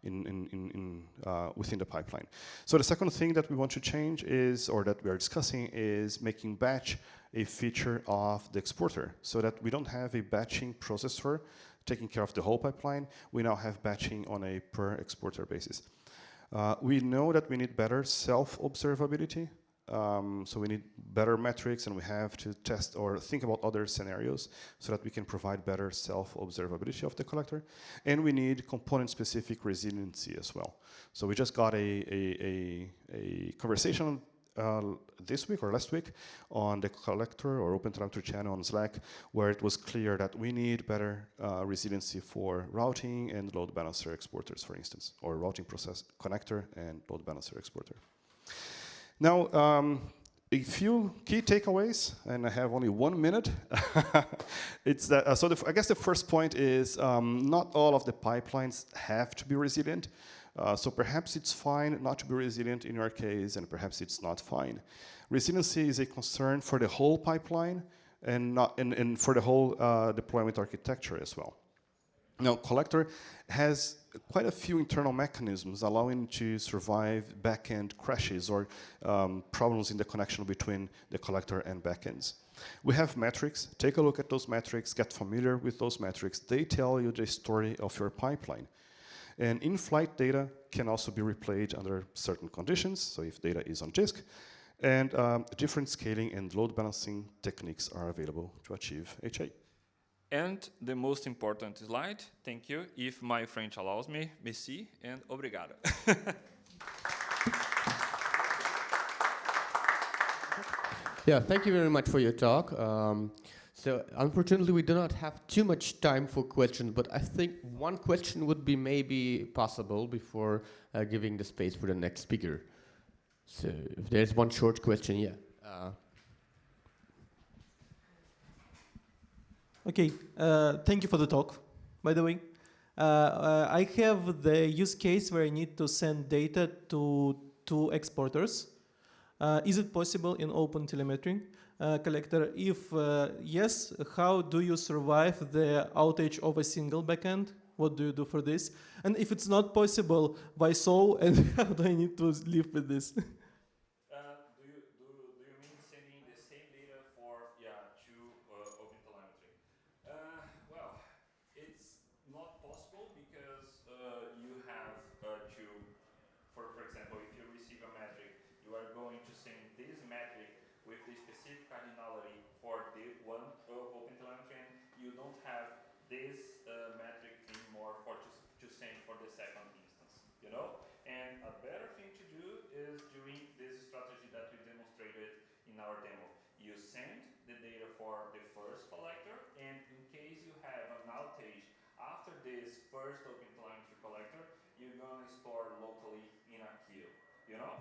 within the pipeline. So the second thing that we want to change is, or that we are discussing, is making batch a feature of the exporter, so that we don't have a batching processor taking care of the whole pipeline. We now have batching on a per exporter basis. We know that we need better self-observability. So we need better metrics, and we have to test or think about other scenarios so that we can provide better self-observability of the collector. And we need component-specific resiliency as well. So we just got a conversation this week or last week on the collector or OpenTelemetry channel on Slack, where it was clear that we need better resiliency for routing and load balancer exporters, for instance, or routing process connector and load balancer exporter. Now, a few key takeaways, and I have only 1 minute. It's that, I guess the first point is not all of the pipelines have to be resilient. So perhaps it's fine not to be resilient in your case, and perhaps it's not fine. Resiliency is a concern for the whole pipeline and for the whole deployment architecture as well. Now, Collector has quite a few internal mechanisms allowing to survive backend crashes or problems in the connection between the collector and backends. We have metrics. Take a look at those metrics, get familiar with those metrics. They tell you the story of your pipeline. And in-flight data can also be replayed under certain conditions, so if data is on disk, and different scaling and load balancing techniques are available to achieve HA. And the most important slide, thank you, if my French allows me, merci and obrigado. Yeah, thank you very much for your talk. So unfortunately, we do not have too much time for questions, but I think one question would be maybe possible before giving the space for the next speaker. So if there's one short question, yeah. Okay, thank you for the talk, by the way. I have the use case where I need to send data to two exporters. Is it possible in OpenTelemetry collector? If yes, how do you survive the outage of a single backend? What do you do for this? And if it's not possible, why so? And how do I need to live with this? For example, if you receive a metric, you are going to send this metric with the specific cardinality for the one OpenTelemetry, and you don't have this metric anymore to send for the second instance, you know? And a better thing to do is doing this strategy that we demonstrated in our demo. You send the data for the first collector, and in case you have an outage after this first OpenTelemetry collector, you're going to store locally in a queue, you know?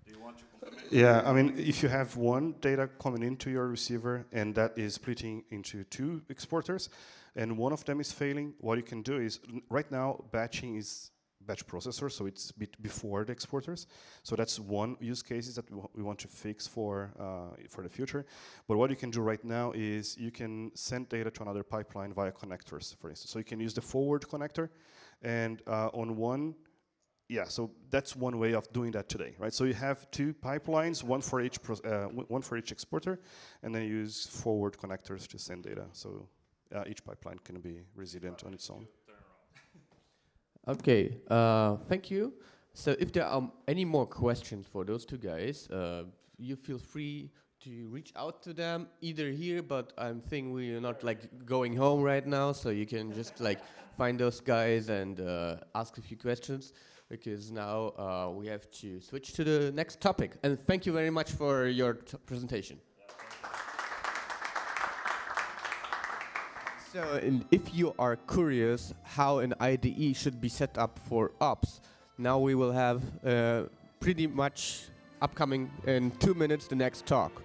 Do you want to complement? Yeah, I mean, if you have one data coming into your receiver and that is splitting into two exporters, and one of them is failing, what you can do is, right now, batching is batch processor, so it's before the exporters. So that's one use case that we want to fix for the future. But what you can do right now is you can send data to another pipeline via connectors, for instance. So you can use the forward connector, and on one, yeah, so that's one way of doing that today, right? So you have two pipelines, one for each exporter, and then you use forward connectors to send data. So each pipeline can be resilient on its own. Okay, thank you. So if there are any more questions for those two guys, you feel free to reach out to them, either here, but I'm thinking we're not like going home right now, so you can just like find those guys and ask a few questions, because now we have to switch to the next topic. And thank you very much for your presentation. So, and if you are curious how an IDE should be set up for ops, now we will have pretty much upcoming in 2 minutes the next talk.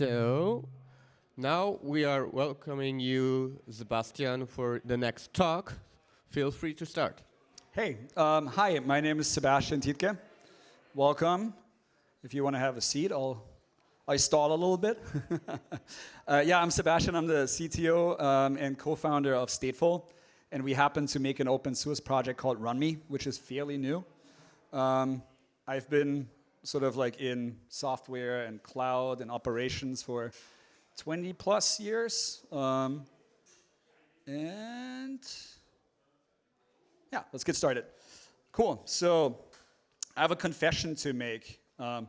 So now we are welcoming you, Sebastian, for the next talk. Feel free to start. Hey, hi, my name is Sebastian Tietke. Welcome. If you want to have a seat, I stall a little bit. Yeah, I'm Sebastian. I'm the CTO and co-founder of Stateful. And we happen to make an open source project called RunMe, which is fairly new. I've been sort of like in software and cloud and operations for 20 plus years. And yeah, let's get started. Cool. So I have a confession to make. I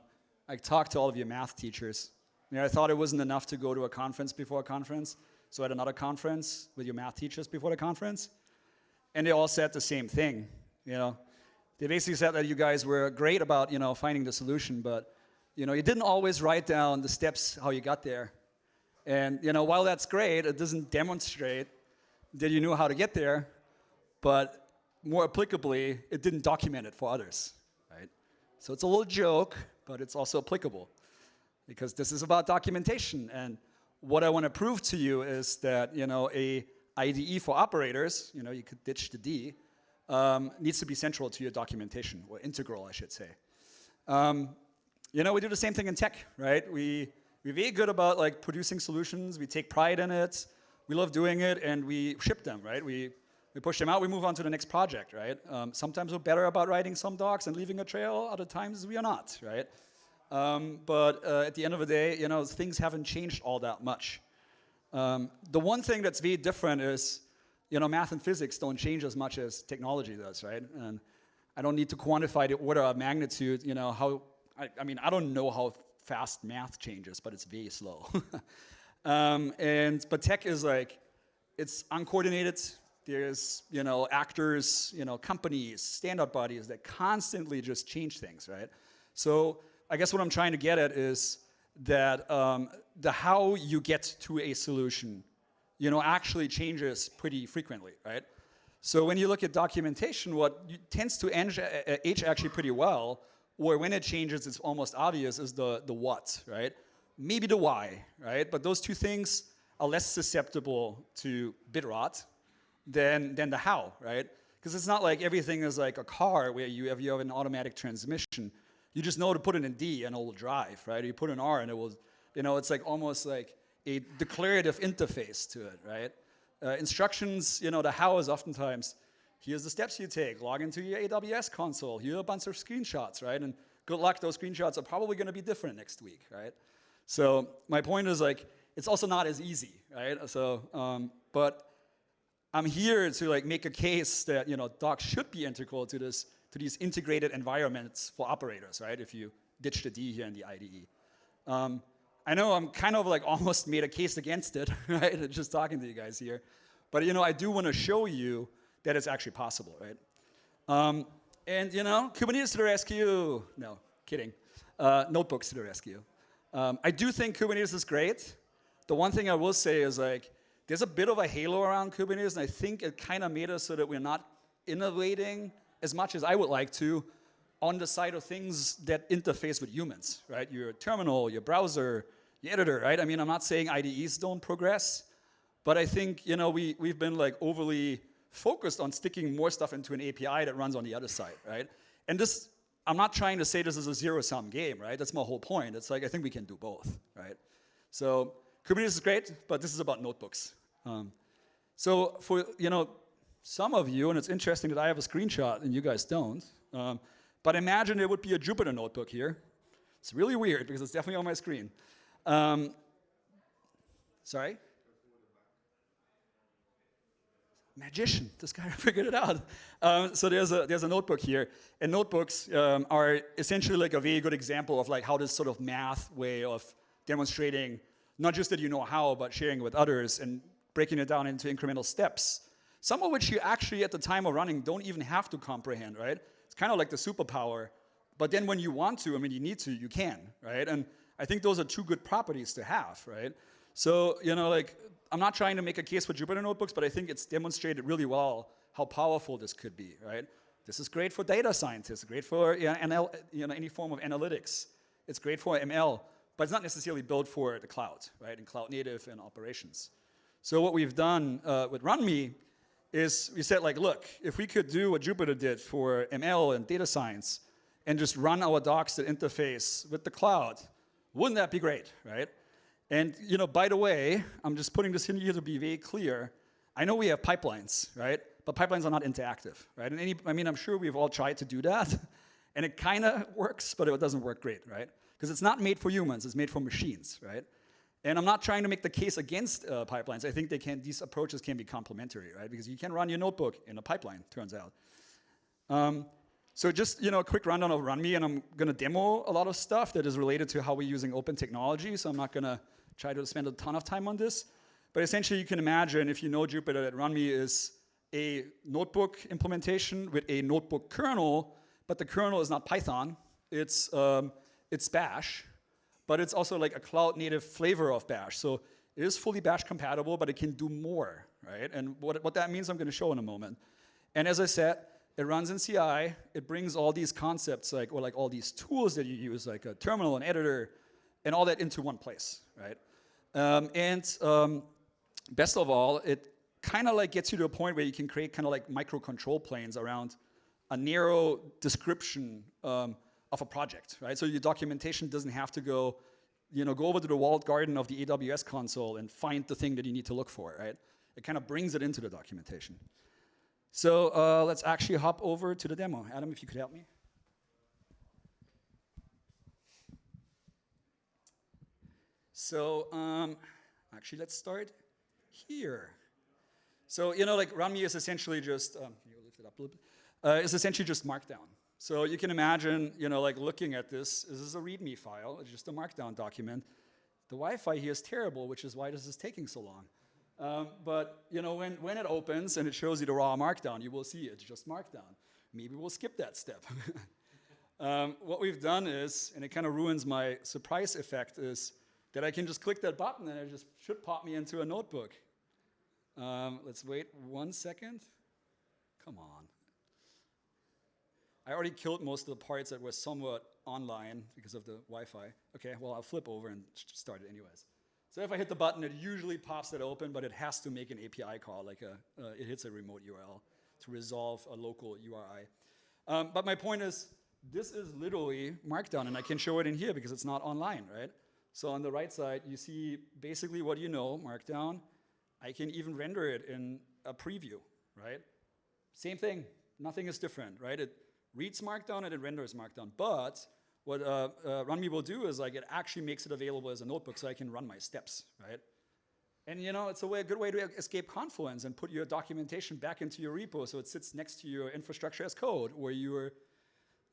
talked to all of you math teachers. I thought it wasn't enough to go to a conference before a conference. So I had another conference with your math teachers before the conference. And they all said the same thing. They basically said that you guys were great about finding the solution, but you didn't always write down the steps how you got there. And while that's great, it doesn't demonstrate that you knew how to get there, but more applicably, it didn't document it for others, right? So it's a little joke, but it's also applicable because this is about documentation. And what I want to prove to you is that a IDE for operators, you could ditch the D, needs to be central to your documentation, or integral, I should say. We do the same thing in tech, right? We're very good about like producing solutions. We take pride in it. We love doing it, and we ship them, right? We push them out. We move on to the next project, right? Sometimes we're better about writing some docs and leaving a trail. Other times we are not, right? But at the end of the day, things haven't changed all that much. The one thing that's very different is math and physics don't change as much as technology does, right? And I don't need to quantify the order of magnitude, I don't know how fast math changes, but it's very slow. But tech is like, it's uncoordinated. There's, actors, companies, standard bodies that constantly just change things, right? So I guess what I'm trying to get at is that the how you get to a solution actually changes pretty frequently, right? So when you look at documentation, what tends to age actually pretty well, or when it changes, it's almost obvious, is the what, right? Maybe the why, right? But those two things are less susceptible to bit rot than the how, right? Because it's not like everything is like a car where you have an automatic transmission. You just know to put it in D and it will drive, right? Or you put an R and it will, it's like almost like a declarative interface to it, right? Instructions, the how is oftentimes, here's the steps you take, log into your AWS console, here are a bunch of screenshots, right? And good luck, those screenshots are probably gonna be different next week, right? So my point is like, it's also not as easy, right? So, but I'm here to like make a case that, docs should be integral to these integrated environments for operators, right? If you ditch the D here in the IDE. I know I'm kind of like almost made a case against it, right? Just talking to you guys here. But I do want to show you that it's actually possible, right? And Kubernetes to the rescue. No, kidding. Notebooks to the rescue. I do think Kubernetes is great. The one thing I will say is like, there's a bit of a halo around Kubernetes, and I think it kind of made us so that we're not innovating as much as I would like to on the side of things that interface with humans, right? Your terminal, your browser, your editor, right? I'm not saying IDEs don't progress, but I think, we've been like overly focused on sticking more stuff into an API that runs on the other side, right? And this, I'm not trying to say this is a zero-sum game, right? That's my whole point. It's like, I think we can do both, right? So Kubernetes is great, but this is about notebooks. So for, some of you, and it's interesting that I have a screenshot and you guys don't, but imagine there would be a Jupyter notebook here. It's really weird because it's definitely on my screen. Sorry? Magician, this guy figured it out. So there's a notebook here, and notebooks are essentially like a very good example of like how this sort of math way of demonstrating not just that you know how, but sharing with others and breaking it down into incremental steps. Some of which you actually at the time of running don't even have to comprehend, right? It's kind of like the superpower, but then when you want to, you need to, you can, right? And I think those are two good properties to have, right? So, like, I'm not trying to make a case for Jupyter Notebooks, but I think it's demonstrated really well how powerful this could be, right? This is great for data scientists, great for any form of analytics. It's great for ML. but it's not necessarily built for the cloud, right, and cloud native and operations. So what we've done with RunMe is we said, like, look, if we could do what Jupyter did for ML and data science and just run our docs that interface with the cloud, wouldn't that be great, right? And by the way, I'm just putting this in here to be very clear. I know we have pipelines, right? But pipelines are not interactive, right? And I'm sure we've all tried to do that, and it kind of works, but it doesn't work great, right? Because it's not made for humans, it's made for machines, right? And I'm not trying to make the case against pipelines. I think these approaches can be complementary, right? Because you can run your notebook in a pipeline, turns out. So just a quick rundown of RunMe, and I'm going to demo a lot of stuff that is related to how we're using open technology. So I'm not going to try to spend a ton of time on this. But essentially, you can imagine, if you know Jupyter, that RunMe is a notebook implementation with a notebook kernel, but the kernel is not Python. It's Bash. But it's also like a cloud-native flavor of Bash. So it is fully Bash compatible, but it can do more, right? And what that means, I'm going to show in a moment. And as I said, it runs in CI. It brings all these concepts, or all these tools that you use, like a terminal, an editor, and all that into one place, right? Best of all, it kind of gets you to a point where you can create kind of like micro control planes around a narrow description of a project, right? So your documentation doesn't have to go over to the walled garden of the AWS console and find the thing that you need to look for, right? It kind of brings it into the documentation. So let's actually hop over to the demo. Adam, if you could help me. So actually, let's start here. So RunMe is essentially just, can you lift it up a little bit? It's essentially just Markdown. So you can imagine, looking at this. This is a README file. It's just a Markdown document. The Wi-Fi here is terrible, which is why this is taking so long. But when it opens and it shows you the raw Markdown, you will see it's just Markdown. Maybe we'll skip that step. What we've done is, and it kind of ruins my surprise effect, is that I can just click that button and it just should pop me into a notebook. Let's wait 1 second. Come on. I already killed most of the parts that were somewhat online because of the Wi-Fi. Okay, well, I'll flip over and start it anyways. So if I hit the button, it usually pops it open, but it has to make an API call, it hits a remote URL to resolve a local URI. But my point is, this is literally Markdown, and I can show it in here because it's not online, right? So on the right side, you see basically what you know, Markdown. I can even render it in a preview, right? Same thing, nothing is different, right? It reads Markdown and it renders Markdown. But what RunMe will do is it actually makes it available as a notebook so I can run my steps, right? And it's a good way to escape Confluence and put your documentation back into your repo so it sits next to your infrastructure as code or your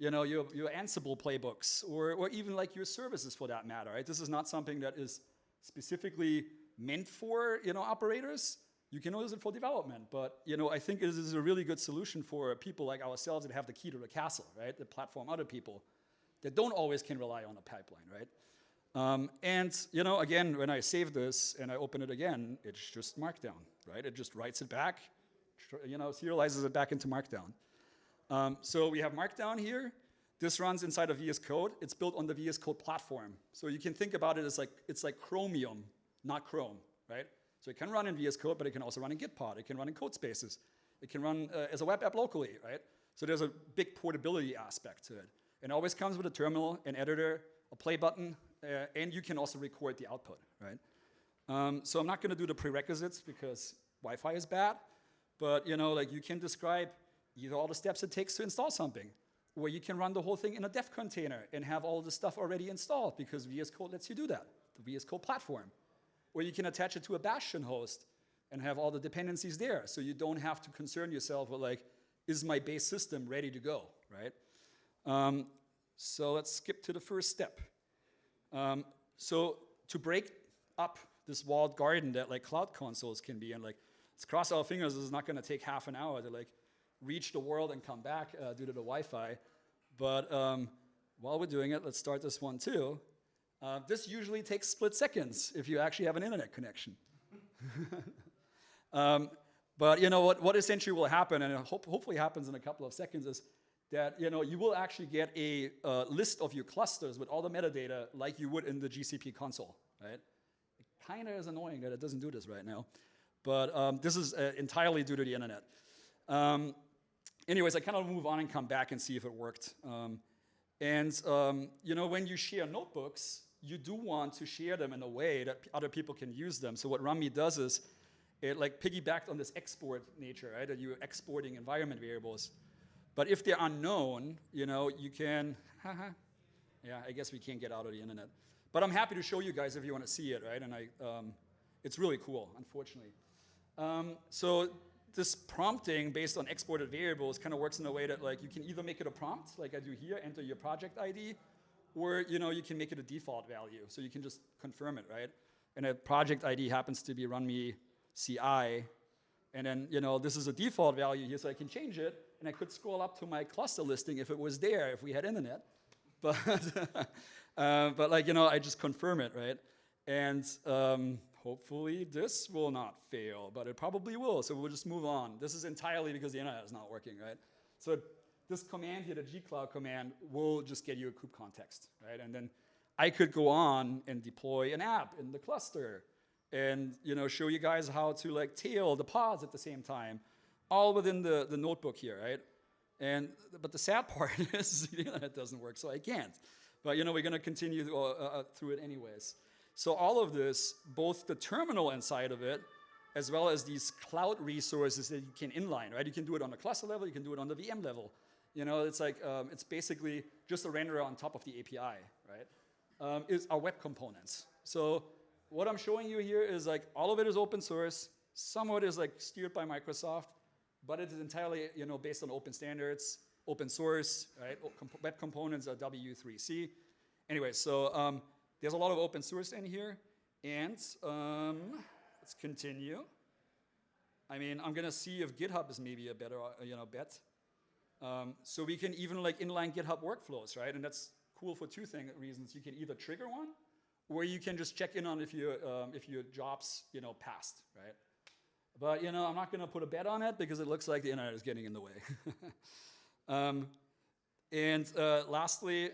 Ansible playbooks or even your services for that matter, right? This is not something that is specifically meant for operators. You can use it for development, but I think this is a really good solution for people like ourselves that have the key to the castle, right? That platform other people that don't always can rely on a pipeline, right? Again, when I save this and I open it again, it's just Markdown, right? It just writes it back, serializes it back into Markdown. So we have Markdown here. This runs inside of VS Code. It's built on the VS Code platform. So you can think about it as it's like Chromium, not Chrome, right? So it can run in VS Code, but it can also run in Gitpod. It can run in code spaces. It can run as a web app locally, right? So there's a big portability aspect to it. It always comes with a terminal, an editor, a play button, and you can also record the output, right? So I'm not going to do the prerequisites because Wi-Fi is bad, but you can describe either all the steps it takes to install something, or you can run the whole thing in a dev container and have all the stuff already installed because VS Code lets you do that, the VS Code platform. Or you can attach it to a Bastion host and have all the dependencies there so you don't have to concern yourself with is my base system ready to go, right? So let's skip to the first step. So to break up this walled garden that cloud consoles can be, and let's cross our fingers, this is not going to take half an hour to reach the world and come back due to the Wi-Fi. But while we're doing it, let's start this one too. This usually takes split seconds if you actually have an internet connection. But what essentially will happen, and it hopefully happens in a couple of seconds, is that you will actually get a list of your clusters with all the metadata like you would in the GCP console, right? It kind of is annoying that it doesn't do this right now, but this is entirely due to the internet. Anyways, I kind of move on and come back and see if it worked. When you share notebooks, you do want to share them in a way that other people can use them. So what RunMe does is it like piggybacked on this export nature, right? That you're exporting environment variables. But if they're unknown, you can, yeah, I guess we can't get out of the internet. But I'm happy to show you guys if you want to see it, right? And it's really cool, unfortunately. So this prompting based on exported variables kind of works in a way that like you can either make it a prompt, like I do here, enter your project ID, or you can make it a default value. So you can just confirm it, right? And a project ID happens to be RunMe CI. And then, this is a default value here, so I can change it. And I could scroll up to my cluster listing if it was there, if we had internet. But, I just confirm it, right? And hopefully this will not fail, but it probably will. So we'll just move on. This is entirely because the internet is not working, right? So this command here, the gcloud command, will just get you a kube context, right? And then I could go on and deploy an app in the cluster and show you guys how to like tail the pods at the same time, all within the notebook here, right? But the sad part is the internet doesn't work, so I can't. But we're going to continue through it anyways. So all of this, both the terminal inside of it, as well as these cloud resources that you can inline, right? You can do it on the cluster level, you can do it on the VM level. It's like it's basically just a renderer on top of the API, right? Is our web components. So what I'm showing you here is like all of it is open source. Some of it is like steered by Microsoft, but it is entirely based on open standards, open source, right? Web components are W3C. Anyway, so there's a lot of open source in here, and let's continue. I mean, I'm gonna see if GitHub is maybe a better bet. So we can even like inline GitHub workflows, right? And that's cool for two reasons. You can either trigger one, or you can just check in on if your jobs passed, right? But I'm not going to put a bet on it because it looks like the internet is getting in the way. Lastly,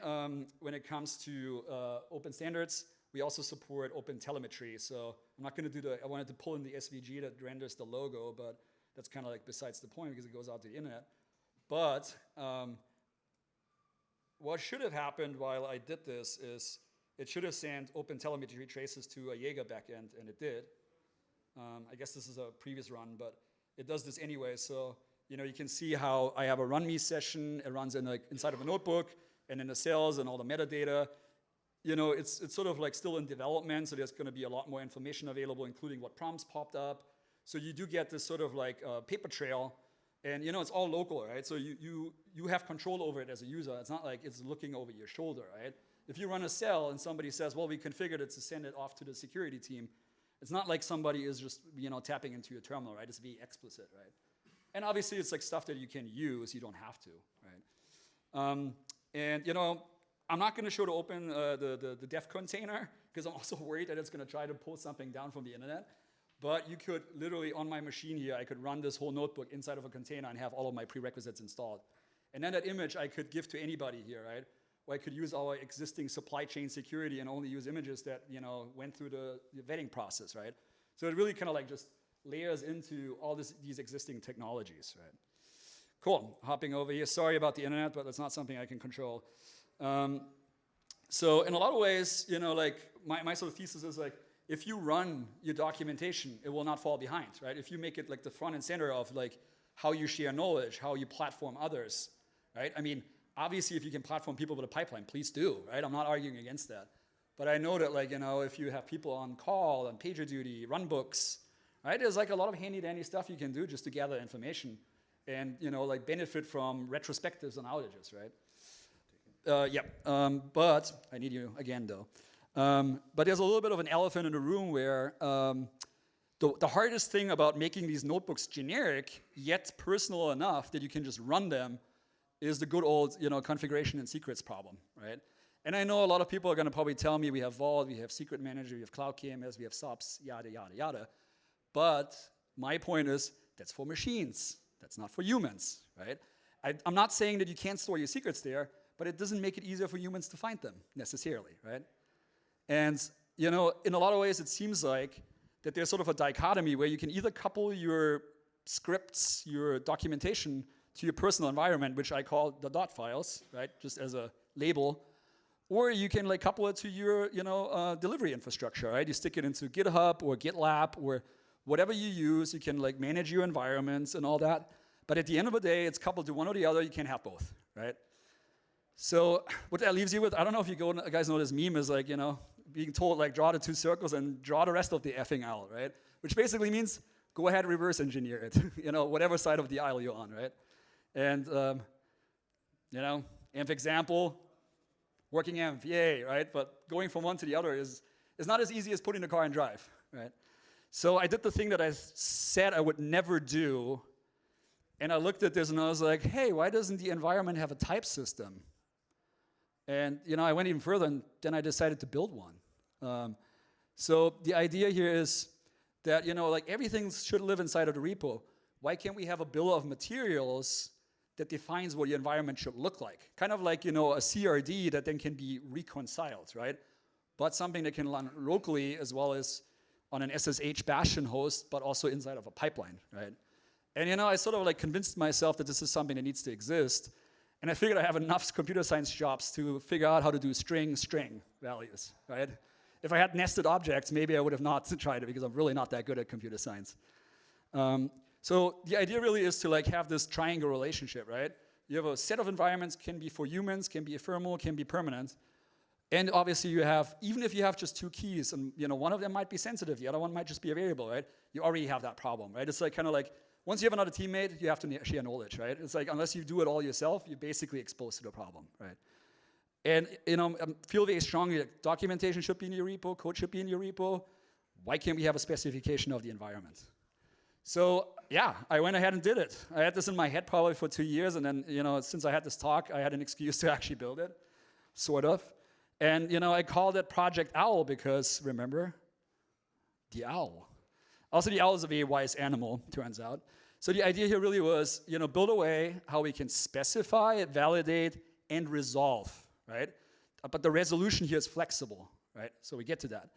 when it comes to open standards, we also support open telemetry. So I'm not going to do I wanted to pull in the SVG that renders the logo, but that's kind of like besides the point because it goes out to the internet. But what should have happened while I did this is it should have sent open telemetry traces to a Jaeger backend, and it did. I guess this is a previous run, but it does this anyway. So you can see how I have a RunMe session. It runs inside of a notebook, and in the cells and all the metadata. It's sort of like still in development, so there's going to be a lot more information available, including what prompts popped up. So you do get this sort of like paper trail, and it's all local, right? So you have control over it as a user. It's not like it's looking over your shoulder, right? If you run a cell and somebody says, well, we configured it to send it off to the security team, it's not like somebody is just tapping into your terminal, right? It's very explicit, right? And obviously it's like stuff that you can use, you don't have to, right? I'm not going to show the dev container because I'm also worried that it's going to try to pull something down from the internet. But you could literally, on my machine here, I could run this whole notebook inside of a container and have all of my prerequisites installed. And then that image I could give to anybody here, right? Or I could use our existing supply chain security and only use images that went through the vetting process, right? So it really kind of like just layers into all these existing technologies, right? Cool, hopping over here. Sorry about the internet, but that's not something I can control. So in a lot of ways, like my sort of thesis is like, if you run your documentation, it will not fall behind, right? If you make it like the front and center of like how you share knowledge, how you platform others, right? I mean, obviously, if you can platform people with a pipeline, please do, right? I'm not arguing against that. But I know that like, if you have people on call, on PagerDuty, runbooks, right? There's like a lot of handy-dandy stuff you can do just to gather information and, like benefit from retrospectives on outages, right? But I need you again, though. But there's a little bit of an elephant in the room where the hardest thing about making these notebooks generic, yet personal enough that you can just run them is the good old configuration and secrets problem, right? And I know a lot of people are going to probably tell me we have Vault, we have Secret Manager, we have Cloud KMS, we have SOPs, yada, yada, yada. But my point is that's for machines. That's not for humans, right? I'm not saying that you can't store your secrets there, but it doesn't make it easier for humans to find them necessarily, right? And in a lot of ways, it seems like that there's sort of a dichotomy where you can either couple your scripts, your documentation to your personal environment, which I call the dot files, right, just as a label, or you can like couple it to your delivery infrastructure, right? You stick it into GitHub or GitLab or whatever you use. You can like manage your environments and all that. But at the end of the day, it's coupled to one or the other. You can't have both, right? So what that leaves you with, I don't know if you guys know this meme is like, being told like draw the 2 circles and draw the rest of the effing aisle, right? Which basically means go ahead, reverse engineer it, whatever side of the aisle you're on, right? And, amp example, working amp, yay, right? But going from one to the other is not as easy as putting the car in drive, right? So I did the thing that I said I would never do, and I looked at this and I was like, hey, why doesn't the environment have a type system? And I went even further, and then I decided to build one. So the idea here is that like everything should live inside of the repo. Why can't we have a bill of materials that defines what your environment should look like? Kind of like a CRD that then can be reconciled, right? But something that can run locally as well as on an SSH bastion host, but also inside of a pipeline, right? And I sort of like convinced myself that this is something that needs to exist. And I figured I have enough computer science jobs to figure out how to do string values, right? If I had nested objects, maybe I would have not tried it because I'm really not that good at computer science. So the idea really is to like have this triangle relationship, right? You have a set of environments, can be for humans, can be ephemeral, can be permanent. And obviously you have, even if you have just 2 keys, and one of them might be sensitive, the other one might just be a variable, right? You already have that problem, right? It's like kind of like, once you have another teammate, you have to share knowledge, right? It's like, unless you do it all yourself, you're basically exposed to the problem, right? And, I feel very strongly that documentation should be in your repo, code should be in your repo. Why can't we have a specification of the environment? So, yeah, I went ahead and did it. I had this in my head probably for 2 years, and then, since I had this talk, I had an excuse to actually build it, sort of. And, I called it Project Owl because, remember, the owl. Also, the owl is a very wise animal, turns out. So the idea here really was, build a way how we can specify, validate, and resolve, right? But the resolution here is flexible, right? So we get to that.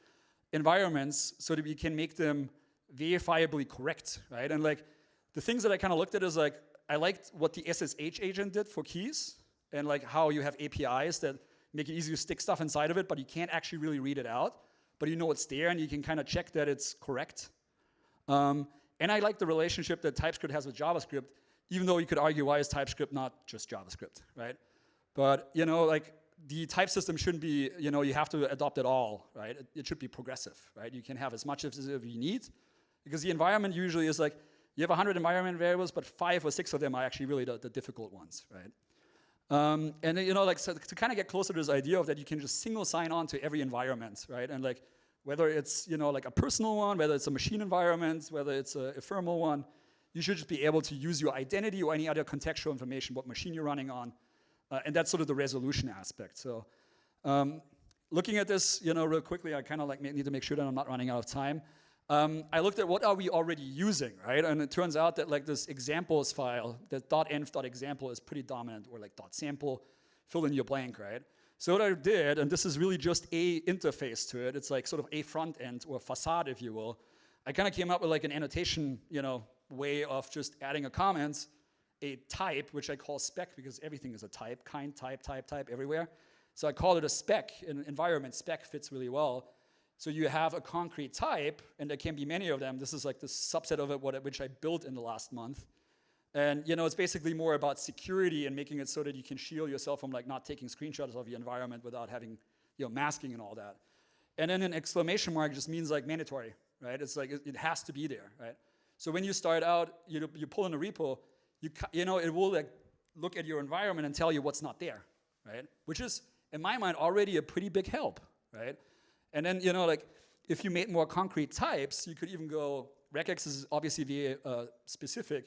Environments, so that we can make them verifiably correct, right? And like, the things that I kind of looked at is like, I liked what the SSH agent did for keys, and like how you have APIs that make it easy to stick stuff inside of it, but you can't actually really read it out, but you know it's there, and you can kind of check that it's correct. And I like the relationship that TypeScript has with JavaScript, even though you could argue, why is TypeScript not just JavaScript, right? But, like, the type system shouldn't be, you have to adopt it all, right? It should be progressive, right? You can have as much as you need, because the environment usually is like, you have 100 environment variables, but 5 or 6 of them are actually really the difficult ones, right? And then, like, so to kind of get closer to this idea of that you can just single sign on to every environment, right? And like, whether it's, like a personal one, whether it's a machine environment, whether it's a ephemeral one, you should just be able to use your identity or any other contextual information, what machine you're running on, and that's sort of the resolution aspect. So looking at this, real quickly, I kind of like need to make sure that I'm not running out of time. I looked at what are we already using, right? And it turns out that like this examples file, the .env.example is pretty dominant, or like .sample, fill in your blank, right? So what I did, and this is really just a interface to it, it's like sort of a front end or facade, if you will. I kind of came up with like an annotation, way of just adding a comment, a type, which I call spec because everything is a type, kind, type everywhere. So I call it a spec, an environment spec fits really well. So you have a concrete type, and there can be many of them. This is like the subset of it, which I built in the last month. And it's basically more about security and making it so that you can shield yourself from like not taking screenshots of your environment without having masking and all that. And then an exclamation mark just means like mandatory, right? It's like it has to be there, right? So when you start out, you pull in a repo, it will like look at your environment and tell you what's not there, right? Which is in my mind already a pretty big help, right? And then like if you made more concrete types, you could even go. Regex is obviously very specific.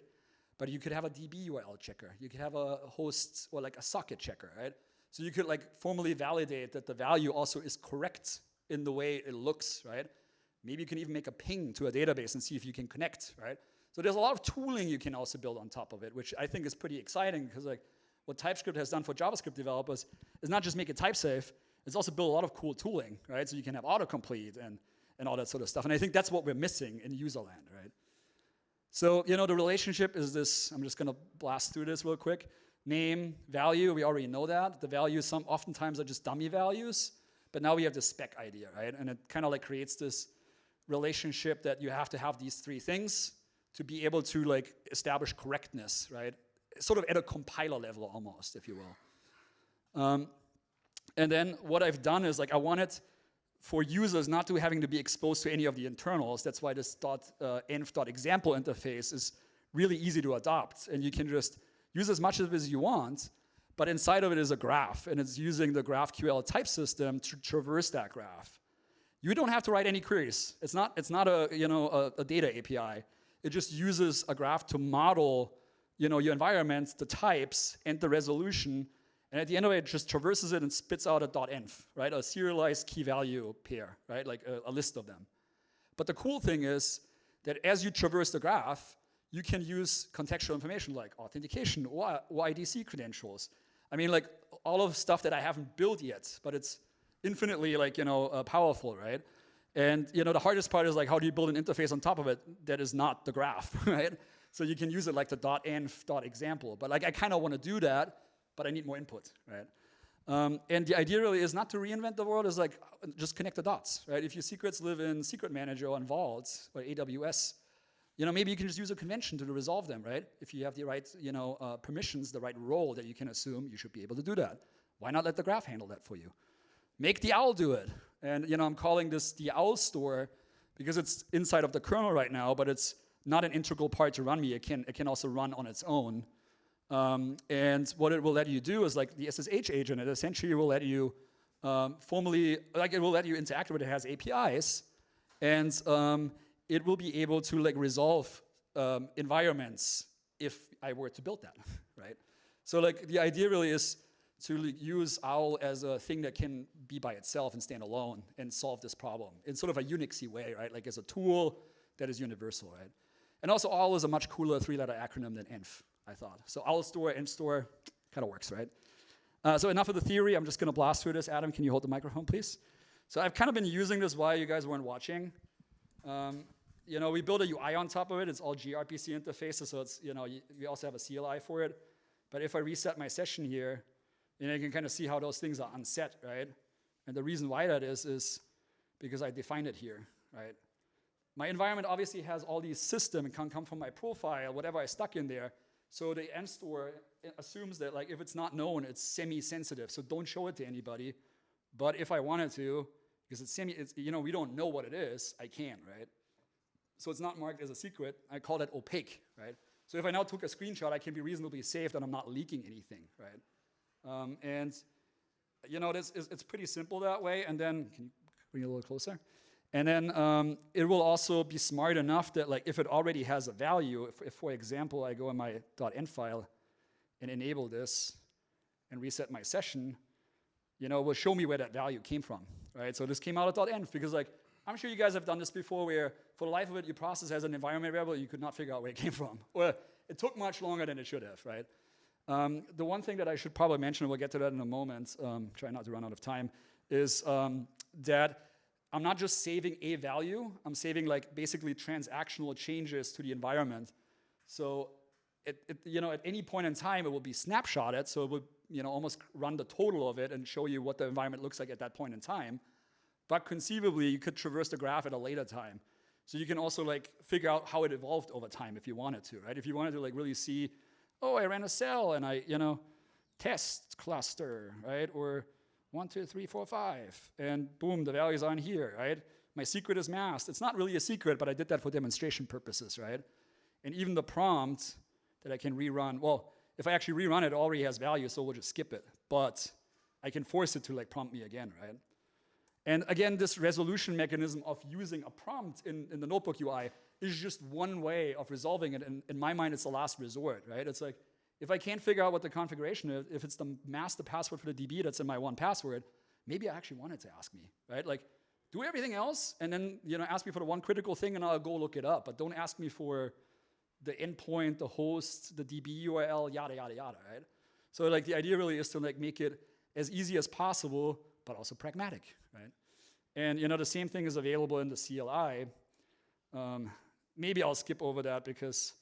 But you could have a DB URL checker. You could have a host or like a socket checker, right? So you could like formally validate that the value also is correct in the way it looks, right? Maybe you can even make a ping to a database and see if you can connect, right? So there's a lot of tooling you can also build on top of it, which I think is pretty exciting because like what TypeScript has done for JavaScript developers is not just make it type safe, it's also build a lot of cool tooling, right? So you can have autocomplete and all that sort of stuff. And I think that's what we're missing in userland, right? So, you know, the relationship is this, I'm just gonna blast through this real quick. Name, value, we already know that. The values oftentimes are just dummy values, but now we have the spec idea, right? And it kind of like creates this relationship that you have to have these three things to be able to like establish correctness, right? Sort of at a compiler level almost, if you will. And then what I've done is like I wanted for users not to having to be exposed to any of the internals. That's why this .env.example interface is really easy to adopt. And you can just use as much of it as you want, but inside of it is a graph, and it's using the GraphQL type system to traverse that graph. You don't have to write any queries. It's not a data API. It just uses a graph to model your environment, the types, and the resolution. And at the end of it, it just traverses it and spits out a .env, right? A serialized key value pair, right? Like a list of them. But the cool thing is that as you traverse the graph, you can use contextual information like authentication or OIDC credentials. I mean, like all of stuff that I haven't built yet, but it's infinitely like, powerful, right? And the hardest part is like, how do you build an interface on top of it that is not the graph, right? So you can use it like the .env.example. But like, I kind of want to do that, but I need more input, right? And the idea really is not to reinvent the world, is like, just connect the dots, right? If your secrets live in Secret Manager or in Vault or AWS, maybe you can just use a convention to resolve them, right? If you have the right, permissions, the right role that you can assume, you should be able to do that. Why not let the graph handle that for you? Make the OWL do it. And I'm calling this the OWL store because it's inside of the kernel right now, but it's not an integral part to run me. It can also run on its own. And what it will let you do is like the SSH agent. It essentially will let you it will let you interact with it. It has APIs, and it will be able to like resolve environments if I were to build that, right? So like the idea really is to use OWL as a thing that can be by itself and stand alone and solve this problem in sort of a Unixy way, right? Like as a tool that is universal, right? And also OWL is a much cooler three-letter acronym than env, I thought. So OWL store, env store, kind of works, right? So enough of the theory. I'm just going to blast through this. Adam, can you hold the microphone, please? So I've kind of been using this while you guys weren't watching. We build a UI on top of it. It's all gRPC interfaces, so it's, we also have a CLI for it. But if I reset my session here, you can kind of see how those things are unset, right? And the reason why that is because I defined it here, right? My environment obviously has all these systems. It can come from my profile, whatever I stuck in there. So the env store assumes that like if it's not known, it's semi-sensitive. So don't show it to anybody. But if I wanted to, because we don't know what it is, I can, right? So it's not marked as a secret. I call that opaque, right? So if I now took a screenshot, I can be reasonably safe that I'm not leaking anything, right? It's pretty simple that way. And then, can you bring it a little closer? And then it will also be smart enough that like if it already has a value, if for example, I go in my .env file and enable this and reset my session, it will show me where that value came from, right? So this came out of .env because like, I'm sure you guys have done this before where for the life of it, your process has an environment variable, you could not figure out where it came from. Or it took much longer than it should have, right? The one thing that I should probably mention, and we'll get to that in a moment, try not to run out of time, is that I'm not just saving a value, I'm saving like basically transactional changes to the environment. So at any point in time, it will be snapshotted, so it will almost run the total of it and show you what the environment looks like at that point in time. But conceivably, you could traverse the graph at a later time. So you can also like figure out how it evolved over time if you wanted to, right? If you wanted to like really see, oh, I ran a cell and I, test cluster, right? Or 1, 2, 3, 4, 5, and boom, the values are on here, right? My secret is masked. It's not really a secret, but I did that for demonstration purposes, right? And even the prompt that I can rerun, well, if I actually rerun it, it already has value, so we'll just skip it. But I can force it to like prompt me again, right? And again, this resolution mechanism of using a prompt in the notebook UI is just one way of resolving it. And in my mind, it's the last resort, right? It's like, if I can't figure out what the configuration is, if it's the master password for the DB that's in my 1Password, maybe I actually want it to ask me, right? Like, do everything else, and then ask me for the one critical thing, and I'll go look it up. But don't ask me for, the endpoint, the host, the DB URL, yada, yada, yada, right? So like the idea really is to like make it as easy as possible, but also pragmatic, right? And the same thing is available in the CLI. Maybe I'll skip over that because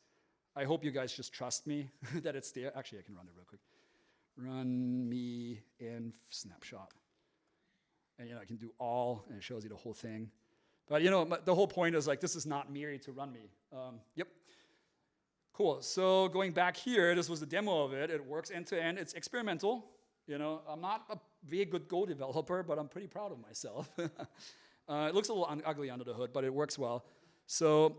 I hope you guys just trust me that it's there. Actually, I can run it real quick. Run me in snapshot. And I can do all, and it shows you the whole thing. But the whole point is like, this is not Miri to run me. Yep. Cool, so going back here, this was the demo of it. It works end to end, it's experimental. I'm not a very good Go developer, but I'm pretty proud of myself. It looks a little ugly under the hood, but it works well. So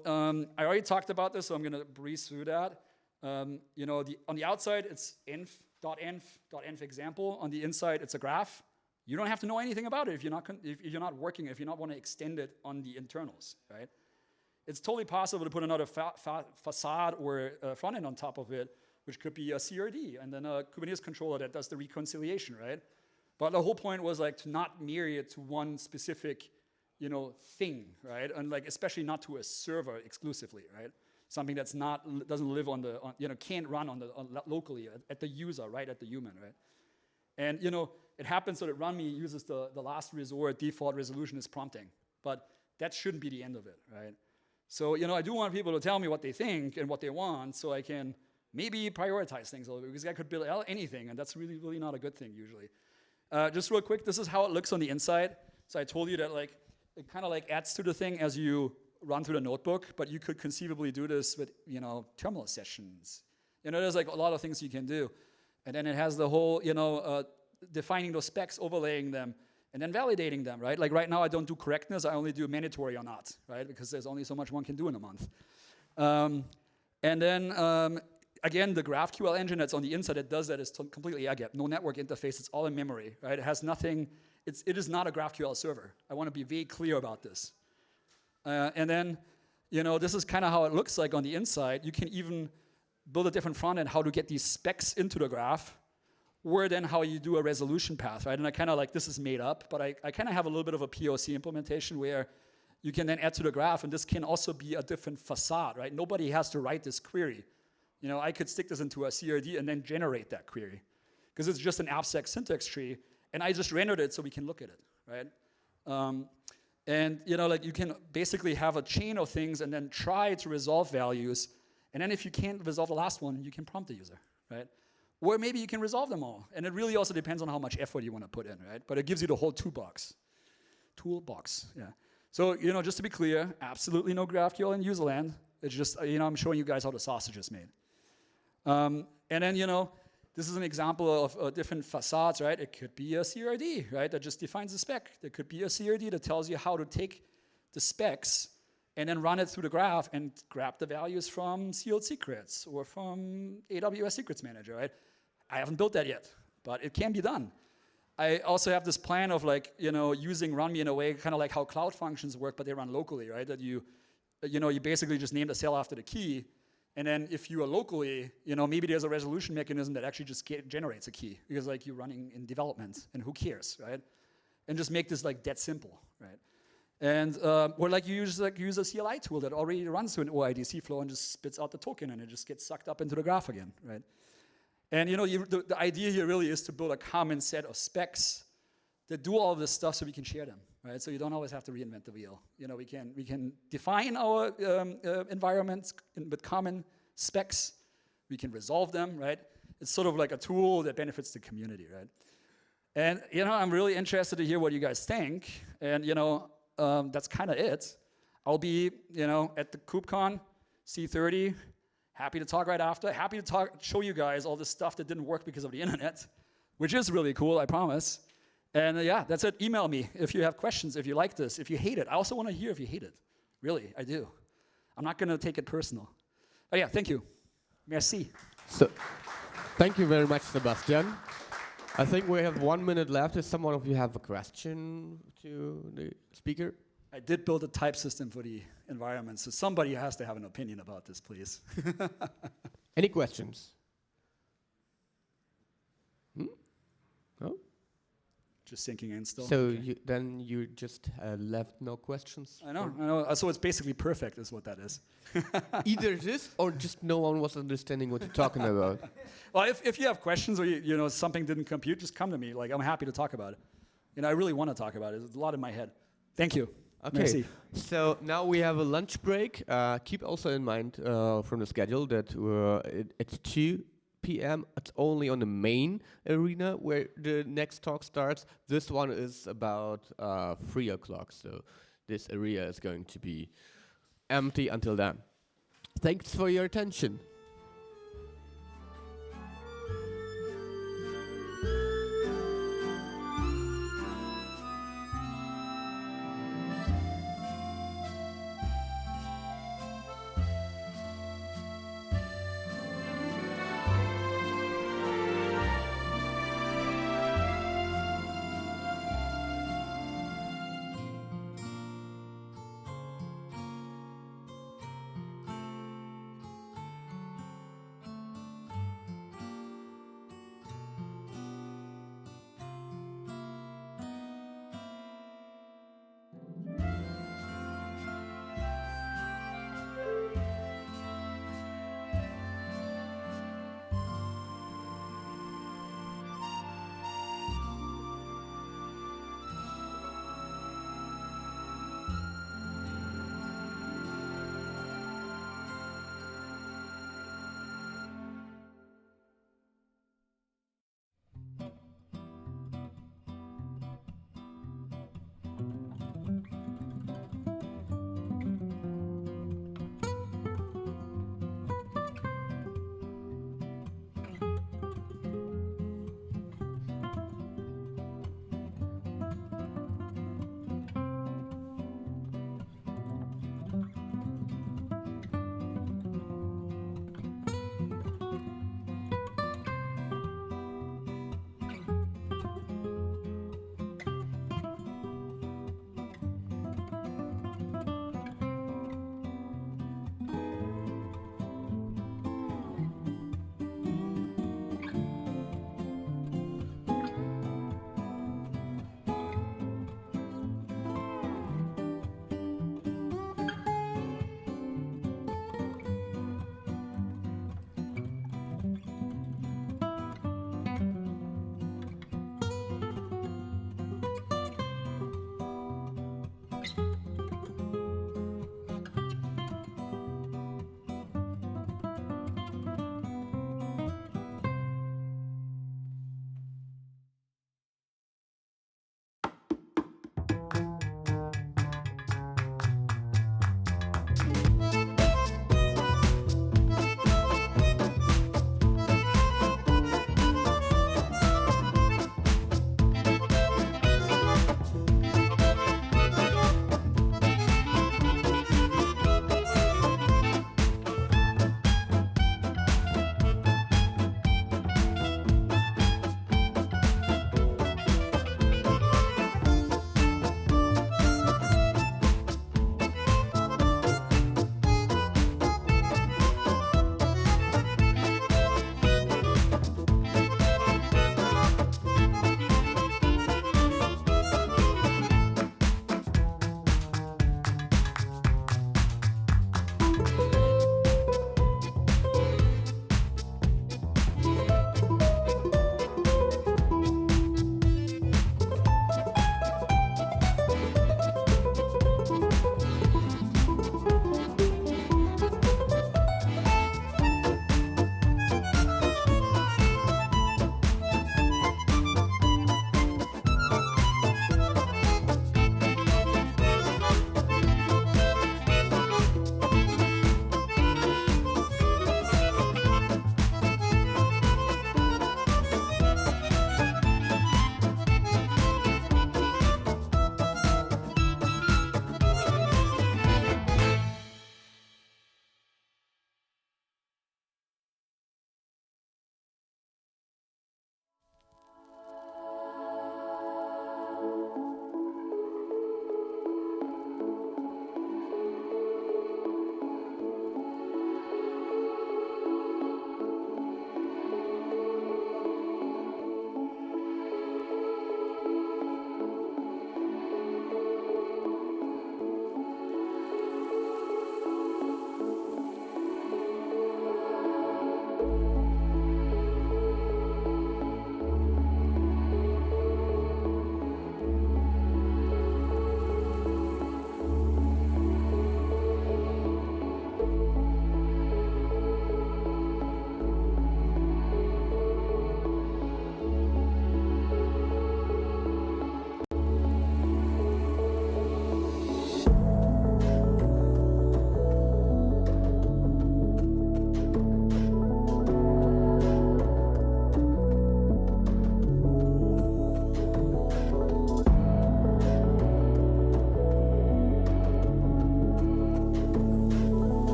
I already talked about this, so I'm gonna breeze through that. On the outside, it's env example. On the inside, it's a graph. You don't have to know anything about it if you're not working, if you not want to extend it on the internals, right? It's totally possible to put another facade or front end on top of it, which could be a CRD, and then a Kubernetes controller that does the reconciliation, right? But the whole point was like to not mirror it to one specific, thing, right? And like especially not to a server exclusively, right? Something that's doesn't live on the can't run on locally at the user, right? At the human, right? And it happens so that run me uses the last resort default resolution is prompting, but that shouldn't be the end of it, right? So I do want people to tell me what they think and what they want, so I can maybe prioritize things a little bit, because I could build anything, and that's really, really not a good thing usually. Just real quick, this is how it looks on the inside. So I told you that like it kind of like adds to the thing as you run through the notebook, but you could conceivably do this with terminal sessions. There's like a lot of things you can do, and then it has the whole defining those specs, overlaying them, and then validating them, right? Like right now I don't do correctness, I only do mandatory or not, right? Because there's only so much one can do in a month. And then again, the GraphQL engine that's on the inside that does that is completely AGAP, no network interface, it's all in memory, right? It has nothing, it is not a GraphQL server. I want to be very clear about this. And then, this is kind of how it looks like on the inside. You can even build a different front end, how to get these specs into the graph, or then how you do a resolution path, right? And I kind of like, this is made up, but I kind of have a little bit of a POC implementation where you can then add to the graph, and this can also be a different facade, right? Nobody has to write this query. I could stick this into a CRD and then generate that query, because it's just an AppSec syntax tree, and I just rendered it so we can look at it, right? And like you can basically have a chain of things and then try to resolve values, and then if you can't resolve the last one, you can prompt the user, right? Or maybe you can resolve them all, and it really also depends on how much effort you want to put in, right? But it gives you the whole toolbox, yeah. So just to be clear, absolutely no GraphQL in userland. It's just I'm showing you guys how the sausage is made. And then this is an example of different facades, right? It could be a CRD, right, that just defines the spec. There could be a CRD that tells you how to take the specs and then run it through the graph and grab the values from sealed secrets or from AWS Secrets Manager, right? I haven't built that yet, but it can be done. I also have this plan of like, using run me in a way, kind of like how cloud functions work, but they run locally, right? That you basically just name the cell after the key. And then if you are locally, maybe there's a resolution mechanism that actually just generates a key, because like you're running in development, and who cares, right? And just make this like that simple, right? And or like you use a CLI tool that already runs through an OIDC flow and just spits out the token, and it just gets sucked up into the graph again, right? And the idea here really is to build a common set of specs that do all of this stuff so we can share them, right? So you don't always have to reinvent the wheel. We can define our environments with common specs. We can resolve them, right? It's sort of like a tool that benefits the community, right? And I'm really interested to hear what you guys think. And that's kind of it. I'll be at the KubeCon C30. Happy to talk right after. Happy to show you guys all this stuff that didn't work because of the internet, which is really cool, I promise. And yeah, that's it. Email me if you have questions, if you like this, if you hate it. I also want to hear if you hate it. Really, I do. I'm not going to take it personal. But yeah, thank you. Merci. So, thank you very much, Sebastian. I think we have 1 minute left. Does someone of you have a question to the speaker? I did build a type system for the environment, so somebody has to have an opinion about this, please. Any questions? No? just sinking in still. So Okay. then you just left no questions? I know. So it's basically perfect is what that is. Either this or just no one was understanding what you're talking about. Well, if you have questions or you know something didn't compute, just come to me. Like, I'm happy to talk about it. You know, I really want to talk about it. There's a lot in my head. Thank you. Okay, Merci. so now we have a lunch break. Keep also in mind from the schedule that it's 2 p.m. It's only on the main arena where the next talk starts. This one is about 3 o'clock, so this area is going to be empty until then. Thanks for your attention.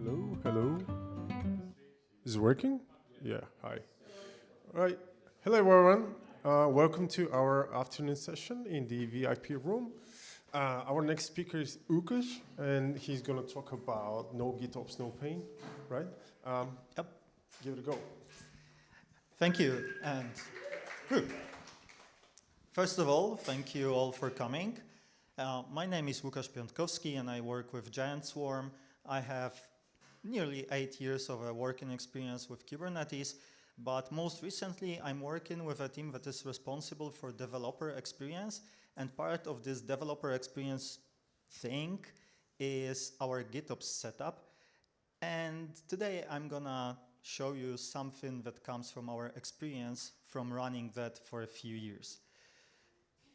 Hello, hello. Is it working? Yeah, hi. All right. Hello, everyone. Welcome to our afternoon session in the VIP room. Our next speaker is Łukasz, and he's going to talk about no GitOps, no pain, right? Yep. Give it a go. Thank you. And first of all, thank you all for coming. My name is Łukasz Piątkowski, and I work with Giant Swarm. I have nearly 8 years of working experience with Kubernetes, but most recently I'm working with a team that is responsible for developer experience, and part of this developer experience thing is our GitOps setup. And today I'm gonna show you something that comes from our experience from running that for a few years.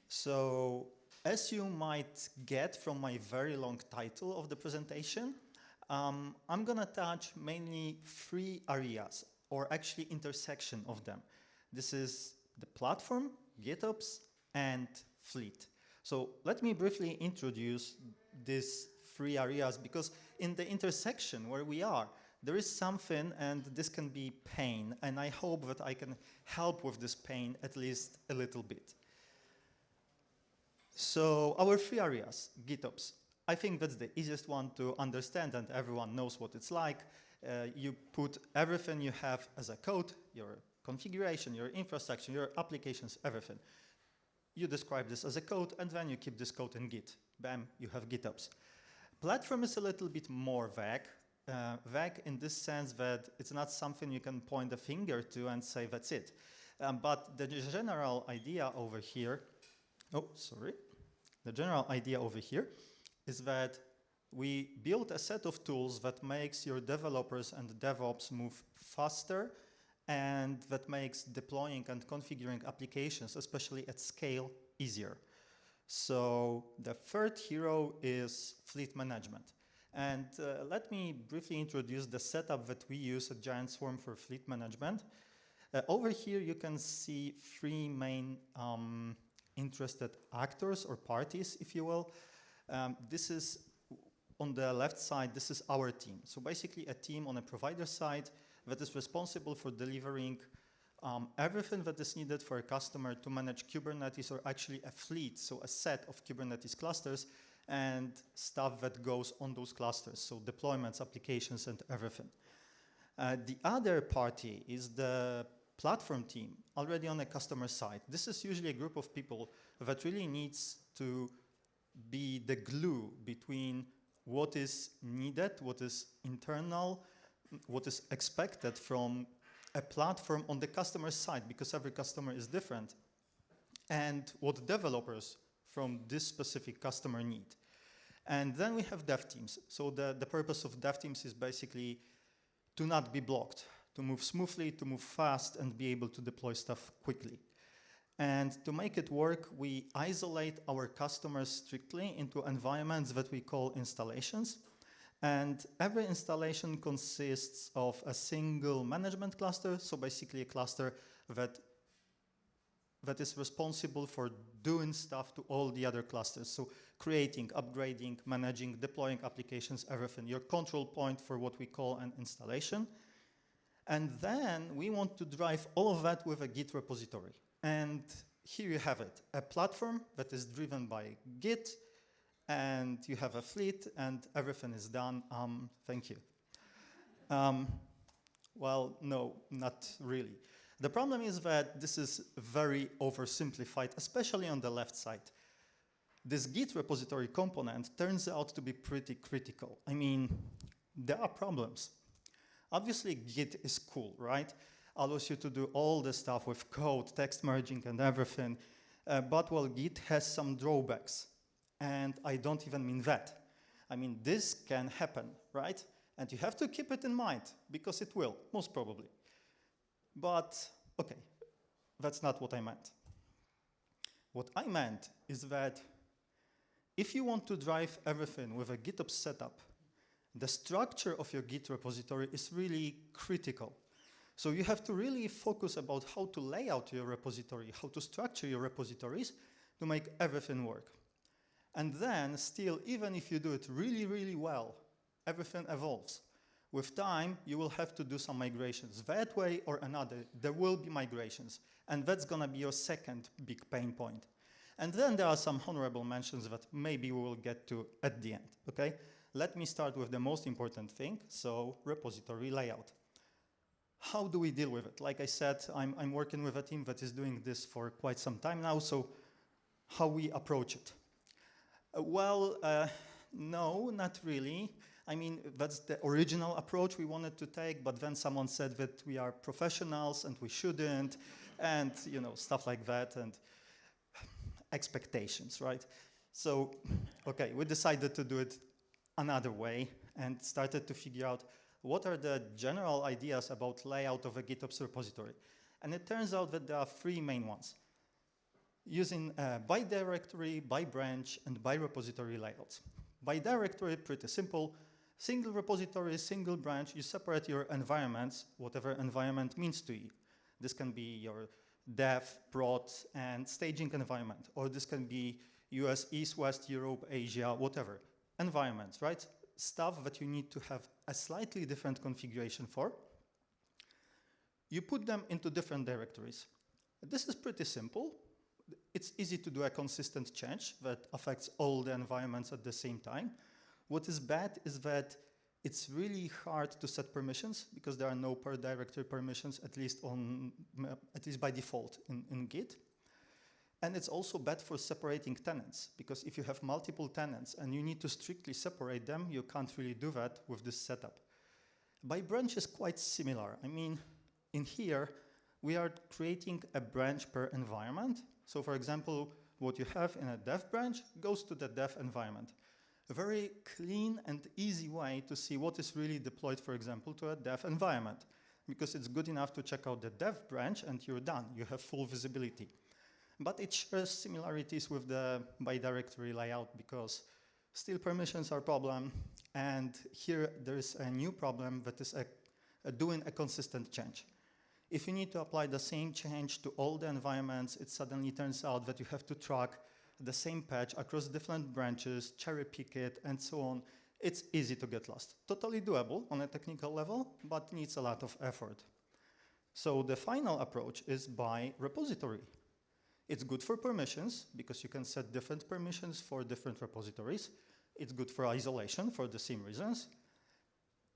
So, as you might get from my very long title of the presentation, I'm gonna touch mainly 3 areas, or actually intersection of them. This is the platform, GitOps, and Fleet. So let me briefly introduce these 3 areas, because in the intersection where we are, there is something, and this can be pain, and I hope that I can help with this pain at least a little bit. So our 3 areas, GitOps. I think that's the easiest one to understand, and everyone knows what it's like. You put everything you have as a code, your configuration, your infrastructure, your applications, everything. You describe this as a code, and then you keep this code in Git. Bam, you have GitOps. Platform is a little bit more vague. Vague in this sense that it's not something you can point a finger to and say that's it. But the general idea over here, the general idea over here is that we build a set of tools that makes your developers and DevOps move faster, and that makes deploying and configuring applications, especially at scale, easier. So the third hero is fleet management. And let me briefly introduce the setup that we use at Giant Swarm for fleet management. Over here you can see 3 main interested actors or parties, if you will. This is on the left side, this is our team. So basically a team on a provider side that is responsible for delivering everything that is needed for a customer to manage Kubernetes, or actually a fleet, so a set of Kubernetes clusters and stuff that goes on those clusters, so deployments, applications, and everything. The other party is the platform team, already on the customer side. This is usually a group of people that really needs to be the glue between what is needed, what is internal, what is expected from a platform on the customer side, because every customer is different, and what developers from this specific customer need. And then we have dev teams. So the purpose of dev teams is basically to not be blocked, to move smoothly, to move fast, and be able to deploy stuff quickly. And to make it work, we isolate our customers strictly into environments that we call installations. And every installation consists of a single management cluster, so basically a cluster that is responsible for doing stuff to all the other clusters. So creating, upgrading, managing, deploying applications, everything. Your control point for what we call an installation. And then we want to drive all of that with a Git repository. And here you have it, a platform that is driven by Git, and you have a fleet, and everything is done. Thank you. Well, no, not really. The problem is that this is very oversimplified, especially on the left side. This Git repository component turns out to be pretty critical. I mean, there are problems. Obviously, Git is cool, right? Allows you to do all the stuff with code, text merging, and everything. But, well, Git has some drawbacks. And I don't even mean that. I mean, this can happen, right? And you have to keep it in mind, because it will, most probably. But, okay, that's not what I meant. What I meant is that if you want to drive everything with a GitOps setup, the structure of your Git repository is really critical. So you have to really focus about how to lay out your repository, how to structure your repositories to make everything work. And then still, even if you do it really, really well, everything evolves. With time, you will have to do some migrations. That way or another, there will be migrations. And that's going to be your second big pain point. And then there are some honorable mentions that maybe we will get to at the end, okay? Let me start with the most important thing, so repository layout. How do we deal with it? Like I said, I'm working with a team that is doing this for quite some time now, so how we approach it? No, not really. I mean, that's the original approach we wanted to take, but then someone said that we are professionals and we shouldn't, and you know, stuff like that, and expectations, right? So, okay, we decided to do it another way and started to figure out what are the general ideas about layout of a GitOps repository. And it turns out that there are three main ones. Using by directory, by branch, and by repository layouts. By directory, pretty simple. Single repository, single branch, you separate your environments, whatever environment means to you. This can be your dev, prod, and staging environment, or this can be US, East, West, Europe, Asia, whatever. Environments, right? Stuff that you need to have a slightly different configuration for. You put them into different directories. This is pretty simple. It's easy to do a consistent change that affects all the environments at the same time. What is bad is that it's really hard to set permissions because there are no per directory permissions, at least by default in Git. And it's also bad for separating tenants, because if you have multiple tenants and you need to strictly separate them, you can't really do that with this setup. By branch is quite similar. I mean, in here, we are creating a branch per environment. So for example, what you have in a dev branch goes to the dev environment. A very clean and easy way to see what is really deployed, for example, to a dev environment, because it's good enough to check out the dev branch and you're done. You have full visibility. But it shares similarities with the by directory layout because still permissions are a problem. And here there is a new problem that is doing a consistent change. If you need to apply the same change to all the environments, it suddenly turns out that you have to track the same patch across different branches, cherry pick it, and so on. It's easy to get lost. Totally doable on a technical level, but needs a lot of effort. So the final approach is by repository. It's good for permissions, because you can set different permissions for different repositories. It's good for isolation for the same reasons.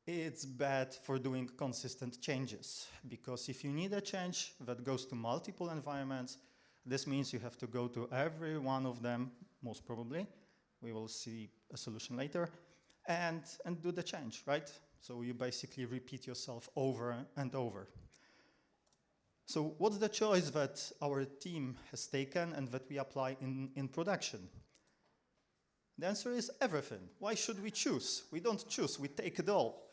It's bad for doing consistent changes, because if you need a change that goes to multiple environments, this means you have to go to every one of them, most probably. We will see a solution later, and do the change, right? So you basically repeat yourself over and over. So what's the choice that our team has taken and that we apply in production? The answer is everything. Why should we choose? We don't choose, we take it all.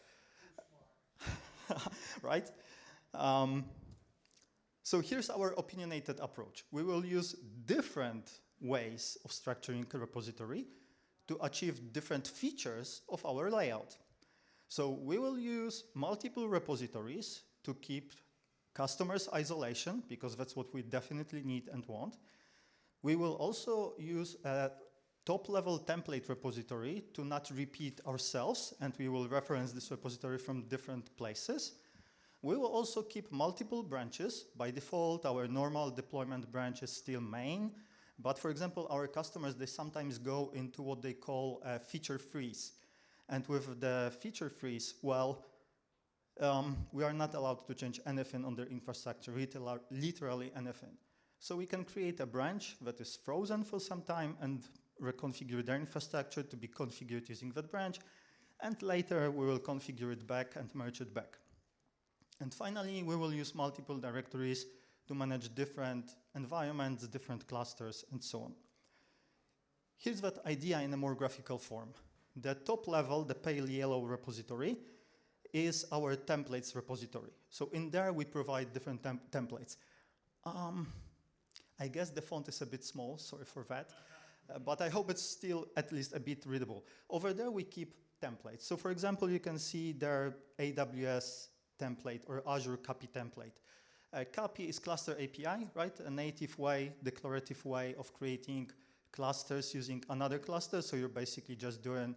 Right? So here's our opinionated approach. We will use different ways of structuring a repository to achieve different features of our layout. So we will use multiple repositories to keep customers' isolation, because that's what we definitely need and want. We will also use a top-level template repository to not repeat ourselves, and we will reference this repository from different places. We will also keep multiple branches. By default, our normal deployment branch is still main, but for example, our customers, they sometimes go into what they call a feature freeze. And with the feature freeze, well, we are not allowed to change anything on their infrastructure, literally anything. So we can create a branch that is frozen for some time and reconfigure their infrastructure to be configured using that branch, and later we will configure it back and merge it back. And finally, we will use multiple directories to manage different environments, different clusters, and so on. Here's that idea in a more graphical form. The top level, the pale yellow repository, is our templates repository. So in there, we provide different templates. I guess the font is a bit small, sorry for that. But I hope it's still at least a bit readable. Over there, we keep templates. So for example, you can see their AWS template or Azure copy template. Copy is cluster API, right? A native way, declarative way of creating clusters using another cluster. So you're basically just doing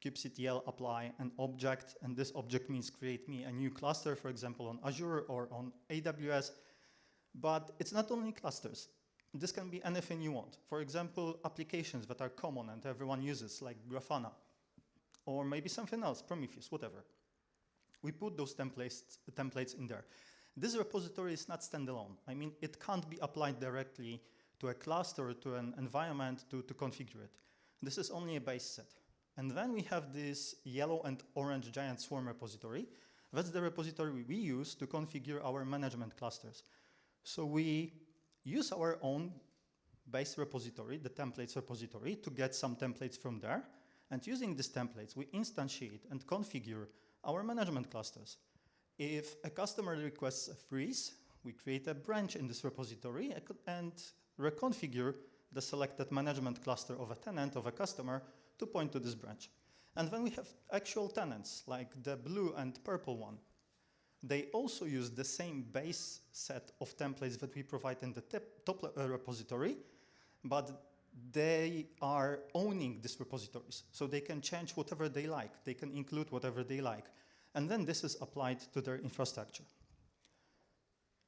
kubectl apply an object, and this object means create me a new cluster, for example, on Azure or on AWS. But it's not only clusters. This can be anything you want. For example, applications that are common and everyone uses, like Grafana, or maybe something else, Prometheus, whatever. We put those templates in there. This repository is not standalone. I mean, it can't be applied directly to a cluster or to an environment to configure it. This is only a base set. And then we have this yellow and orange giant swarm repository. That's the repository we use to configure our management clusters. So we use our own base repository, the templates repository, to get some templates from there. And using these templates, we instantiate and configure our management clusters. If a customer requests a freeze, we create a branch in this repository and reconfigure the selected management cluster of a tenant of a customer to point to this branch. And then we have actual tenants, like the blue and purple one. They also use the same base set of templates that we provide in the top repository, but they are owning these repositories. So they can change whatever they like. They can include whatever they like. And then this is applied to their infrastructure.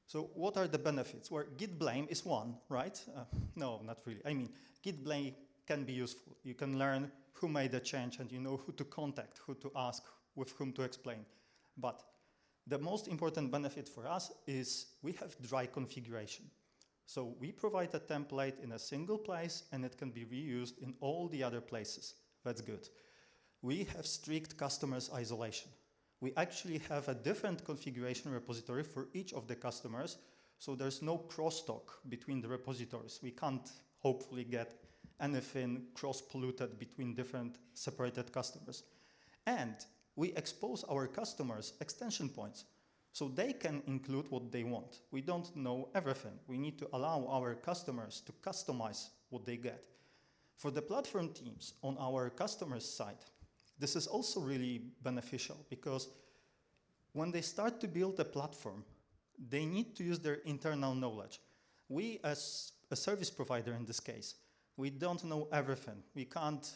So what are the benefits? Well, git blame is one, right? No, not really. I mean, git blame can be useful. You can learn who made a change and you know who to contact, who to ask, with whom to explain. But the most important benefit for us is we have dry configuration. So we provide a template in a single place and it can be reused in all the other places. That's good. We have strict customers isolation. We actually have a different configuration repository for each of the customers, so there's no crosstalk between the repositories. We can't hopefully get anything cross-polluted between different separated customers. And we expose our customers extension points, so they can include what they want. We don't know everything. We need to allow our customers to customize what they get. For the platform teams on our customers' side, this is also really beneficial because when they start to build a platform, they need to use their internal knowledge. We, as a service provider in this case, we don't know everything. We can't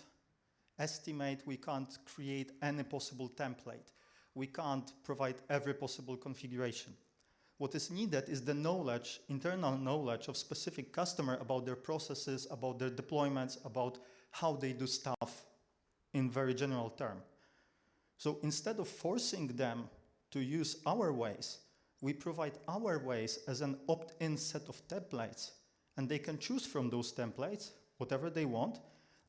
estimate, we can't create any possible template. We can't provide every possible configuration. What is needed is the knowledge, internal knowledge of specific customer about their processes, about their deployments, about how they do stuff in very general term. So instead of forcing them to use our ways, we provide our ways as an opt-in set of templates, and they can choose from those templates whatever they want,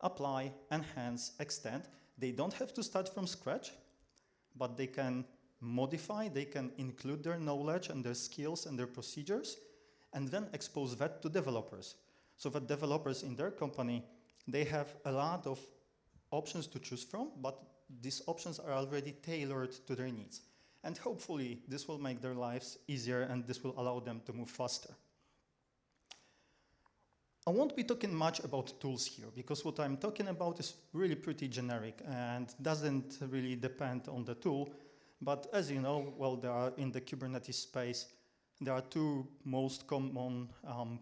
apply, enhance, extend. They don't have to start from scratch, but they can modify, they can include their knowledge and their skills and their procedures, and then expose that to developers. So that developers in their company, they have a lot of options to choose from, but these options are already tailored to their needs. And hopefully this will make their lives easier and this will allow them to move faster. I won't be talking much about tools here because what I'm talking about is really pretty generic and doesn't really depend on the tool. But as you know, well, there are in the Kubernetes space, there are two most common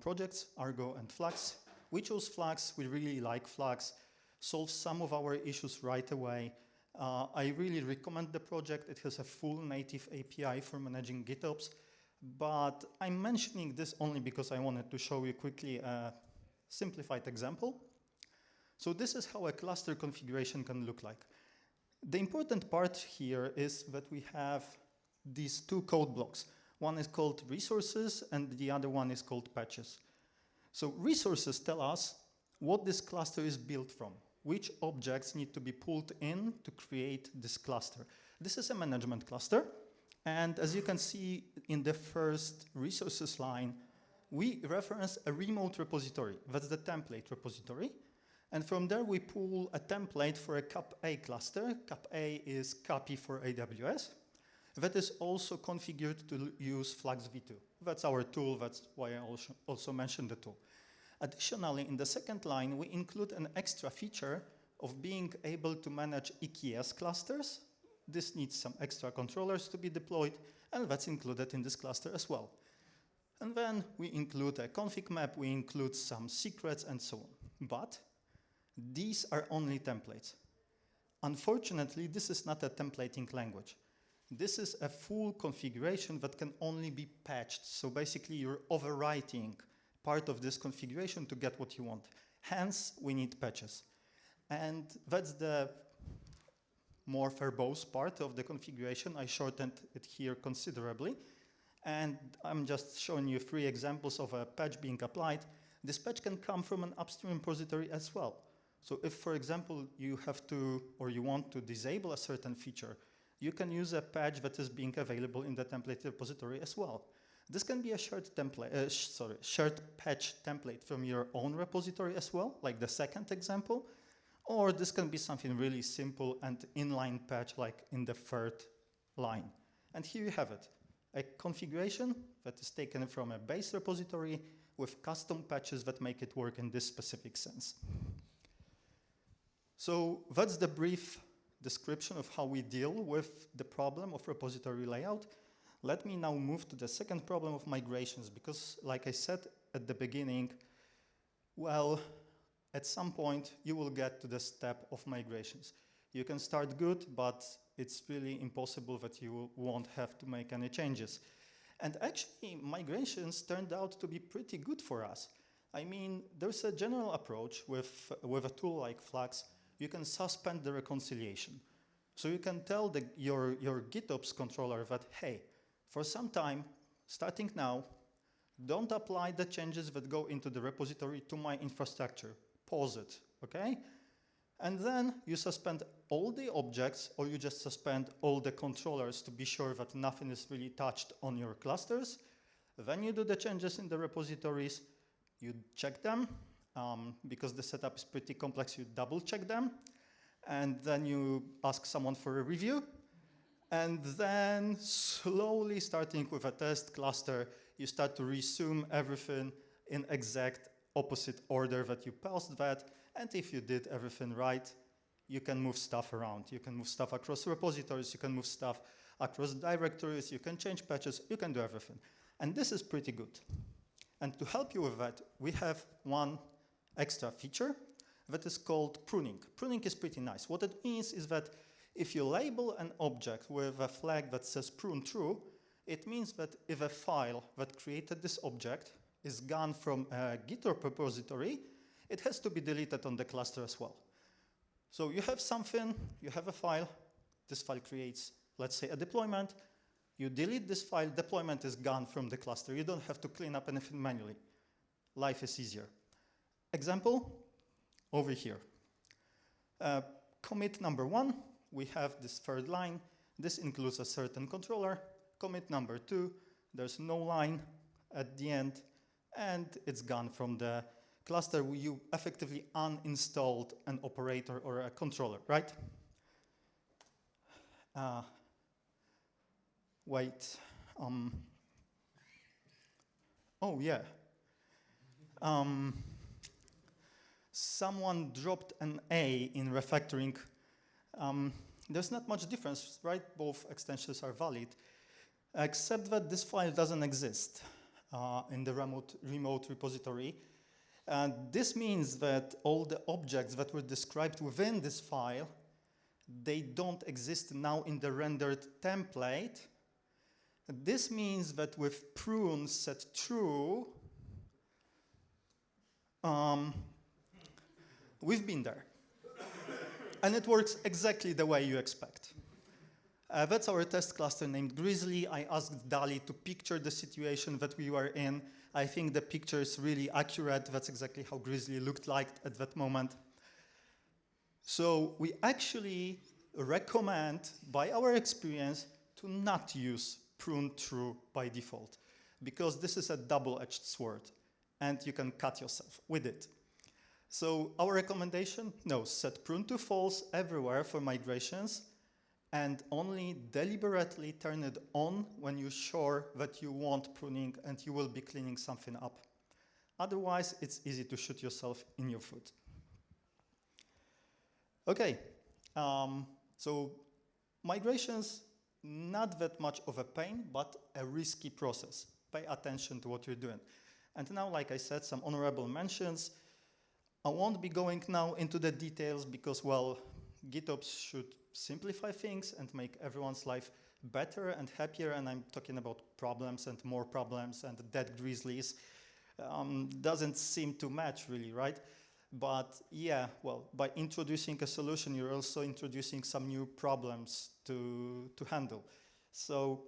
projects, Argo and Flux. We chose Flux, we really like Flux. Solves some of our issues right away. I really recommend the project. It has a full native API for managing GitOps, but I'm mentioning this only because I wanted to show you quickly a simplified example. So this is how a cluster configuration can look like. The important part here is that we have these two code blocks. One is called resources and the other one is called patches. So resources tell us what this cluster is built from, which objects need to be pulled in to create this cluster. This is a management cluster. And as you can see in the first resources line, we reference a remote repository. That's the template repository. And from there, we pull a template for a CAP-A cluster. CAP-A is copy for AWS. That is also configured to use Flux v2. That's our tool. That's why I also mentioned the tool. Additionally, in the second line, we include an extra feature of being able to manage EKS clusters. This needs some extra controllers to be deployed, and that's included in this cluster as well. And then we include a config map, we include some secrets, and so on. But these are only templates. Unfortunately, this is not a templating language. This is a full configuration that can only be patched. So basically, you're overwriting part of this configuration to get what you want. Hence, we need patches. And that's the more verbose part of the configuration. I shortened it here considerably. And I'm just showing you 3 examples of a patch being applied. This patch can come from an upstream repository as well. So if, for example, you have to, or you want to disable a certain feature, you can use a patch that is being available in the template repository as well. This can be a shared template, shared patch template from your own repository as well, like the second example. Or this can be something really simple and inline patch, like in the 3rd line. And here you have it, a configuration that is taken from a base repository with custom patches that make it work in this specific sense. So that's the brief description of how we deal with the problem of repository layout. Let me now move to the second problem of migrations, because like I said at the beginning, well, at some point you will get to the step of migrations. You can start good, but it's really impossible that you won't have to make any changes. And actually, migrations turned out to be pretty good for us. I mean, there's a general approach with a tool like Flux. You can suspend the reconciliation. So you can tell your GitOps controller that, hey, for some time, starting now, don't apply the changes that go into the repository to my infrastructure. Pause it, okay? And then you suspend all the objects, or you just suspend all the controllers to be sure that nothing is really touched on your clusters. Then you do the changes in the repositories. You check them. Because the setup is pretty complex, you double check them. And then you ask someone for a review. And then slowly, starting with a test cluster, you start to resume everything in exact opposite order that you paused that. And if you did everything right, you can move stuff around. You can move stuff across repositories. You can move stuff across directories. You can change patches. You can do everything. And this is pretty good. And to help you with that, we have one extra feature that is called pruning. Pruning is pretty nice. What it means is that if you label an object with a flag that says prune true, it means that if a file that created this object is gone from a GitHub repository, it has to be deleted on the cluster as well. So you have something, you have a file, this file creates, let's say, a deployment. You delete this file, deployment is gone from the cluster. You don't have to clean up anything manually. Life is easier. Example, over here. Commit number 1, we have this 3rd line. This includes a certain controller. Commit number 2, there's no line at the end, and it's gone from the cluster. You effectively uninstalled an operator or a controller, right? Wait. Oh, yeah. Someone dropped an A in refactoring. There's not much difference, right? Both extensions are valid, except that this file doesn't exist in the remote repository. And this means that all the objects that were described within this file, they don't exist now in the rendered template. This means that with prune set true, we've been there. And it works exactly the way you expect. That's our test cluster named Grizzly. I asked DALL-E to picture the situation that we were in. I think the picture is really accurate. That's exactly how Grizzly looked like at that moment. So we actually recommend, by our experience, to not use prune true by default, because this is a double-edged sword, and you can cut yourself with it. So our recommendation, no, set prune to false everywhere for migrations, and only deliberately turn it on when you're sure that you want pruning and you will be cleaning something up. Otherwise, it's easy to shoot yourself in your foot. Okay, so migrations, not that much of a pain, but a risky process. Pay attention to what you're doing. And now, like I said, some honorable mentions. I won't be going now into the details because, well, GitOps should simplify things and make everyone's life better and happier, and I'm talking about problems and more problems and dead grizzlies. Doesn't seem to match really, right? But yeah, well, by introducing a solution, you're also introducing some new problems to handle. So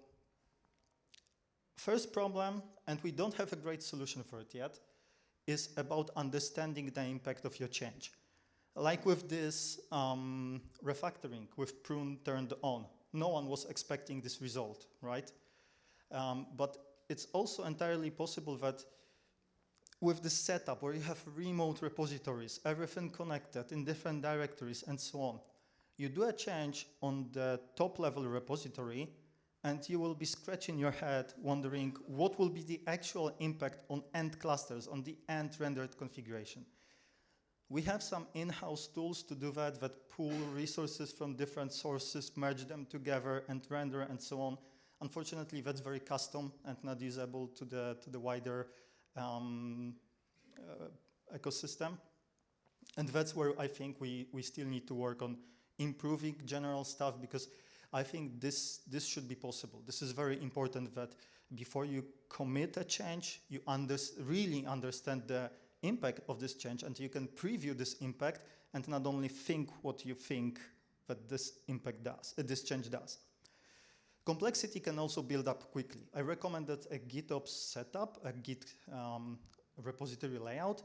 first problem, and we don't have a great solution for it yet, is about understanding the impact of your change. Like with this refactoring with prune turned on, no one was expecting this result, right? But it's also entirely possible that with this setup where you have remote repositories, everything connected in different directories and so on, you do a change on the top level repository and you will be scratching your head wondering what will be the actual impact on end clusters, on the end rendered configuration. We have some in-house tools to do that pool resources from different sources, merge them together and render and so on. Unfortunately, that's very custom and not usable to the wider ecosystem. And that's where I think we still need to work on improving general stuff, because I think this should be possible. This is very important that before you commit a change, you really understand the impact of this change, and you can preview this impact and not only think what you think that this impact does, this change does. Complexity can also build up quickly. I recommended a GitOps setup, a Git repository layout,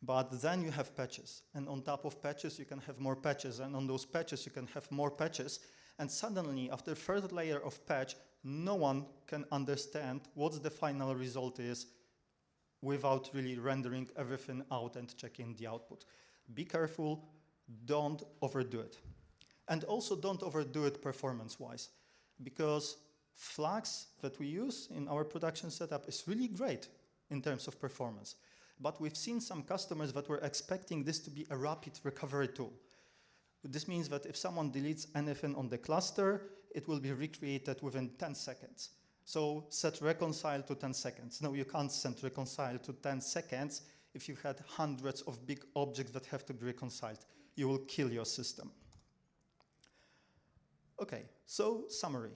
but then you have patches. And on top of patches, you can have more patches. And on those patches, you can have more patches. And suddenly, after third layer of patch, no one can understand what the final result is without really rendering everything out and checking the output. Be careful, don't overdo it. And also don't overdo it performance-wise, because Flux that we use in our production setup is really great in terms of performance. But we've seen some customers that were expecting this to be a rapid recovery tool. This means that if someone deletes anything on the cluster, it will be recreated within 10 seconds. So set reconcile to 10 seconds. No, you can't set reconcile to 10 seconds if you had hundreds of big objects that have to be reconciled. You will kill your system. Okay, so summary.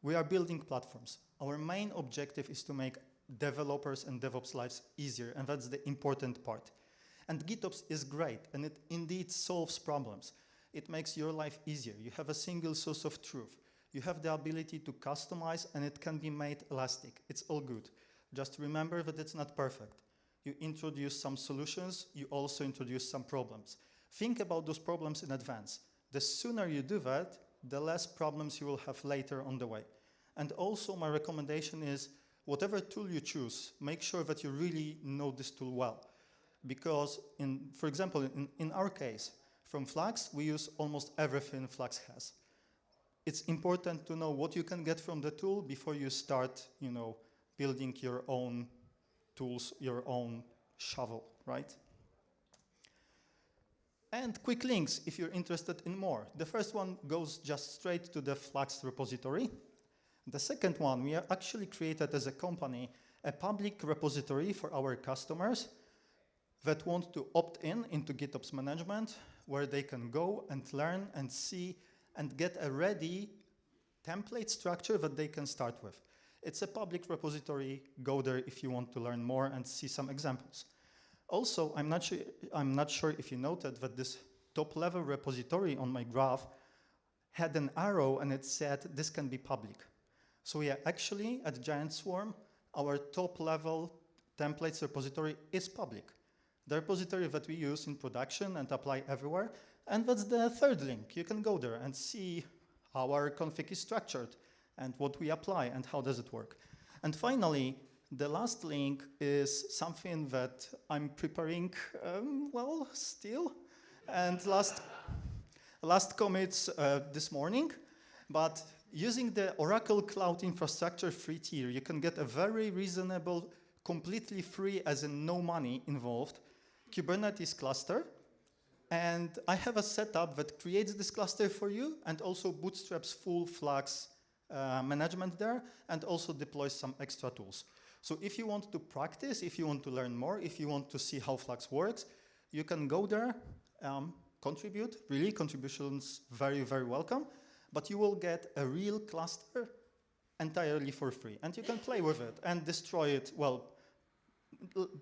We are building platforms. Our main objective is to make developers and DevOps lives easier, and that's the important part. And GitOps is great, and it indeed solves problems. It makes your life easier. You have a single source of truth. You have the ability to customize, and it can be made elastic. It's all good. Just remember that it's not perfect. You introduce some solutions, you also introduce some problems. Think about those problems in advance. The sooner you do that, the less problems you will have later on the way. And also my recommendation is, whatever tool you choose, make sure that you really know this tool well. Because, for example, in our case, from Flux, we use almost everything Flux has. It's important to know what you can get from the tool before you start, building your own tools, your own shovel, right? And quick links if you're interested in more. The first one goes just straight to the Flux repository. The second one, we actually created as a company a public repository for our customers that want to opt into GitOps management, where they can go and learn and see and get a ready template structure that they can start with. It's a public repository. Go there if you want to learn more and see some examples. Also, I'm not sure if you noted that this top-level repository on my graph had an arrow and it said this can be public. So yeah, actually at Giant Swarm, our top-level templates repository is public. The repository that we use in production and apply everywhere. And that's the third link. You can go there and see how our config is structured and what we apply and how does it work. And finally, the last link is something that I'm preparing, still. And last commits this morning. But using the Oracle Cloud Infrastructure free tier, you can get a very reasonable, completely free, as in no money involved, Kubernetes cluster. And I have a setup that creates this cluster for you and also bootstraps full Flux management there and also deploys some extra tools. So if you want to practice, if you want to learn more, if you want to see how Flux works, you can go there, contribute. Really, contributions very, very welcome. But you will get a real cluster entirely for free. And you can play with it and destroy it, well,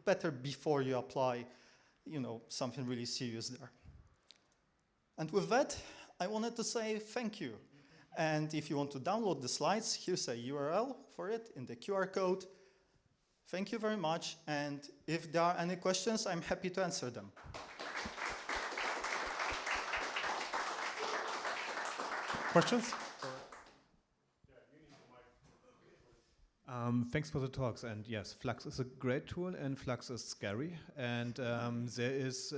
better before you apply, something really serious there. And with that, I wanted to say thank you. And if you want to download the slides, here's a URL for it in the QR code. Thank you very much. And if there are any questions, I'm happy to answer them. Questions? Thanks for the talks. And yes, Flux is a great tool, and Flux is scary. And there is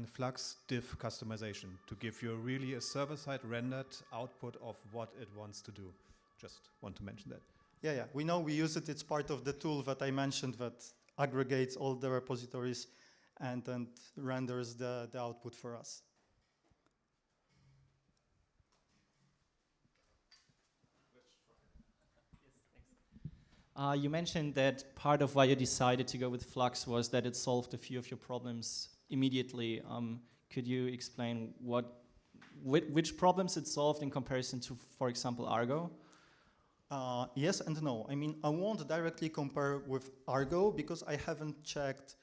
Flux diff customization to give you really a server-side rendered output of what it wants to do. Just want to mention that. Yeah, we know we use it. It's part of the tool that I mentioned that aggregates all the repositories and renders the output for us. You mentioned that part of why you decided to go with Flux was that it solved a few of your problems immediately. Could you explain which problems it solved in comparison to, for example, Argo? Yes and no. I mean, I won't directly compare with Argo because I haven't checked,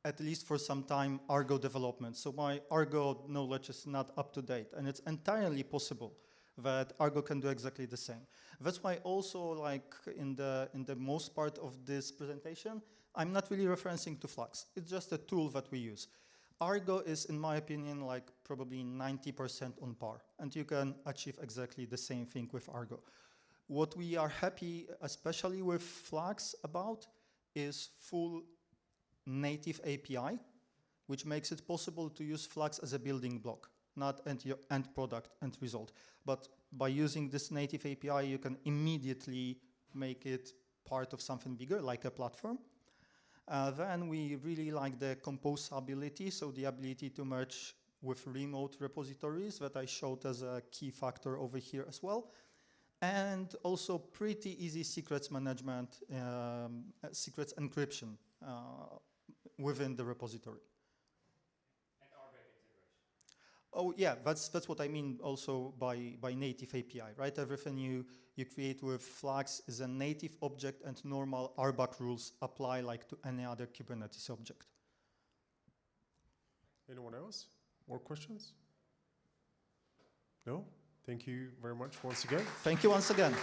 at least for some time, Argo development. So my Argo knowledge is not up to date, and it's entirely possible that Argo can do exactly the same. That's why also, like in the most part of this presentation, I'm not really referencing to Flux. It's just a tool that we use. Argo is, in my opinion, like probably 90% on par, and you can achieve exactly the same thing with Argo. What we are happy, especially with Flux, about is full native API, which makes it possible to use Flux as a building block, not end product, end result. But by using this native API, you can immediately make it part of something bigger, like a platform. Then we really like the composability, so the ability to merge with remote repositories that I showed as a key factor over here as well. And also pretty easy secrets management, secrets encryption within the repository. And RBAC integration. Oh yeah, that's what I mean also by native API, right? Everything you create with Flux is a native object, and normal RBAC rules apply like to any other Kubernetes object. Anyone else? More questions? No? Thank you very much once again. Thank you once again.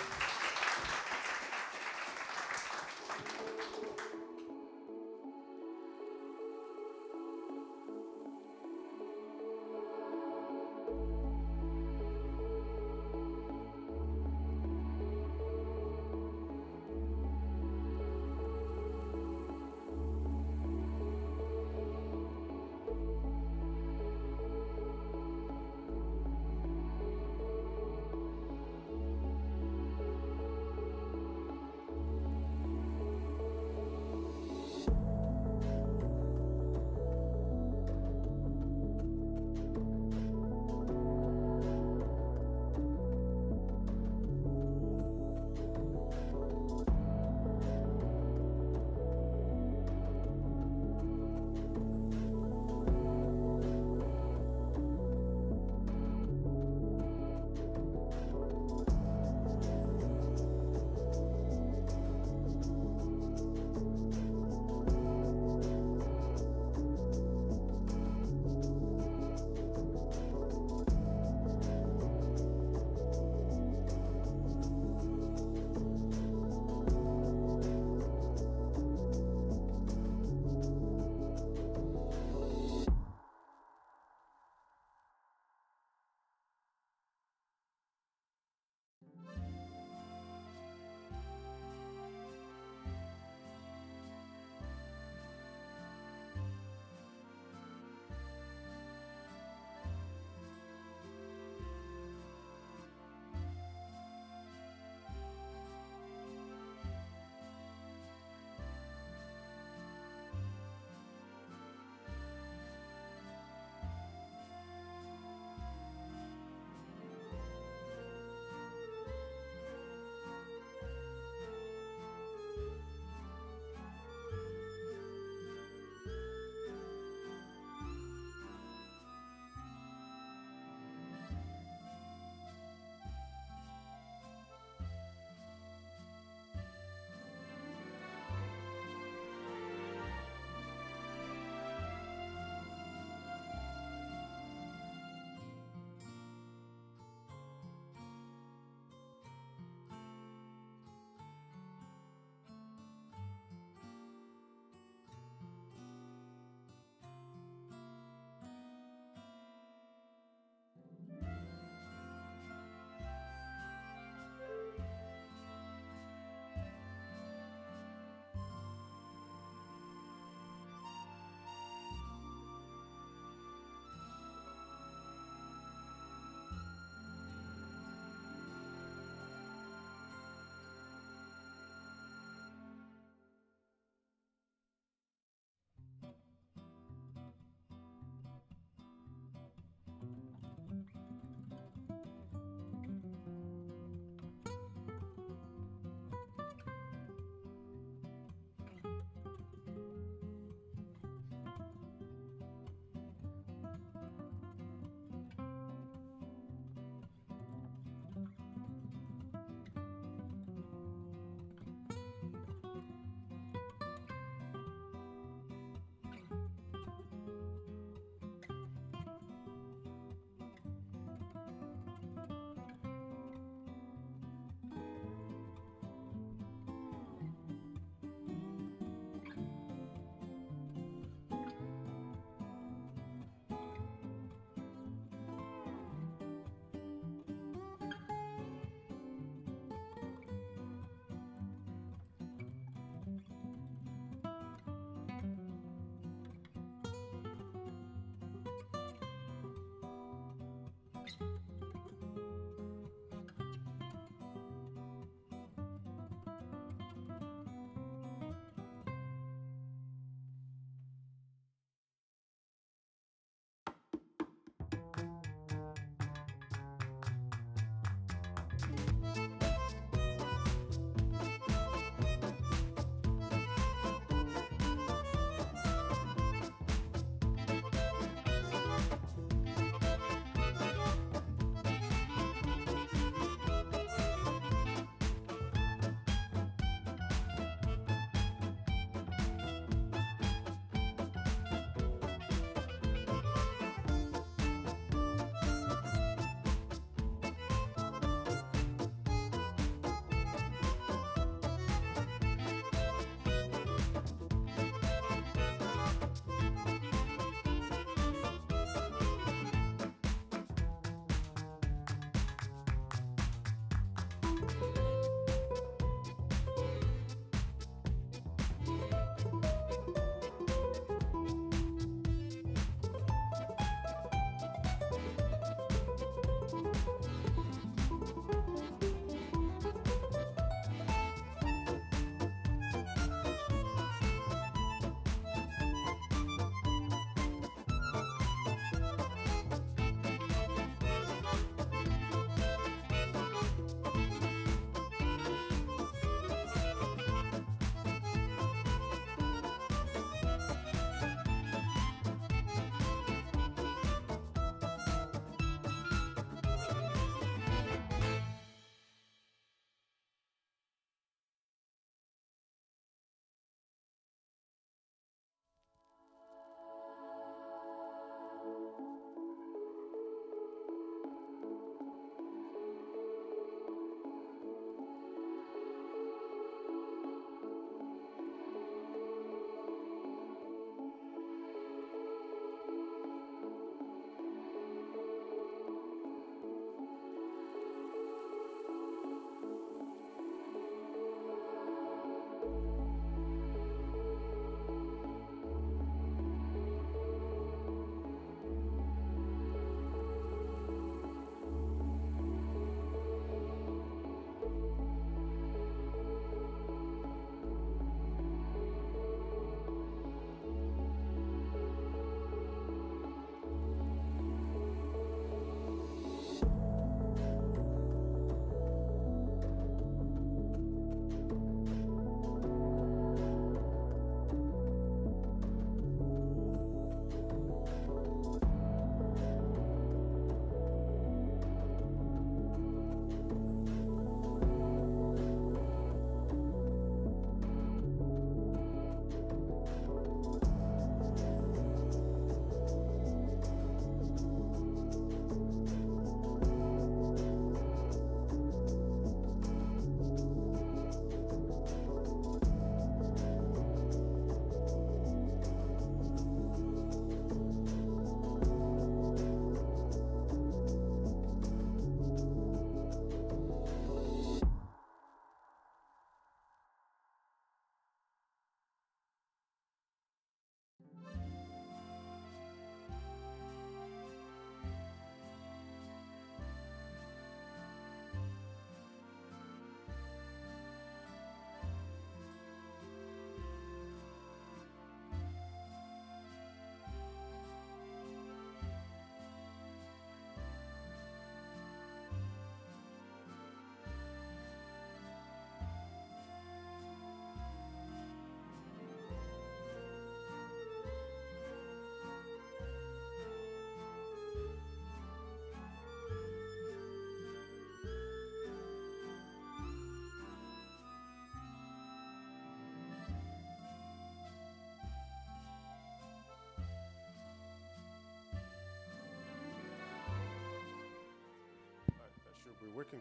We're working.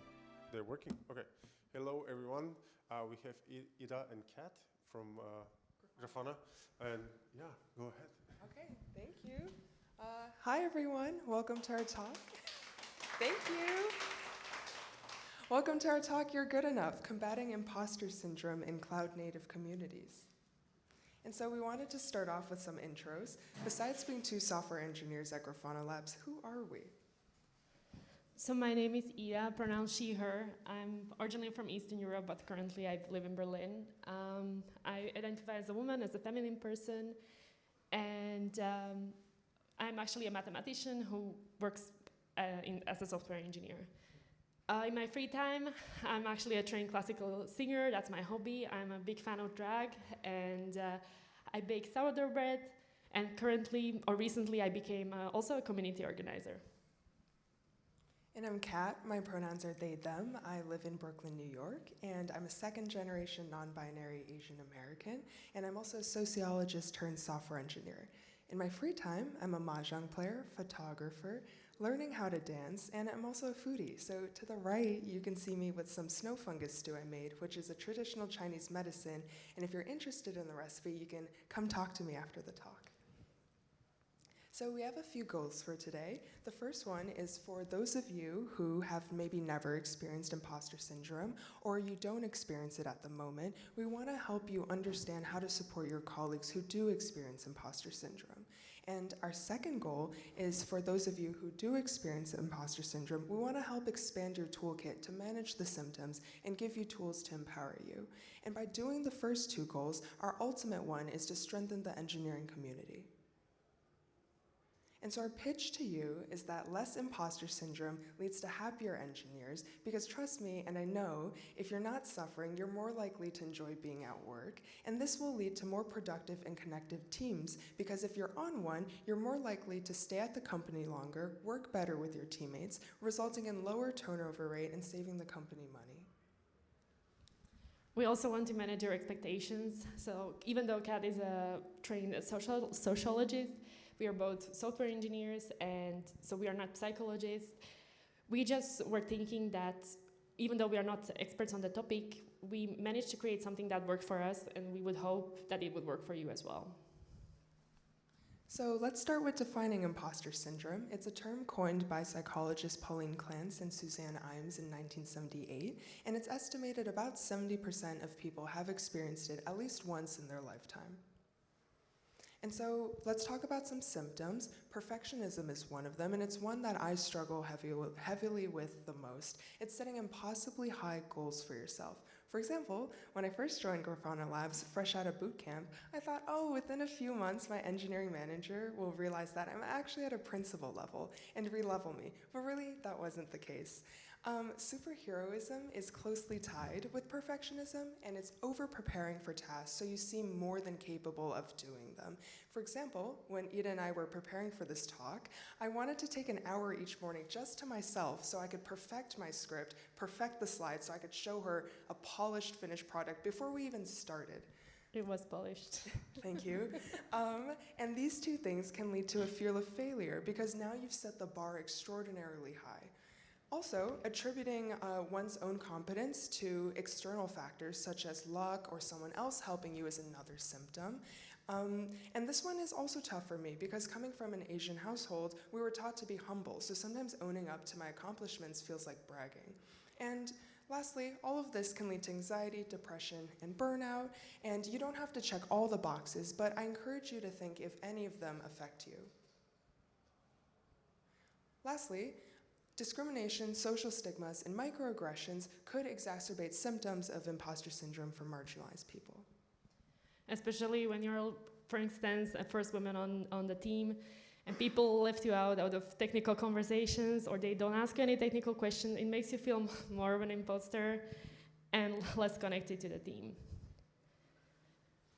They're working. Okay. Hello, everyone. We have Ida and Kat from Grafana. And yeah, go ahead. Okay, thank you. Hi, everyone. Welcome to our talk. Thank you. Welcome to our talk, You're Good Enough, Combating Imposter Syndrome in Cloud Native Communities. And so we wanted to start off with some intros. Besides being two software engineers at Grafana Labs, who are we? So my name is Ida, pronounced she, her. I'm originally from Eastern Europe, but currently I live in Berlin. I identify as a woman, as a feminine person, and I'm actually a mathematician who works as a software engineer. In my free time, I'm actually a trained classical singer. That's my hobby. I'm a big fan of drag, and I bake sourdough bread, and currently, or recently, I became also a community organizer. And I'm Kat. My pronouns are they, them. I live in Brooklyn, New York, and I'm a second-generation non-binary Asian American, and I'm also a sociologist turned software engineer. In my free time, I'm a mahjong player, photographer, learning how to dance, and I'm also a foodie. So to the right, you can see me with some snow fungus stew I made, which is a traditional Chinese medicine, and if you're interested in the recipe, you can come talk to me after the talk. So we have a few goals for today. The first one is for those of you who have maybe never experienced imposter syndrome, or you don't experience it at the moment, we want to help you understand how to support your colleagues who do experience imposter syndrome. And our second goal is for those of you who do experience imposter syndrome, we want to help expand your toolkit to manage the symptoms and give you tools to empower you. And by doing the first two goals, our ultimate one is to strengthen the engineering community. And so our pitch to you is that less imposter syndrome leads to happier engineers, because trust me, and I know, if you're not suffering, you're more likely to enjoy being at work, and this will lead to more productive and connective teams, because if you're on one, you're more likely to stay at the company longer, work better with your teammates, resulting in lower turnover rate and saving the company money. We also want to manage your expectations. So even though Kat is a trained sociologist, we are both software engineers, and so we are not psychologists. We just were thinking that even though we are not experts on the topic, we managed to create something that worked for us, and we would hope that it would work for you as well. So let's start with defining imposter syndrome. It's a term coined by psychologists Pauline Clance and Suzanne Imes in 1978, and it's estimated about 70% of people have experienced it at least once in their lifetime. And so let's talk about some symptoms. Perfectionism is one of them, and it's one that I struggle heavily with the most. It's setting impossibly high goals for yourself. For example, when I first joined Grafana Labs, fresh out of boot camp, I thought, oh, within a few months, my engineering manager will realize that I'm actually at a principal level and re-level me. But really, that wasn't the case. Superheroism is closely tied with perfectionism, and it's over-preparing for tasks, so you seem more than capable of doing them. For example, when Ida and I were preparing for this talk, I wanted to take an hour each morning just to myself so I could perfect my script, perfect the slides, so I could show her a polished, finished product before we even started. It was polished. Thank you. And these two things can lead to a fear of failure, because now you've set the bar extraordinarily high. Also, attributing one's own competence to external factors such as luck or someone else helping you is another symptom. And this one is also tough for me, because coming from an Asian household, we were taught to be humble, so sometimes owning up to my accomplishments feels like bragging. And lastly, all of this can lead to anxiety, depression, and burnout, and you don't have to check all the boxes, but I encourage you to think if any of them affect you. Lastly, discrimination, social stigmas, and microaggressions could exacerbate symptoms of imposter syndrome for marginalized people. Especially when you're, for instance, a first woman on the team, and people left you out of technical conversations, or they don't ask you any technical questions, it makes you feel more of an imposter and less connected to the team.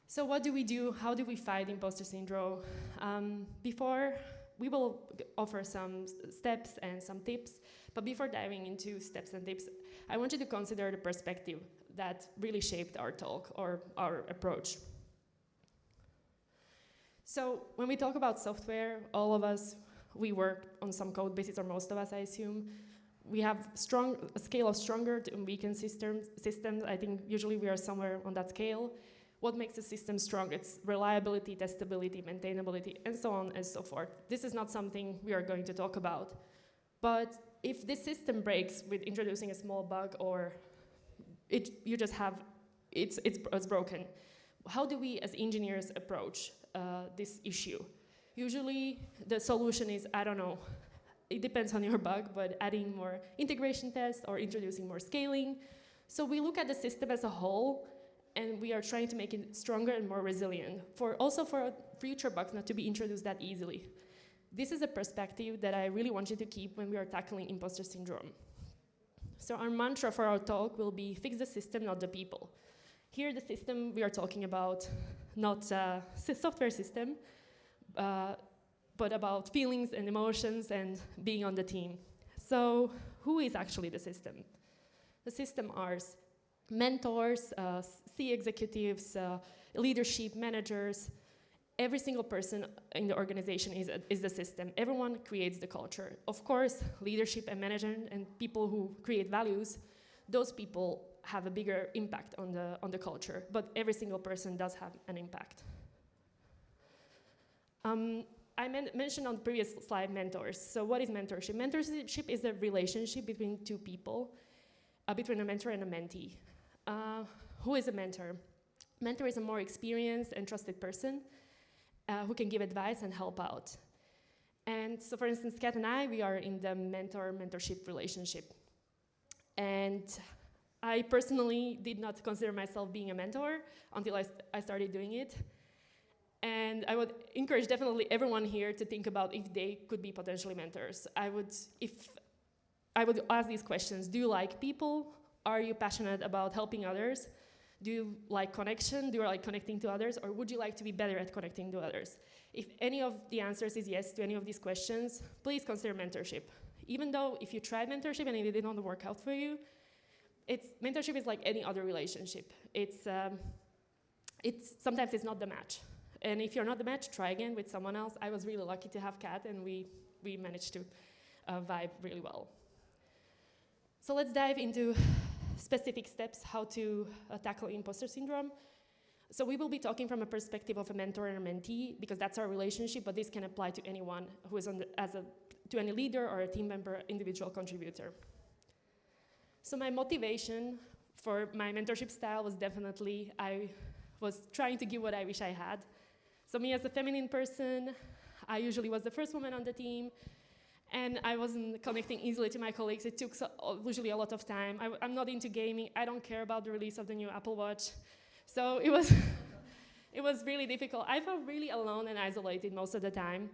So what do we do? How do we fight imposter syndrome? We will offer some steps and some tips, but before diving into steps and tips, I want you to consider the perspective that really shaped our talk or our approach. So when we talk about software, all of us, we work on some code bases, or most of us, I assume. We have a scale of stronger to weakened systems. I think usually we are somewhere on that scale. What makes a system strong? It's reliability, testability, maintainability, and so on and so forth. This is not something we are going to talk about. But if this system breaks with introducing a small bug, or you just have, it's broken, how do we as engineers approach this issue? Usually the solution is, I don't know, it depends on your bug, but adding more integration tests or introducing more scaling. So we look at the system as a whole, and we are trying to make it stronger and more resilient, also for future bugs not to be introduced that easily. This is a perspective that I really want you to keep when we are tackling imposter syndrome. So our mantra for our talk will be, fix the system, not the people. Here, the system we are talking about, not a software system, but about feelings and emotions and being on the team. So who is actually the system? The system are mentors, C executives, leadership, managers. Every single person in the organization is the system. Everyone creates the culture. Of course, leadership and management and people who create values, those people have a bigger impact on the culture, but every single person does have an impact. I mentioned on the previous slide mentors. So what is mentorship? Mentorship is a relationship between two people, between a mentor and a mentee. Who is a mentor? Mentor is a more experienced and trusted person who can give advice and help out. And so for instance, Kat and I, we are in the mentor-mentorship relationship. And I personally did not consider myself being a mentor until I started doing it. And I would encourage definitely everyone here to think about if they could be potentially mentors. I would ask these questions. Do you like people? Are you passionate about helping others? Do you like connection? Do you like connecting to others? Or would you like to be better at connecting to others? If any of the answers is yes to any of these questions, please consider mentorship. Even though if you tried mentorship and it didn't work out for you, mentorship is like any other relationship. Sometimes it's not the match. And if you're not the match, try again with someone else. I was really lucky to have Kat, and we managed to vibe really well. So let's dive into specific steps how to tackle imposter syndrome. So we will be talking from a perspective of a mentor and a mentee, because that's our relationship, but this can apply to anyone who is to any leader or a team member, individual contributor. So my motivation for my mentorship style was definitely, I was trying to give what I wish I had. So me as a feminine person, I usually was the first woman on the team, and I wasn't connecting easily to my colleagues. It took usually a lot of time. I'm not into gaming. I don't care about the release of the new Apple Watch. So it was, it was really difficult. I felt really alone and isolated most of the time.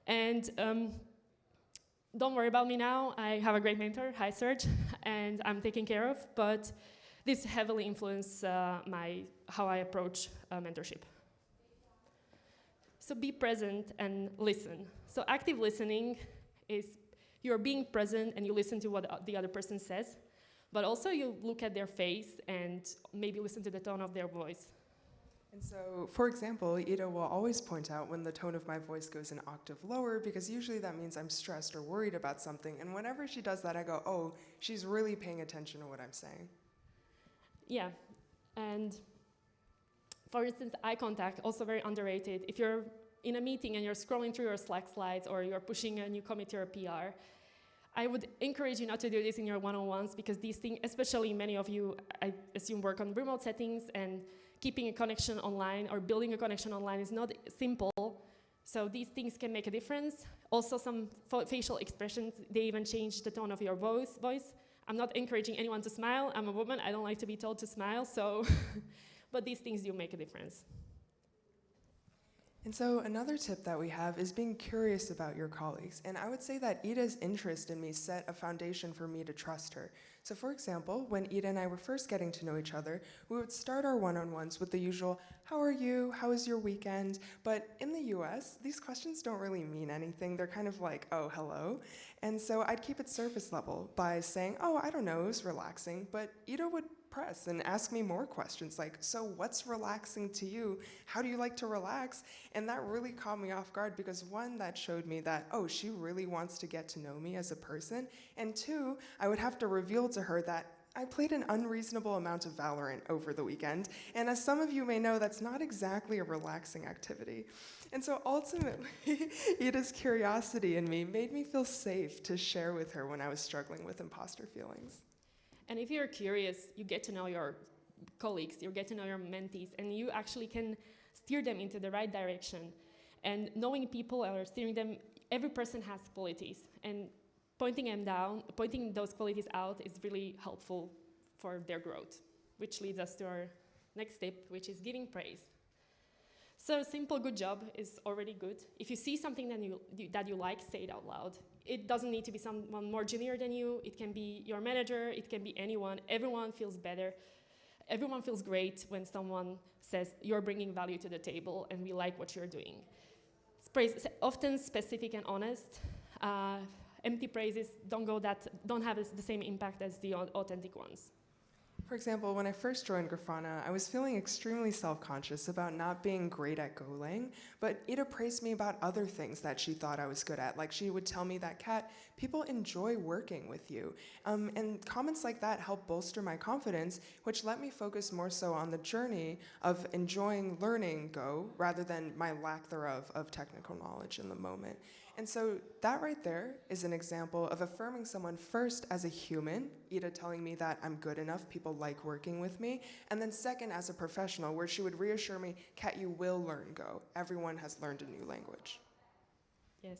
And don't worry about me now. I have a great mentor, hi Serge, and I'm taken care of. But this heavily influenced how I approach mentorship. So be present and listen. So active listening is you're being present and you listen to what the other person says, but also you look at their face and maybe listen to the tone of their voice. And so, for example, Ida will always point out when the tone of my voice goes an octave lower, because usually that means I'm stressed or worried about something. And whenever she does that, I go, oh, she's really paying attention to what I'm saying. Yeah, and for instance, eye contact, also very underrated. If you're in a meeting and you're scrolling through your Slack slides or you're pushing a new committee or PR, I would encourage you not to do this in your one-on-ones, because these things, especially many of you, I assume, work on remote settings, and keeping a connection online or building a connection online is not simple. So these things can make a difference. Also, some facial expressions, they even change the tone of your voice. I'm not encouraging anyone to smile. I'm a woman. I don't like to be told to smile. So, but these things do make a difference. And so another tip that we have is being curious about your colleagues. And I would say that Ida's interest in me set a foundation for me to trust her. So for example, when Ida and I were first getting to know each other, we would start our one-on-ones with the usual, how are you? How was your weekend? But in the US, these questions don't really mean anything. They're kind of like, oh, hello. And so I'd keep it surface level by saying, oh, I don't know, it was relaxing. But Ida would press and ask me more questions like, so what's relaxing to you? How do you like to relax? And that really caught me off guard, because one, that showed me that, oh, she really wants to get to know me as a person. And two, I would have to reveal to her that I played an unreasonable amount of Valorant over the weekend. And as some of you may know, that's not exactly a relaxing activity. And so ultimately, Ida's curiosity in me made me feel safe to share with her when I was struggling with imposter feelings. And if you're curious, you get to know your colleagues, you get to know your mentees, and you actually can steer them into the right direction. And knowing people or steering them every person has qualities, and pointing those qualities out is really helpful for their growth, which leads us to our next tip, which is giving praise. So a simple good job is already good. If you see something that you like, say it out loud. It doesn't need to be someone more junior than you. It can be your manager. It can be anyone. Everyone feels better. Everyone feels great when someone says, you're bringing value to the table and we like what you're doing. Praise is often specific and honest. Empty praises don't have the same impact as the authentic ones. For example, when I first joined Grafana, I was feeling extremely self-conscious about not being great at Golang, but Ida praised me about other things that she thought I was good at. Like she would tell me that, Kat, people enjoy working with you. And comments like that helped bolster my confidence, which let me focus more so on the journey of enjoying learning Go rather than my lack thereof of technical knowledge in the moment. And so that right there is an example of affirming someone first as a human, Ida telling me that I'm good enough, people like working with me, and then second as a professional, where she would reassure me, Kat, you will learn Go. Everyone has learned a new language. Yes.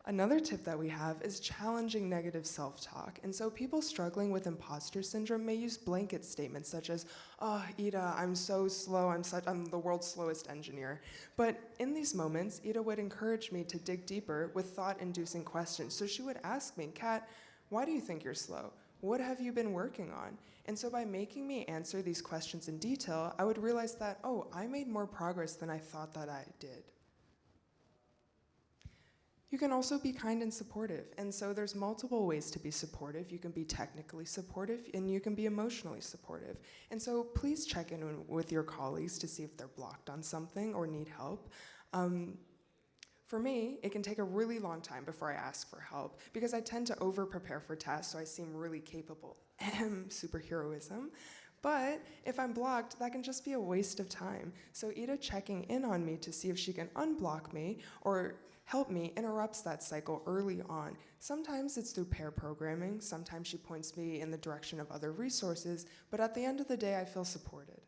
Another tip that we have is challenging negative self-talk. And so people struggling with imposter syndrome may use blanket statements such as, oh, Ida, I'm so slow, I'm the world's slowest engineer. But in these moments, Ida would encourage me to dig deeper with thought-inducing questions. So she would ask me, Kat, why do you think you're slow? What have you been working on? And so by making me answer these questions in detail, I would realize that, oh, I made more progress than I thought that I did. You can also be kind and supportive. And so there's multiple ways to be supportive. You can be technically supportive and you can be emotionally supportive. And so please check in with your colleagues to see if they're blocked on something or need help. For me, it can take a really long time before I ask for help because I tend to over-prepare for tasks so I seem really capable. Superheroism. But if I'm blocked, that can just be a waste of time. So Ida checking in on me to see if she can unblock me or help me interrupts that cycle early on. Sometimes it's through pair programming, sometimes she points me in the direction of other resources, but at the end of the day, I feel supported.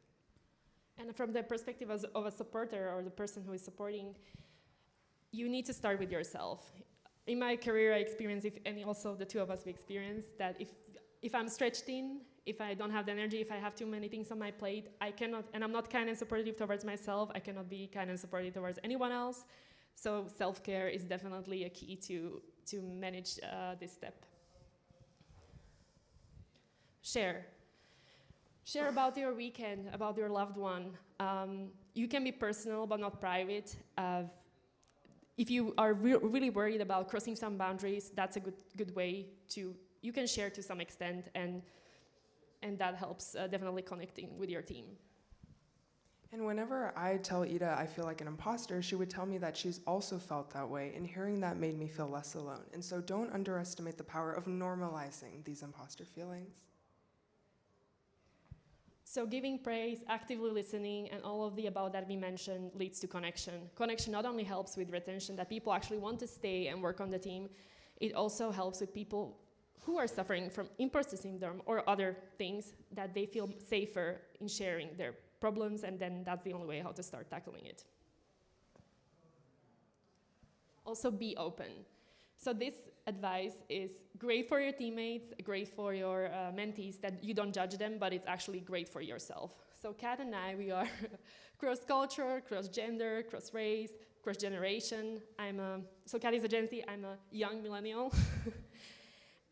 And from the perspective of a supporter or the person who is supporting, you need to start with yourself. In my career, I experienced, and also the two of us, we experienced that if I'm stretched in, if I don't have the energy, if I have too many things on my plate, I cannot, and I'm not kind and supportive towards myself, I cannot be kind and supportive towards anyone else. So self-care is definitely a key to manage this step. Share. Share about your weekend, about your loved one. You can be personal but not private. If you are really worried about crossing some boundaries, that's a good way to, you can share to some extent, and that helps definitely connecting with your team. And whenever I tell Ida I feel like an imposter, she would tell me that she's also felt that way, and hearing that made me feel less alone. And so don't underestimate the power of normalizing these imposter feelings. So giving praise, actively listening, and all of the above that we mentioned leads to connection. Connection not only helps with retention, that people actually want to stay and work on the team, it also helps with people who are suffering from imposter syndrome or other things, that they feel safer in sharing their problems, and then that's the only way how to start tackling it. Also be open. So this advice is great for your teammates, great for your mentees, that you don't judge them, but it's actually great for yourself. So Kat and I, we are cross-culture, cross-gender, cross-race, cross-generation. So Kat is a Gen Z, I'm a young millennial.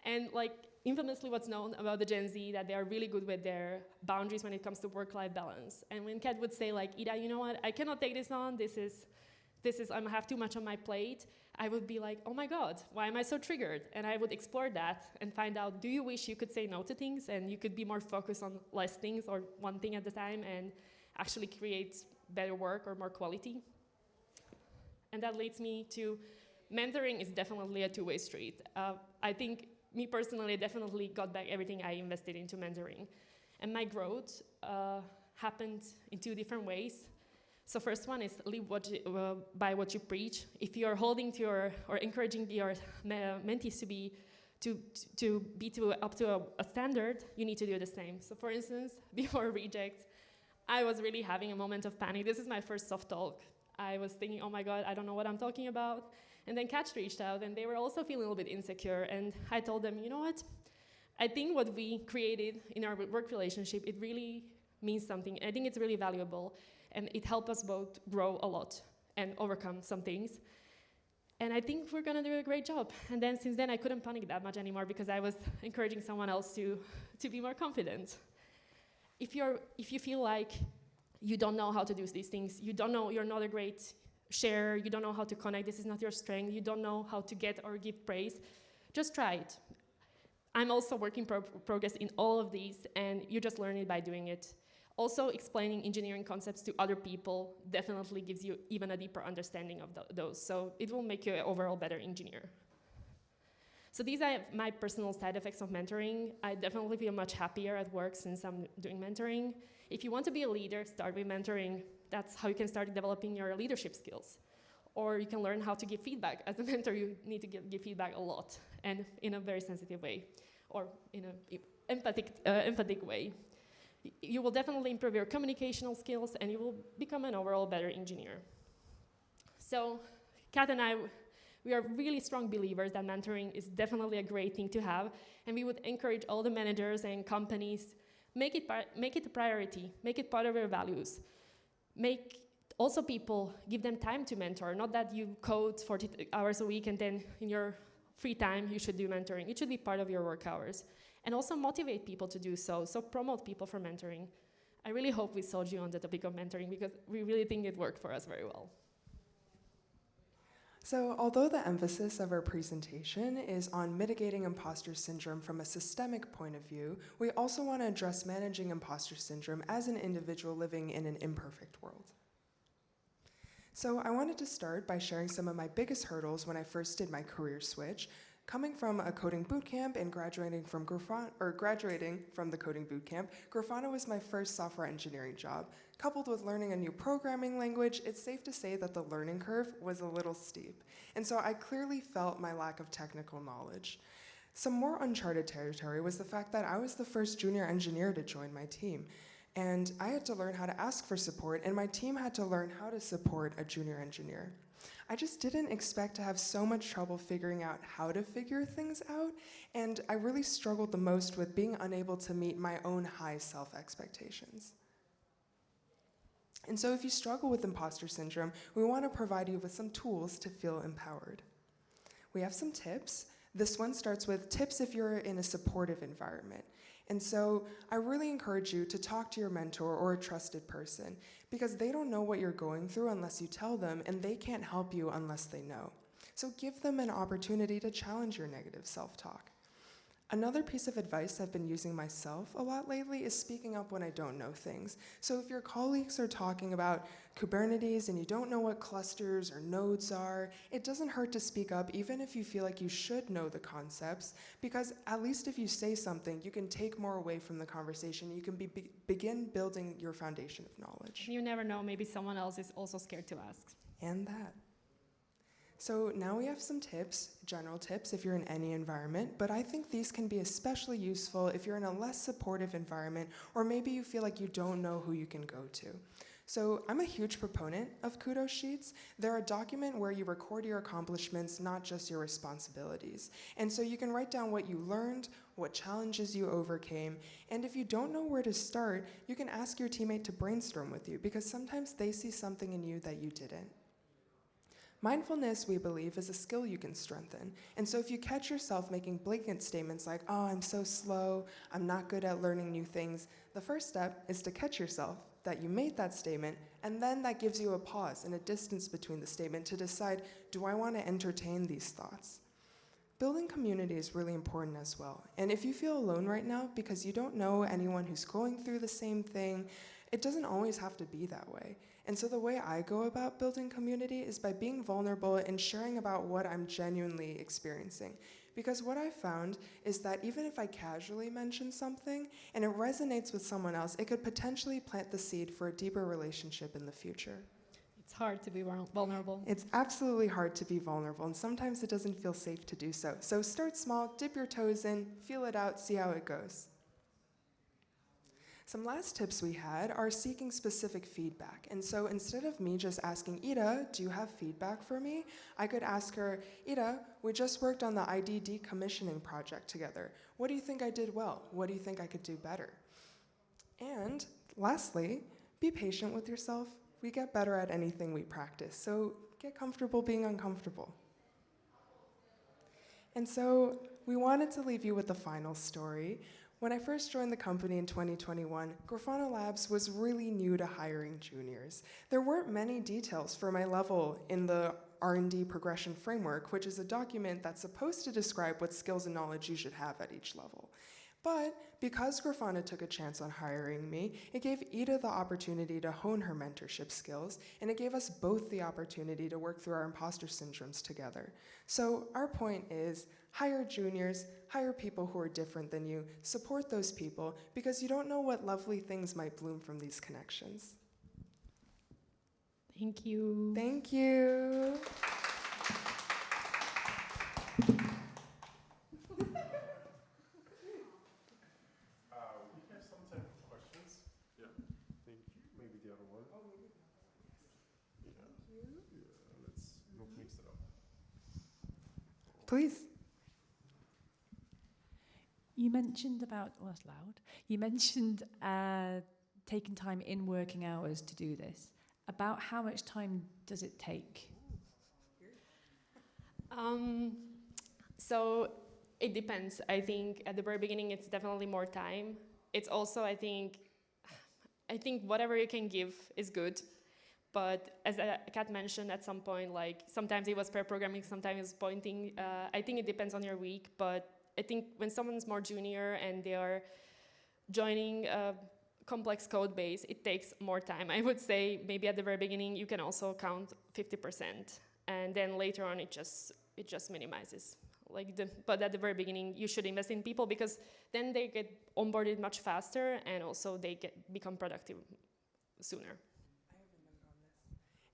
And like, infamously what's known about the Gen Z, that they are really good with their boundaries when it comes to work-life balance. And when Kat would say like, Ida, you know what, I cannot take this on, I have too much on my plate, I would be like, oh my God, why am I so triggered? And I would explore that and find out, do you wish you could say no to things and you could be more focused on less things or one thing at a time and actually create better work or more quality? And that leads me to, mentoring is definitely a two-way street. I think, me personally, I definitely got back everything I invested into mentoring. And my growth happened in two different ways. So first one is live by what you preach. If you're holding to or encouraging your mentees to be up to a standard, you need to do the same. So for instance, before Rejekts, I was really having a moment of panic. This is my first soft talk. I was thinking, oh my God, I don't know what I'm talking about. And then Catch reached out, and they were also feeling a little bit insecure. And I told them, you know what? I think what we created in our work relationship, it really means something. I think it's really valuable, and it helped us both grow a lot and overcome some things. And I think we're gonna do a great job. And then since then, I couldn't panic that much anymore because I was encouraging someone else to be more confident. If you feel like you don't know how to do these things, you don't know, you're not a great sharer, you don't know how to connect, this is not your strength, you don't know how to get or give praise, just try it. I'm also working progress in all of these, and you just learn it by doing it. Also, explaining engineering concepts to other people definitely gives you even a deeper understanding of those, so it will make you an overall better engineer. So these are my personal side effects of mentoring. I definitely feel much happier at work since I'm doing mentoring. If you want to be a leader, start with mentoring. That's how you can start developing your leadership skills. Or you can learn how to give feedback. As a mentor, you need to give feedback a lot, and in a very sensitive way, or in an empathic way. You will definitely improve your communicational skills, and you will become an overall better engineer. So Kat and I, we are really strong believers that mentoring is definitely a great thing to have, and we would encourage all the managers and companies, make it a priority, make it part of your values. Also people, give them time to mentor, not that you code 40 hours a week and then in your free time you should do mentoring. It should be part of your work hours. And also motivate people to do so promote people for mentoring. I really hope we sold you on the topic of mentoring because we really think it worked for us very well. So although the emphasis of our presentation is on mitigating imposter syndrome from a systemic point of view, we also want to address managing imposter syndrome as an individual living in an imperfect world. So I wanted to start by sharing some of my biggest hurdles when I first did my career switch. Coming from a coding bootcamp and graduating from the coding bootcamp, Grafana was my first software engineering job. Coupled with learning a new programming language, it's safe to say that the learning curve was a little steep. And so I clearly felt my lack of technical knowledge. Some more uncharted territory was the fact that I was the first junior engineer to join my team. And I had to learn how to ask for support, and my team had to learn how to support a junior engineer. I just didn't expect to have so much trouble figuring out how to figure things out, and I really struggled the most with being unable to meet my own high self-expectations. And so if you struggle with imposter syndrome, we want to provide you with some tools to feel empowered. We have some tips. This one starts with tips if you're in a supportive environment. And so I really encourage you to talk to your mentor or a trusted person because they don't know what you're going through unless you tell them, and they can't help you unless they know. So give them an opportunity to challenge your negative self-talk. Another piece of advice I've been using myself a lot lately is speaking up when I don't know things. So if your colleagues are talking about Kubernetes and you don't know what clusters or nodes are, it doesn't hurt to speak up even if you feel like you should know the concepts, because at least if you say something, you can take more away from the conversation. You can begin building your foundation of knowledge. You never know, maybe someone else is also scared to ask. And that. So now we have some tips, general tips if you're in any environment, but I think these can be especially useful if you're in a less supportive environment, or maybe you feel like you don't know who you can go to. So I'm a huge proponent of kudos sheets. They're a document where you record your accomplishments, not just your responsibilities. And so you can write down what you learned, what challenges you overcame, and if you don't know where to start, you can ask your teammate to brainstorm with you, because sometimes they see something in you that you didn't. Mindfulness, we believe, is a skill you can strengthen. And so if you catch yourself making blanket statements like, oh, I'm so slow, I'm not good at learning new things, the first step is to catch yourself that you made that statement, and then that gives you a pause and a distance between the statement to decide, do I want to entertain these thoughts? Building community is really important as well. And if you feel alone right now because you don't know anyone who's going through the same thing, it doesn't always have to be that way. And so the way I go about building community is by being vulnerable and sharing about what I'm genuinely experiencing. Because what I found is that even if I casually mention something and it resonates with someone else, it could potentially plant the seed for a deeper relationship in the future. It's hard to be vulnerable. It's absolutely hard to be vulnerable, and sometimes it doesn't feel safe to do so. So start small, dip your toes in, feel it out, see how it goes. Some last tips we had are seeking specific feedback. And so instead of me just asking Ida, do you have feedback for me? I could ask her, Ida, we just worked on the ID decommissioning project together. What do you think I did well? What do you think I could do better? And lastly, be patient with yourself. We get better at anything we practice, so get comfortable being uncomfortable. And so we wanted to leave you with the final story. When I first joined the company in 2021, Grafana Labs was really new to hiring juniors. There weren't many details for my level in the R&D progression framework, which is a document that's supposed to describe what skills and knowledge you should have at each level. But because Grafana took a chance on hiring me, it gave Ida the opportunity to hone her mentorship skills, and it gave us both the opportunity to work through our imposter syndromes together. So our point is, hire juniors, hire people who are different than you, support those people, because you don't know what lovely things might bloom from these connections. Thank you. Thank you. Please. You mentioned about, well, that's loud. You mentioned taking time in working hours to do this. About how much time does it take? So it depends. I think at the very beginning, it's definitely more time. It's also, I think whatever you can give is good. But as Kat mentioned at some point, like sometimes it was pair programming, sometimes it was pointing. I think it depends on your week, but I think when someone's more junior and they are joining a complex code base, it takes more time. I would say maybe at the very beginning you can also count 50%, and then later on it just minimizes. But at the very beginning you should invest in people because then they get onboarded much faster and also they become productive sooner.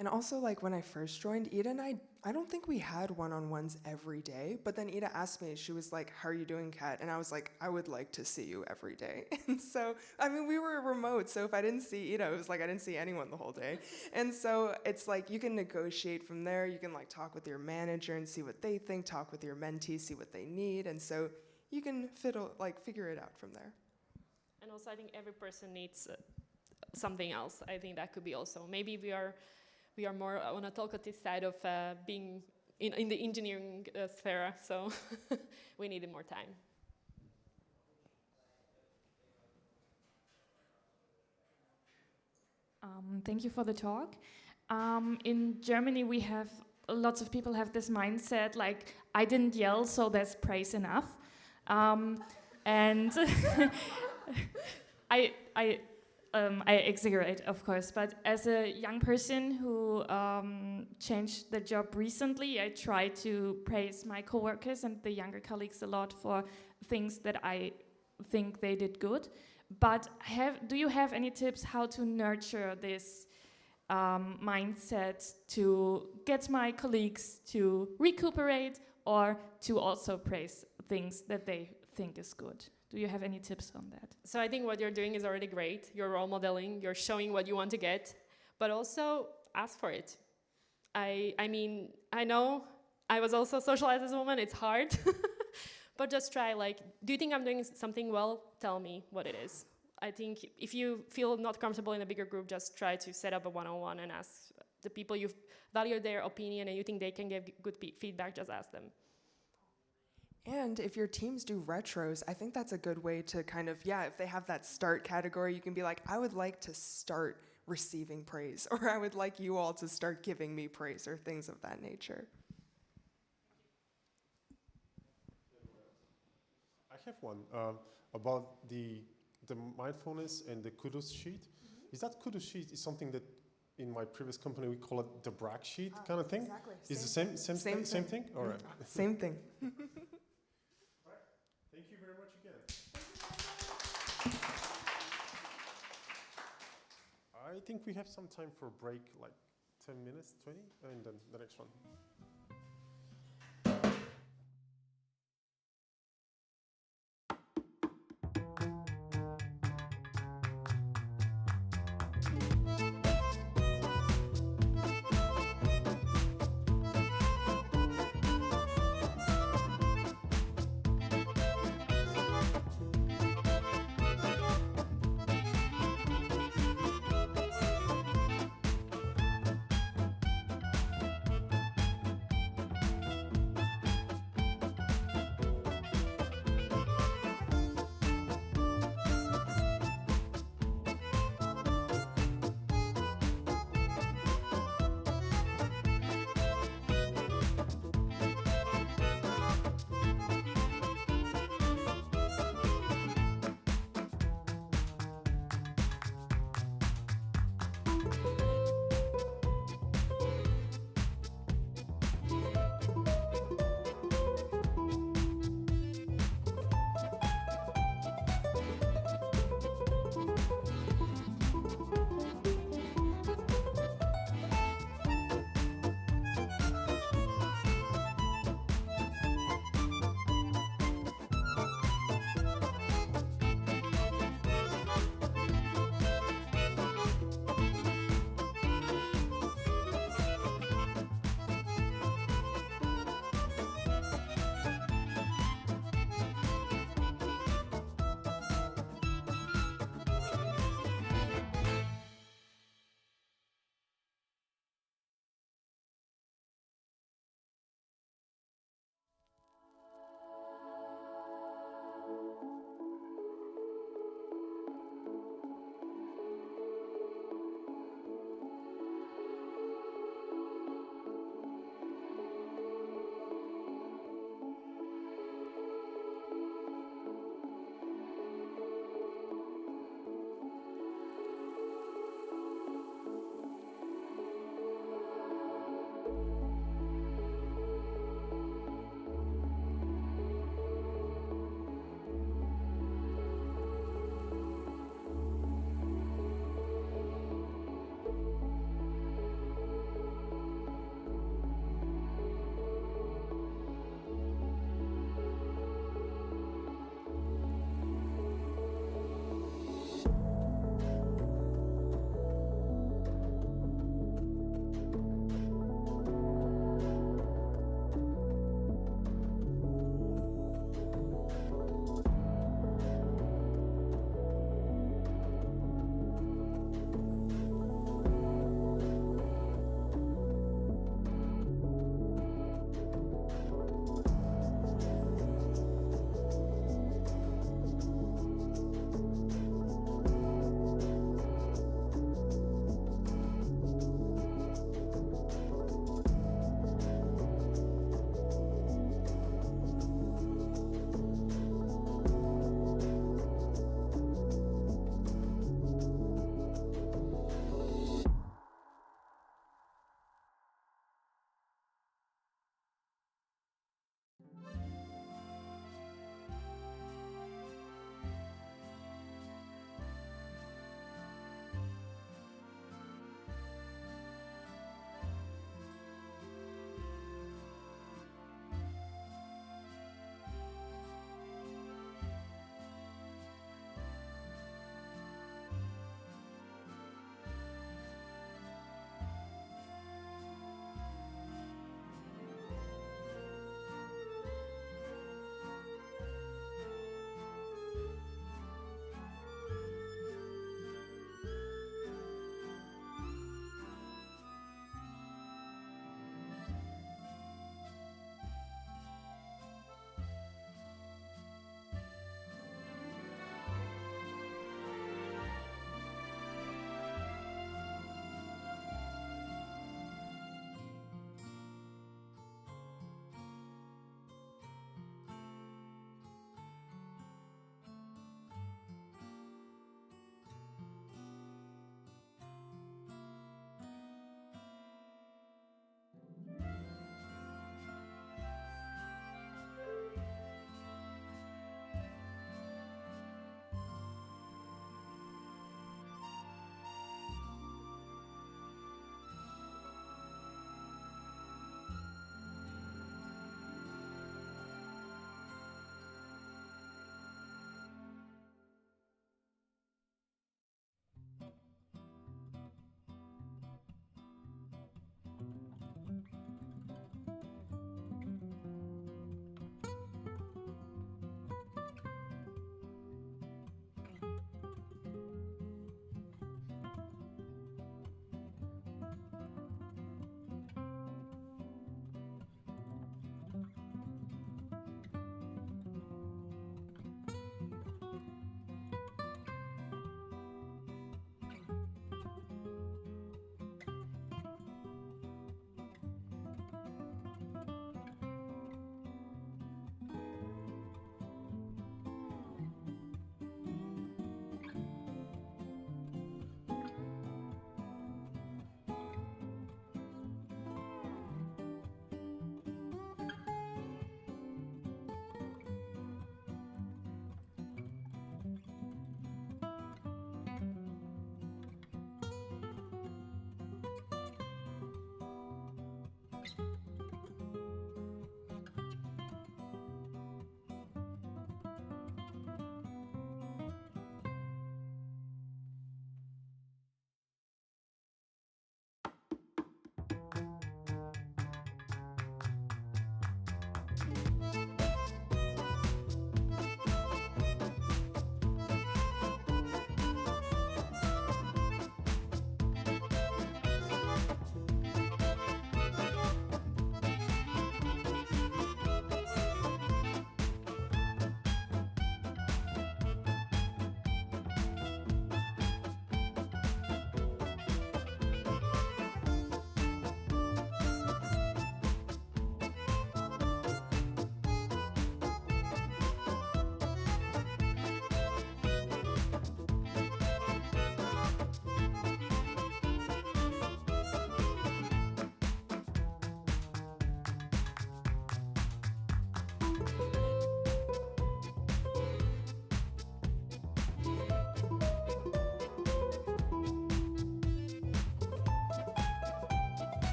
And also, like, when I first joined, Ida and I don't think we had one-on-ones every day, but then Ida asked me, she was like, how are you doing, Kat? And I was like, I would like to see you every day. And so, I mean, we were remote, so if I didn't see Ida, it was like I didn't see anyone the whole day. And so it's like you can negotiate from there. You can, like, talk with your manager and see what they think, talk with your mentee, see what they need. And so you can figure it out from there. And also, I think every person needs something else. I think that could be also, maybe we are more on a talkative side of being in the engineering sphere, so we needed more time. Thank you for the talk. In Germany, we have lots of people have this mindset like, I didn't yell, so that's praise enough. And I exaggerate, of course, but as a young person who changed the job recently, I try to praise my coworkers and the younger colleagues a lot for things that I think they did good. But do you have any tips how to nurture this mindset to get my colleagues to recuperate or to also praise things that they think is good? Do you have any tips on that? So I think what you're doing is already great. You're role modeling, you're showing what you want to get, but also ask for it. I mean, I know I was also socialized as a woman, it's hard, but just try, like, do you think I'm doing something well? Tell me what it is. I think if you feel not comfortable in a bigger group, just try to set up a one-on-one and ask the people you value their opinion and you think they can give good feedback, just ask them. And if your teams do retros, I think that's a good way to kind of, if they have that start category, you can be like, I would like to start receiving praise, or I would like you all to start giving me praise, or things of that nature. I have one about the mindfulness and the kudos sheet. Is that kudos sheet is something that in my previous company we call it the brag sheet kind of thing? Exactly. Is the same thing? All right. Same thing. Thank you very much again. I think we have some time for a break, like 10 minutes, 20, and then the next one.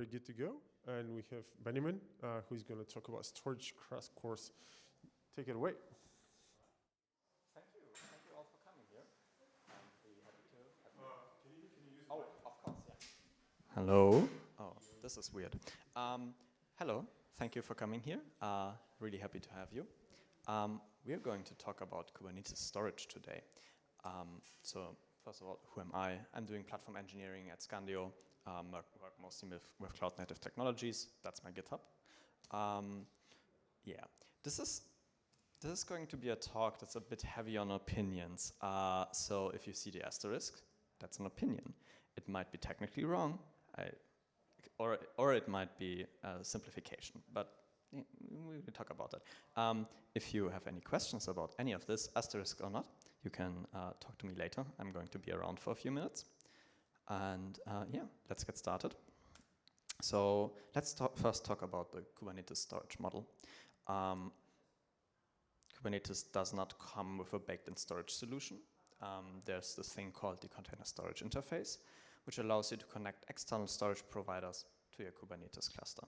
we're good to go. And we have Benjamin, who's going to talk about storage crash course. Take it away. Thank you all for coming here. I'm really happy to have you. Can you use of course, yeah. Hello. Oh, this is weird. Hello, thank you for coming here. Really happy to have you. We are going to talk about Kubernetes storage today. So first of all, who am I? I'm doing platform engineering at Scandio. Work mostly with cloud native technologies. That's my GitHub. Yeah, this is going to be a talk that's a bit heavy on opinions. So if you see the asterisk, that's an opinion. It might be technically wrong, or it might be a simplification. But we will talk about that. If you have any questions about any of this, asterisk or not, you can talk to me later. I'm going to be around for a few minutes. And yeah, let's get started. So let's first talk about the Kubernetes storage model. Kubernetes does not come with a baked-in storage solution. There's this thing called the container storage interface, which allows you to connect external storage providers to your Kubernetes cluster.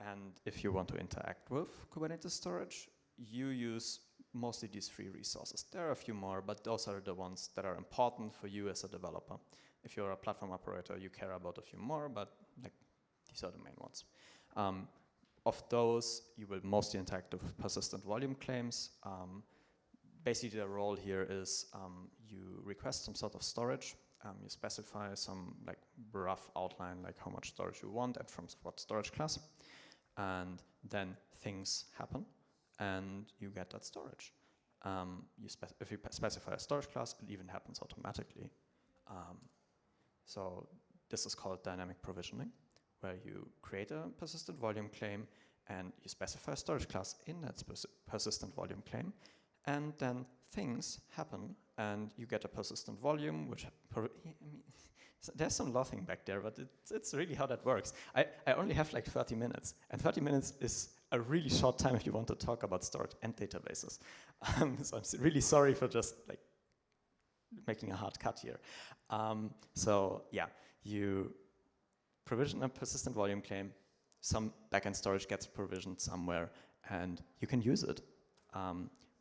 And if you want to interact with Kubernetes storage, you use mostly these three resources. There are a few more, but those are the ones that are important for you as a developer. If you're a platform operator, you care about a few more, but like these are the main ones. Of those, you will mostly interact with persistent volume claims. Basically, the role here is you request some sort of storage. You specify some like rough outline, like how much storage you want and from what storage class. And then things happen, and you get that storage. If you specify a storage class, it even happens automatically. So this is called dynamic provisioning, where you create a persistent volume claim, and you specify a storage class in that persistent volume claim, and then things happen, and you get a persistent volume, which there's some laughing back there, but it's really how that works. I only have like 30 minutes, and 30 minutes is a really short time if you want to talk about storage and databases. So I'm really sorry for just like making a hard cut here. So yeah, you provision a persistent volume claim, some backend storage gets provisioned somewhere, and you can use it.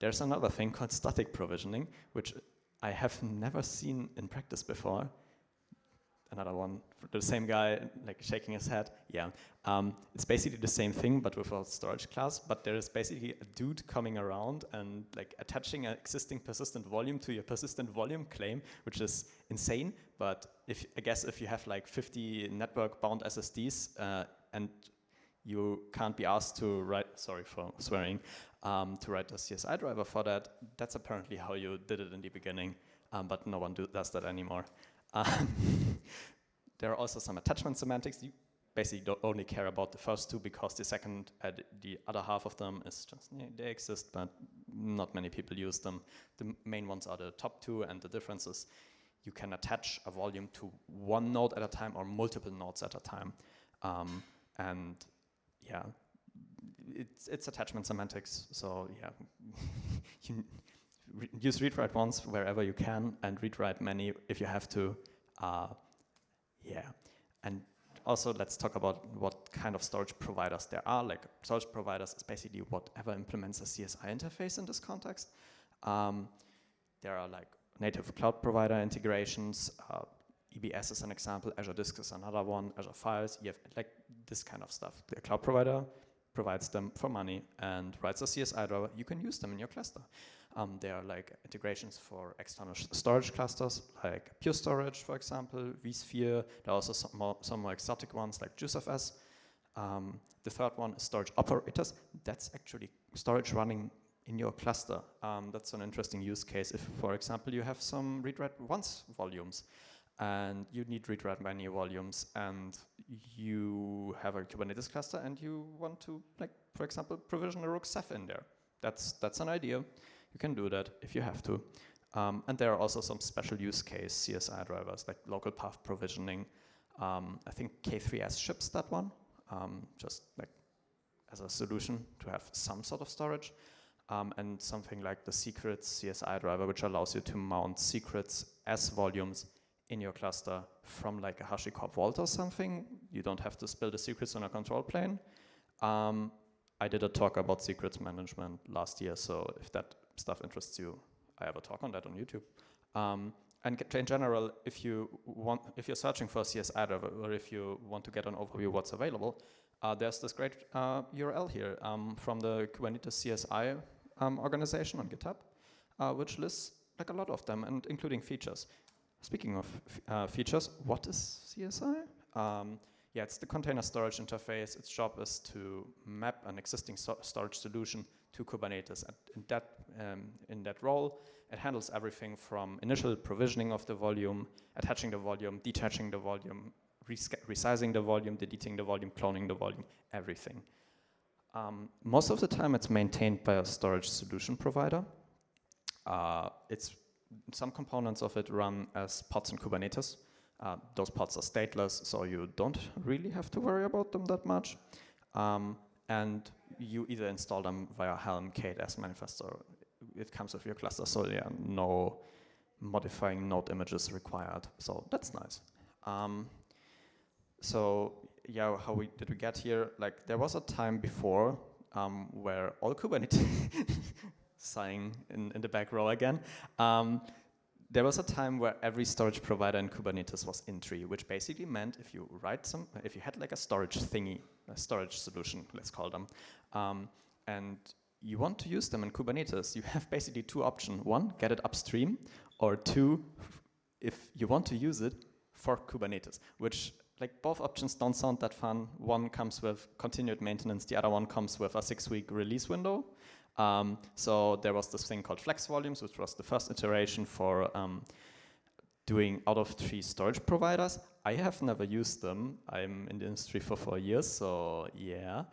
There's another thing called static provisioning, which I have never seen in practice before. Another one, the same guy like shaking his head. Yeah, it's basically the same thing, but without storage class. But there is basically a dude coming around and like attaching an existing persistent volume to your persistent volume claim, which is insane. But I guess if you have like 50 network bound SSDs and you can't be asked to write, sorry for swearing, to write a CSI driver for that, that's apparently how you did it in the beginning, but no one does that anymore. There are also some attachment semantics. You basically don't only care about the first two because the other half of them is just, they exist, but not many people use them. The main ones are the top two, and the difference is you can attach a volume to one node at a time or multiple nodes at a time. And yeah, it's attachment semantics. So yeah, you use read-write once wherever you can, and read-write many if you have to. Yeah, and also let's talk about what kind of storage providers there are. Like storage providers is basically whatever implements a CSI interface in this context. There are like native cloud provider integrations. EBS is an example, Azure Disk is another one, Azure Files, you have like this kind of stuff. The cloud provider provides them for money and writes a CSI driver. You can use them in your cluster. There are like integrations for external storage clusters, like Pure Storage, for example, vSphere. There are also some more exotic ones like JuiceFS. The third one is storage operators. That's actually storage running in your cluster. That's an interesting use case if, for example, you have some read-write once volumes and you need read-write many volumes, and you have a Kubernetes cluster and you want to, like, for example, provision a rook Ceph in there. That's an idea. You can do that if you have to. And there are also some special use case CSI drivers, like local path provisioning. I think K3S ships that one, just like as a solution to have some sort of storage. And something like the secrets CSI driver, which allows you to mount secrets as volumes in your cluster from like a HashiCorp Vault or something. You don't have to spill the secrets on a control plane. I did a talk about secrets management last year, so if that stuff interests you, I have a talk on that on YouTube. And in general, if you're searching for a CSI driver, or if you want to get an overview of what's available, there's this great URL here from the Kubernetes CSI organization on GitHub, which lists like a lot of them, and including features. Speaking of features, what is CSI? Yeah, it's the container storage interface. Its job is to map an existing storage solution to Kubernetes. And in that role, it handles everything from initial provisioning of the volume, attaching the volume, detaching the volume, resizing the volume, deleting the volume, cloning the volume, everything. Most of the time, it's maintained by a storage solution provider. Some components of it run as pods in Kubernetes. Those pods are stateless, so you don't really have to worry about them that much. And you either install them via Helm, K8s manifest, or it comes with your cluster, so yeah, no modifying node images required. So that's nice. So yeah, did we get here? Like, there was a time before where all Kubernetes sighing in the back row again. There was a time where every storage provider in Kubernetes was in-tree, which basically meant if you had like a storage thingy, a storage solution, let's call them, and you want to use them in Kubernetes, you have basically two options. One, get it upstream, or two, if you want to use it, for Kubernetes, which like both options don't sound that fun. One comes with continued maintenance, the other one comes with a 6-week release window. So there was this thing called flex volumes, which was the first iteration for doing out-of-tree storage providers. I have never used them. I'm in the industry for 4 years, so yeah.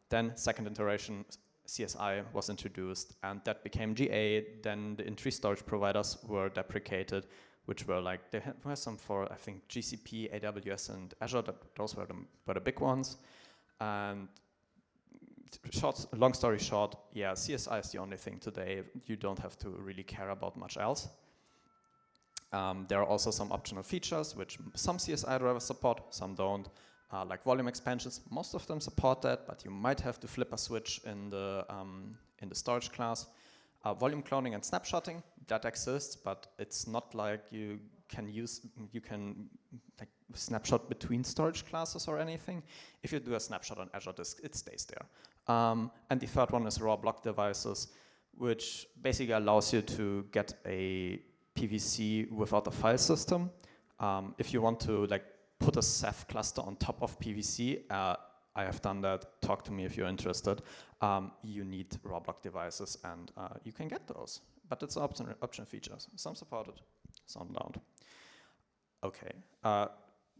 Then second iteration, CSI was introduced, and that became GA. Then the in-tree storage providers were deprecated, which were like, there were some for, I think, GCP, AWS, and Azure. Those were the big ones. And long story short, yeah, CSI is the only thing today. You don't have to really care about much else. There are also some optional features, which some CSI drivers support, some don't. Like volume expansions, most of them support that, but you might have to flip a switch in the storage class. Volume cloning and snapshotting, that exists, but it's not like you can like snapshot between storage classes or anything. If you do a snapshot on Azure Disk, it stays there. And the third one is raw block devices, which basically allows you to get a PVC without a file system. If you want to like put a Ceph cluster on top of PVC, I have done that. Talk to me if you're interested. You need raw block devices, and you can get those. But it's option features. Some support it, some don't. Okay.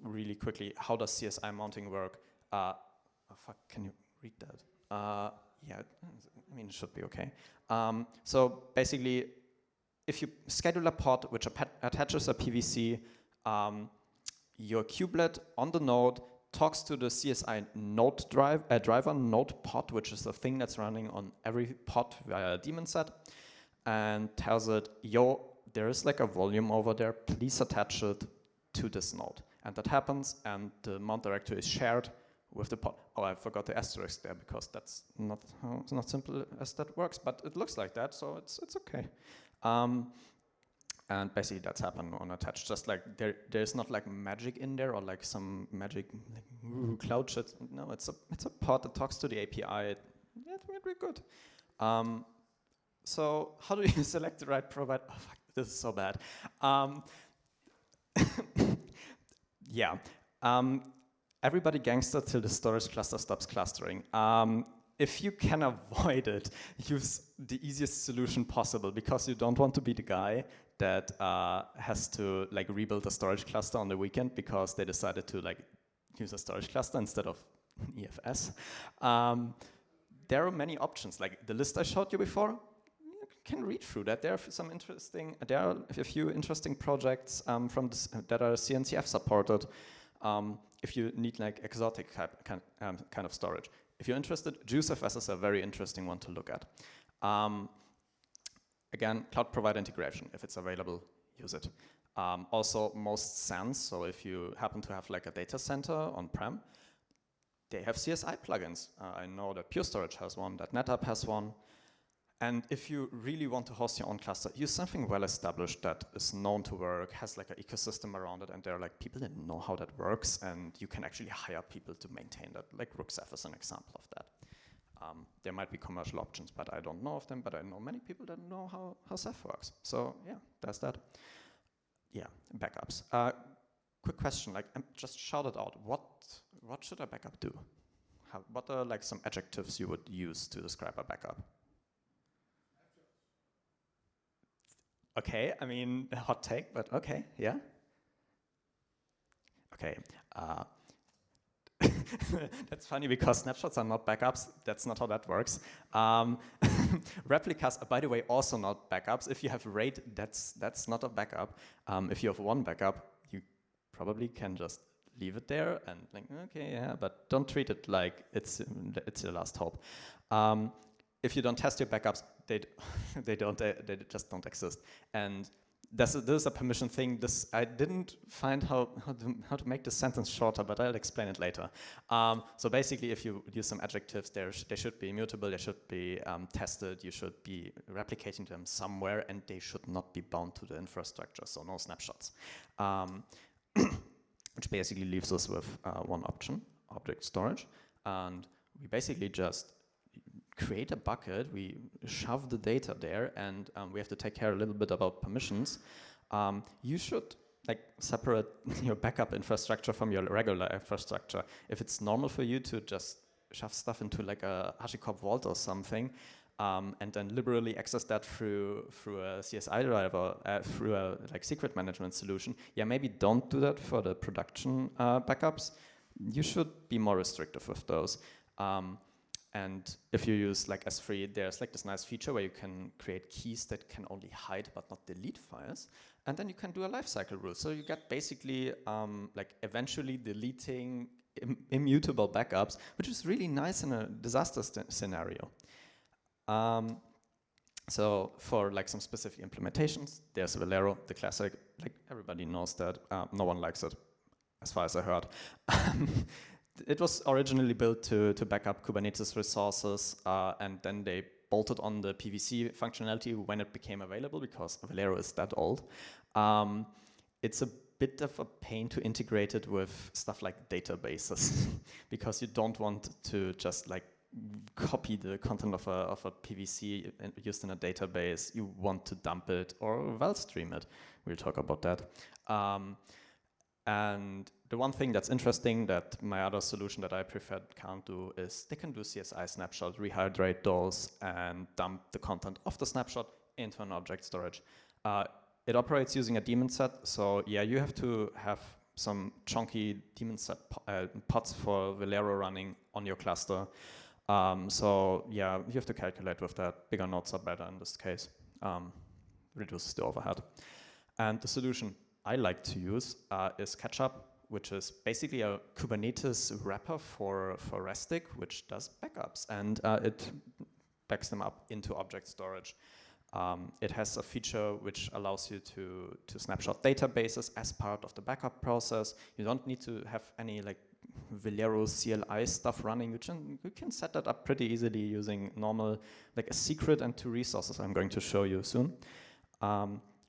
Really quickly, how does CSI mounting work? Oh fuck, can you read that? Yeah, I mean, it should be okay. So basically, if you schedule a pod which attaches a PVC, your kubelet on the node talks to the CSI node driver node pod, which is the thing that's running on every pod via a daemon set, and tells it, yo, there is like a volume over there, please attach it to this node. And that happens, and the mount directory is shared with the pod. Oh, I forgot the asterisk there, because that's not simple as that works, but it looks like that, so it's okay. And basically that's happened on attach. Just like there's not like magic in there or like some magic like, cloud shit. No, it's a pod that talks to the API. Yeah, it's really good. So how do you select the right provider? Oh fuck, this is so bad. Yeah. Everybody gangster till the storage cluster stops clustering. If you can avoid it, use the easiest solution possible, because you don't want to be the guy that has to like rebuild a storage cluster on the weekend because they decided to like use a storage cluster instead of EFS. There are many options, like the list I showed you before. You can read through that. There are some interesting. There are a few interesting projects from this, that are CNCF supported. If you need like exotic kind of storage. If you're interested, JuiceFS is a very interesting one to look at. Again, cloud provider integration. If it's available, use it. Also, most SANs, so if you happen to have like a data center on-prem, they have CSI plugins. I know that Pure Storage has one, that NetApp has one. And if you really want to host your own cluster, use something well established that is known to work, has like an ecosystem around it, and there are like people that know how that works, and you can actually hire people to maintain that, like Rookzef is an example of that. There might be commercial options, but I don't know of them, but I know many people that know how Ceph works. So yeah, that's that. Yeah, backups. Quick question, like just shout it out. What should a backup do? What are like some adjectives you would use to describe a backup? Okay, I mean, a hot take, but okay, yeah. Okay, that's funny because snapshots are not backups. That's not how that works. Replicas are, by the way, also not backups. If you have RAID, that's not a backup. If you have one backup, you probably can just leave it there and think, okay, yeah, but don't treat it like it's your last hope. If you don't test your backups, they just don't exist. And this is a permission thing. I didn't find how to make this sentence shorter, but I'll explain it later. So basically, if you use some adjectives, they should be immutable, they should be tested, you should be replicating them somewhere, and they should not be bound to the infrastructure, so no snapshots. Which basically leaves us with one option, object storage. And we basically just create a bucket, we shove the data there, and we have to take care a little bit about permissions. You should like separate your backup infrastructure from your regular infrastructure. If it's normal for you to just shove stuff into like a HashiCorp vault or something, and then liberally access that through a CSI driver, through a like secret management solution, yeah, maybe don't do that for the production backups. You should be more restrictive with those. And if you use like S3, there's like this nice feature where you can create keys that can only hide but not delete files. And then you can do a lifecycle rule. So you get basically like eventually deleting immutable backups, which is really nice in a disaster scenario. So for like some specific implementations, there's Velero, the classic. Like everybody knows that. No one likes it, as far as I heard. It was originally built to back up Kubernetes resources, and then they bolted on the PVC functionality when it became available, because Velero is that old. It's a bit of a pain to integrate it with stuff like databases, because you don't want to just like copy the content of a PVC used in a database. You want to dump it or livestream it. We'll talk about that. And the one thing that's interesting that my other solution that I preferred can't do is they can do CSI snapshot, rehydrate those, and dump the content of the snapshot into an object storage. It operates using a daemon set, so yeah, you have to have some chunky daemon set pods for Velero running on your cluster. So yeah, you have to calculate with that. Bigger nodes are better in this case. Reduces the overhead. And the solution I like to use is Ketchup, which is basically a Kubernetes wrapper for Restic, which does backups, and it backs them up into object storage. It has a feature which allows you to snapshot databases as part of the backup process. You don't need to have any like Velero CLI stuff running. You can set that up pretty easily using normal, like a secret and 2 resources I'm going to show you soon.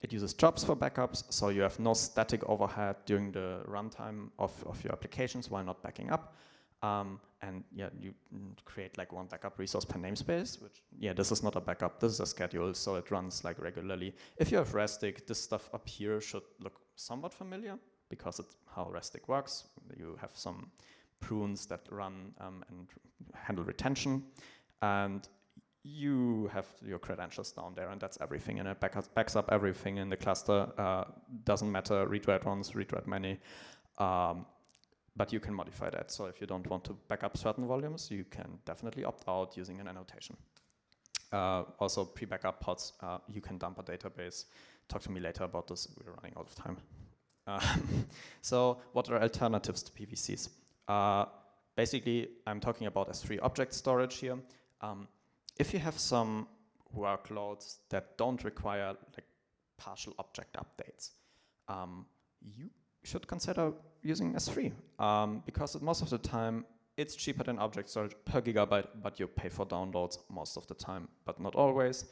It uses jobs for backups, so you have no static overhead during the runtime of your applications while not backing up. And yeah, you create like 1 backup resource per namespace, which, yeah, this is not a backup, this is a schedule, so it runs like regularly. If you have Restic, this stuff up here should look somewhat familiar, because it's how Restic works. You have some prunes that run and handle retention, and you have your credentials down there, and that's everything, and it backs up everything in the cluster. Doesn't matter, read-write once, read-write many, but you can modify that. So if you don't want to back up certain volumes, you can definitely opt out using an annotation. Also, pre-backup pods, you can dump a database. Talk to me later about this, we're running out of time. So what are alternatives to PVCs? Basically, I'm talking about S3 object storage here. If you have some workloads that don't require like partial object updates, you should consider using S3 because most of the time it's cheaper than object storage per gigabyte, but you pay for downloads most of the time, but not always.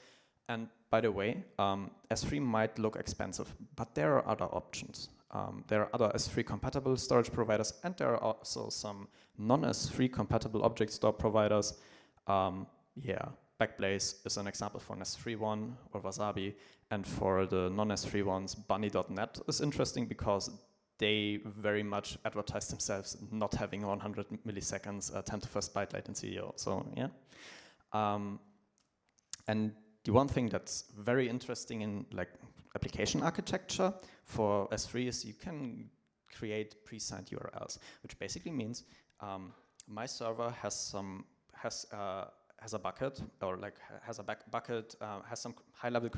And by the way, S3 might look expensive, but there are other options. There are other S3 compatible storage providers, and there are also some non-S3 compatible object store providers. Yeah, Backblaze is an example for an S3 one, or Wasabi, and for the non-S3 ones, Bunny.net is interesting because they very much advertise themselves not having 100 milliseconds 10 to first byte latency. So yeah, and the one thing that's very interesting in like application architecture for S3 is you can create pre-signed URLs, which basically means my server has a bucket, or like has a bucket, has some high-level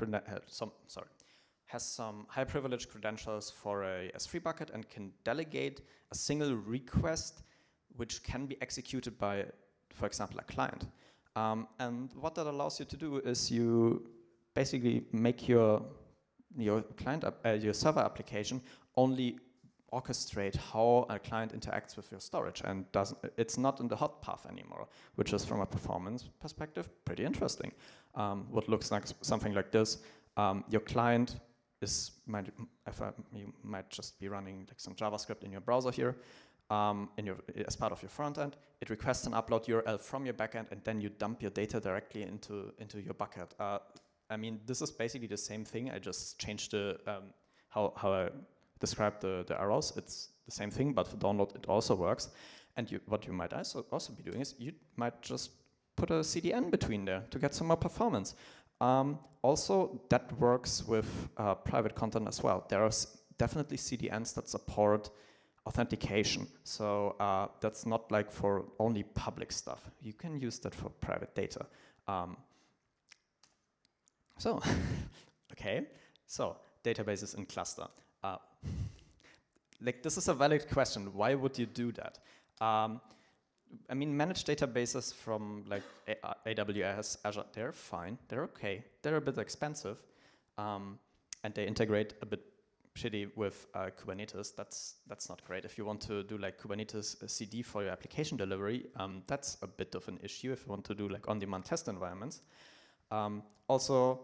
has some high privilege credentials for a S3 bucket and can delegate a single request which can be executed by, for example, a client. And what that allows you to do is you basically make your client, your server application only orchestrate how a client interacts with your storage, and it's not in the hot path anymore, which is from a performance perspective pretty interesting. What looks like something like this: your client you might just be running like some JavaScript in your browser here, as part of your front end. It requests an upload URL from your backend, and then you dump your data directly into your bucket. I mean, this is basically the same thing. I just changed the how I describe the arrows. It's the same thing, but for download it also works. And what you might also be doing is you might just put a CDN between there to get some more performance. Also, that works with private content as well. There are definitely CDNs that support authentication. So that's not like for only public stuff. You can use that for private data. Okay, so databases in cluster. Like, this is a valid question. Why would you do that? I mean, managed databases from like AWS, Azure, they're fine. They're okay. They're a bit expensive, and they integrate a bit shitty with Kubernetes. That's not great. If you want to do like Kubernetes CD for your application delivery, that's a bit of an issue if you want to do like on-demand test environments. Also,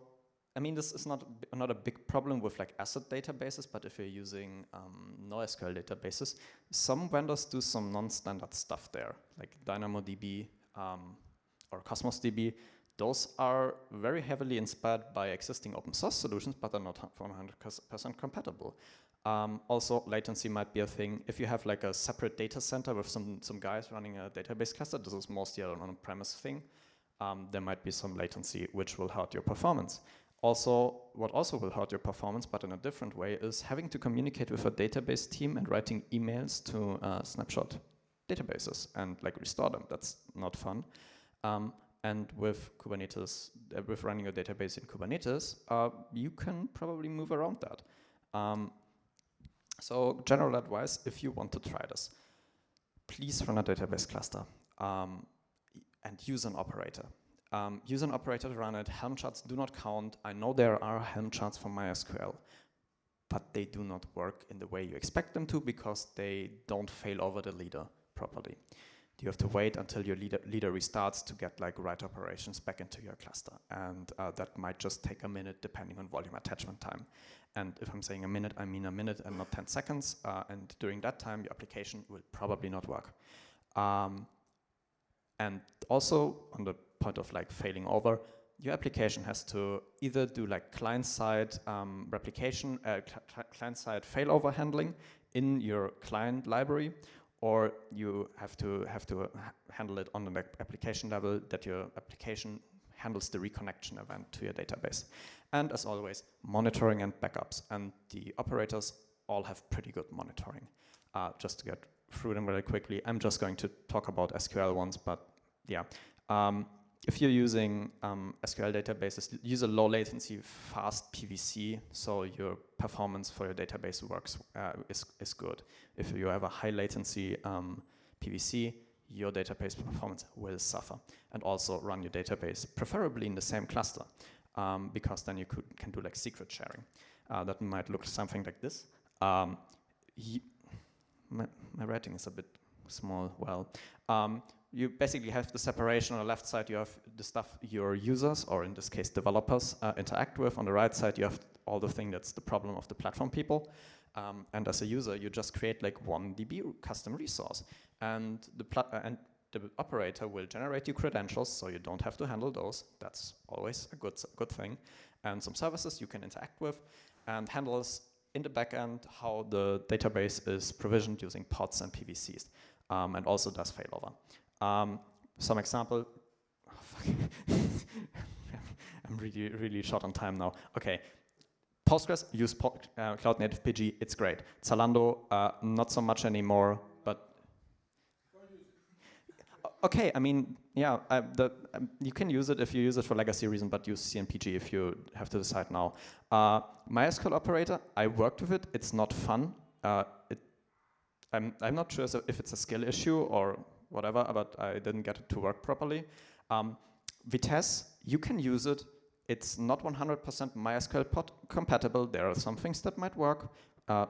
I mean, this is not a big problem with like ACID databases, but if you're using NoSQL databases, some vendors do some non-standard stuff there, like DynamoDB or Cosmos DB. Those are very heavily inspired by existing open source solutions, but are not 100% compatible. Also, latency might be a thing. If you have like a separate data center with some guys running a database cluster, this is mostly an on-premise thing, there might be some latency which will hurt your performance. Also, what also will hurt your performance, but in a different way, is having to communicate with a database team and writing emails to snapshot databases and like restore them. That's not fun. And with Kubernetes, with running a database in Kubernetes, you can probably move around that. So general advice, if you want to try this, please run a database cluster and use an operator. Use an operator to run it. Helm charts do not count. I know there are Helm charts from MySQL, but they do not work in the way you expect them to because they don't fail over the leader properly. You have to wait until your leader restarts to get like write operations back into your cluster. And that might just take a minute depending on volume attachment time. And if I'm saying a minute, I mean a minute and not 10 seconds. And during that time, your application will probably not work. And also on the point of like failing over, your application has to either do like client-side replication, client-side failover handling in your client library, or you have to handle it on the application level, that your application handles the reconnection event to your database. And as always, monitoring and backups. And the operators all have pretty good monitoring. Just to get through them really quickly, I'm just going to talk about SQL ones, but yeah. If you're using SQL databases, use a low latency, fast PVC, so your performance for your database works is good. If you have a high latency PVC, your database performance will suffer. And also run your database, preferably in the same cluster, because then you can do like secret sharing. That might look something like this. My writing is a bit small. Well, you basically have the separation. On the left side, you have the stuff your users, or in this case, developers, interact with. On the right side, you have all the thing that's the problem of the platform people. And as a user, you just create like 1 DB custom resource, and the operator will generate you credentials, so you don't have to handle those. That's always a good thing. And some services you can interact with, and handles in the backend how the database is provisioned using pods and PVCs, and also does failover. Some example. Oh, fuck. I'm really short on time now. Okay. Postgres, use Cloud Native PG, it's great. Zalando, not so much anymore, but okay, I mean, yeah, you can use it if you use it for legacy reason, but use CNPG if you have to decide now. MySQL operator, I worked with it, it's not fun. I'm not sure if it's a skill issue or whatever, but I didn't get it to work properly. Vitesse, you can use it. It's not 100% MySQL pod compatible. There are some things that might work,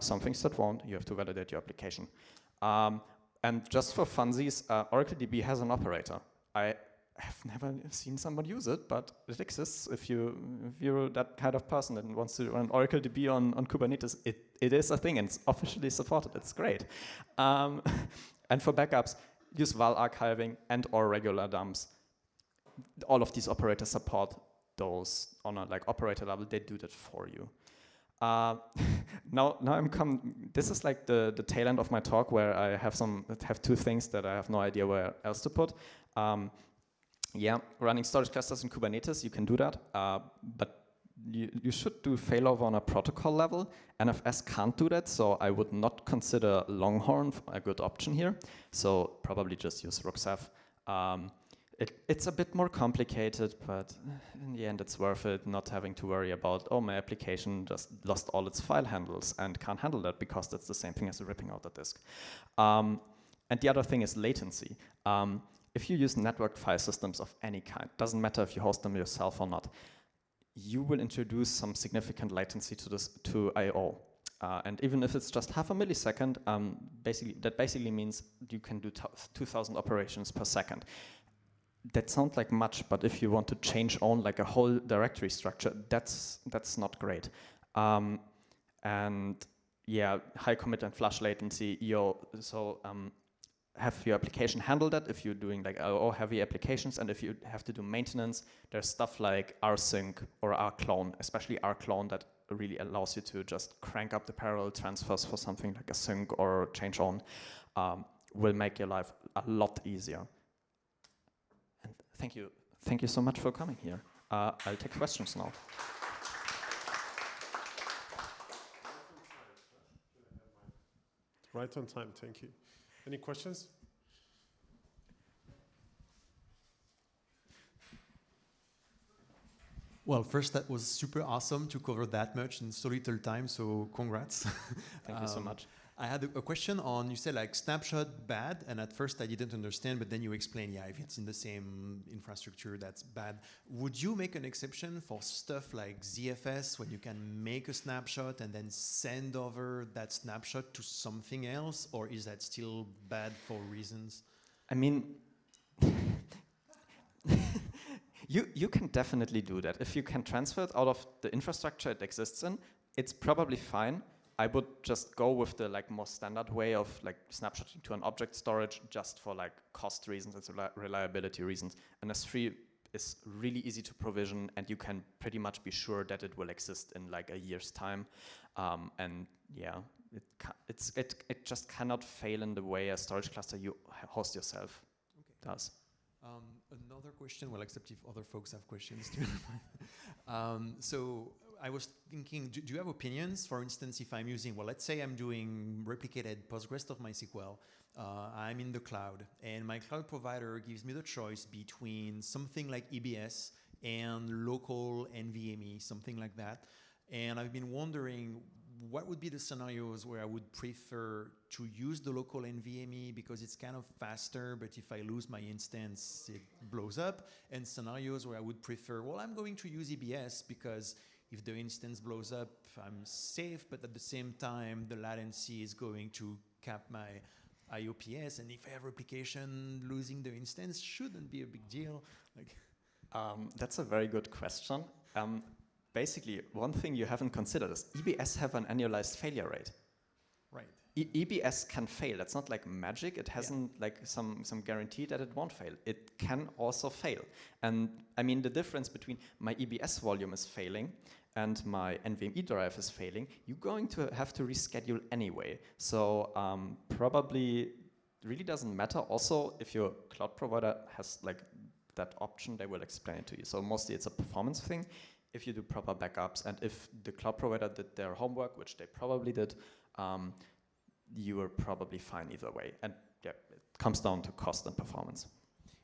some things that won't. You have to validate your application. And just for funsies, Oracle DB has an operator. I have never seen someone use it, but it exists. If you're that kind of person that wants to run Oracle DB on Kubernetes, it is a thing, and it's officially supported. It's great. And for backups, use val archiving and or regular dumps. All of these operators support those on a operator level. They do that for you. Now this is like the tail end of my talk, where I have 2 things that I have no idea where else to put. Yeah, running storage clusters in Kubernetes, you can do that, but you should do failover on a protocol level. NFS can't do that, so I would not consider Longhorn a good option here. So probably just use Ruxaf. It's a bit more complicated, but in the end it's worth it, not having to worry about, oh, my application just lost all its file handles and can't handle that, because that's the same thing as ripping out the disk. And the other thing is latency. If you use networked file systems of any kind, doesn't matter if you host them yourself or not, you will introduce some significant latency to I/O. And even if it's just half a millisecond, that basically means you can do 2,000 operations per second. That sounds like much, but if you want to change on like a whole directory structure, that's not great. And yeah, high commit and flush latency, have your application handle that if you're doing like I/O heavy applications, and if you have to do maintenance, there's stuff like rsync or rclone, especially rclone, that really allows you to just crank up the parallel transfers for something like a sync or change on, will make your life a lot easier. And thank you so much for coming here. I'll take questions now. Right on time, thank you. Any questions? Well, first, that was super awesome to cover that much in so little time, so congrats. Thank you so much. I had a question on, you said like snapshot bad, and at first I didn't understand, but then you explained, yeah, if it's in the same infrastructure, that's bad. Would you make an exception for stuff like ZFS, when you can make a snapshot and then send over that snapshot to something else, or is that still bad for reasons? I mean, you can definitely do that. If you can transfer it out of the infrastructure it exists in, it's probably fine. I would just go with the more standard way of snapshotting to an object storage, just for cost reasons and reliability reasons. And S3 is really easy to provision, and you can pretty much be sure that it will exist in a year's time. And yeah, it just cannot fail in the way a storage cluster you host yourself does. Another question, well, except if other folks have questions too. So I was thinking, do you have opinions? For instance, if I'm using, well, let's say I'm doing replicated Postgres of MySQL, I'm in the cloud, and my cloud provider gives me the choice between something like EBS and local NVMe, something like that. And I've been wondering, what would be the scenarios where I would prefer to use the local NVMe because it's kind of faster, but if I lose my instance, it blows up, and scenarios where I would prefer, well, I'm going to use EBS because if the instance blows up, I'm safe, but at the same time, the latency is going to cap my IOPS, and if I have replication, losing the instance shouldn't be a big deal. Like, that's a very good question. Basically, one thing you haven't considered is EBS have an annualized failure rate. Right. EBS can fail. That's not like magic. It hasn't like some guarantee that it won't fail. It can also fail. And I mean, the difference between my EBS volume is failing and my NVMe drive is failing, you're going to have to reschedule anyway. So probably really doesn't matter. Also, if your cloud provider has like that option, they will explain it to you. So mostly it's a performance thing. If you do proper backups and if the cloud provider did their homework, which they probably did, you are probably fine either way. And yeah, it comes down to cost and performance.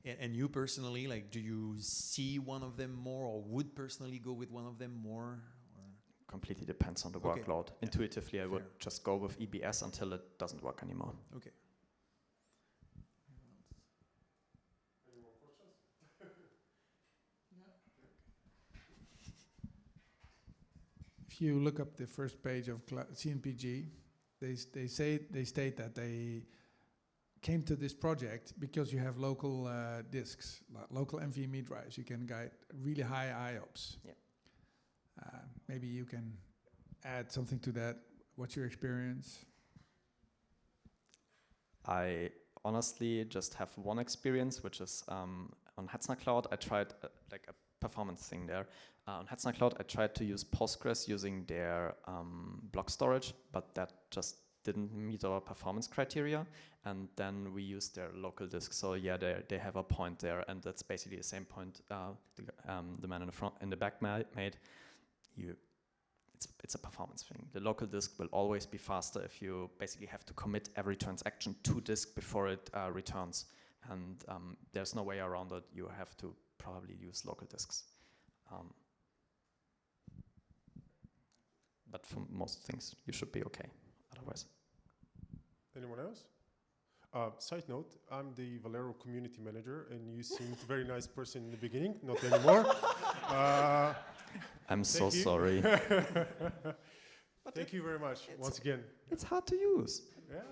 and you personally, like, do you see one of them more, or would personally go with one of them more? Or? Completely depends on the Okay. workload. Yeah. Intuitively, I would Fair. just go with EBS until it doesn't work anymore. Okay. Any more questions? If you look up the first page of CNPG, they state that they came to this project because you have local disks, local NVMe drives. You can get really high IOPS. Yeah. Maybe you can add something to that. What's your experience? I honestly just have one experience, which is on Hetzner Cloud. I tried like a performance thing there. On Hetzner Cloud, I tried to use Postgres using their block storage, but that just didn't meet our performance criteria. And then we used their local disk. So yeah, they have a point there, and that's basically the same point the man in the back made. It's a performance thing. The local disk will always be faster if you basically have to commit every transaction to disk before it returns. And there's no way around it. You have to probably use local disks. But for most things, you should be okay otherwise. Anyone else? Side note, I'm the Valero community manager, and you seemed a very nice person in the beginning, not anymore. I'm so sorry. Thank you very much, once again. It's hard to use. Yeah.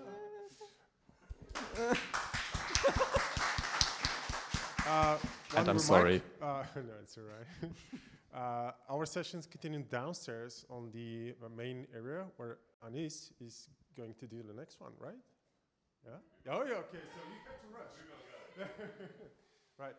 And I'm sorry. No, it's all right. Our sessions continue downstairs on the main area where Anis is going to do the next one, right? Yeah? Oh, yeah, okay, so you have to rush. Right.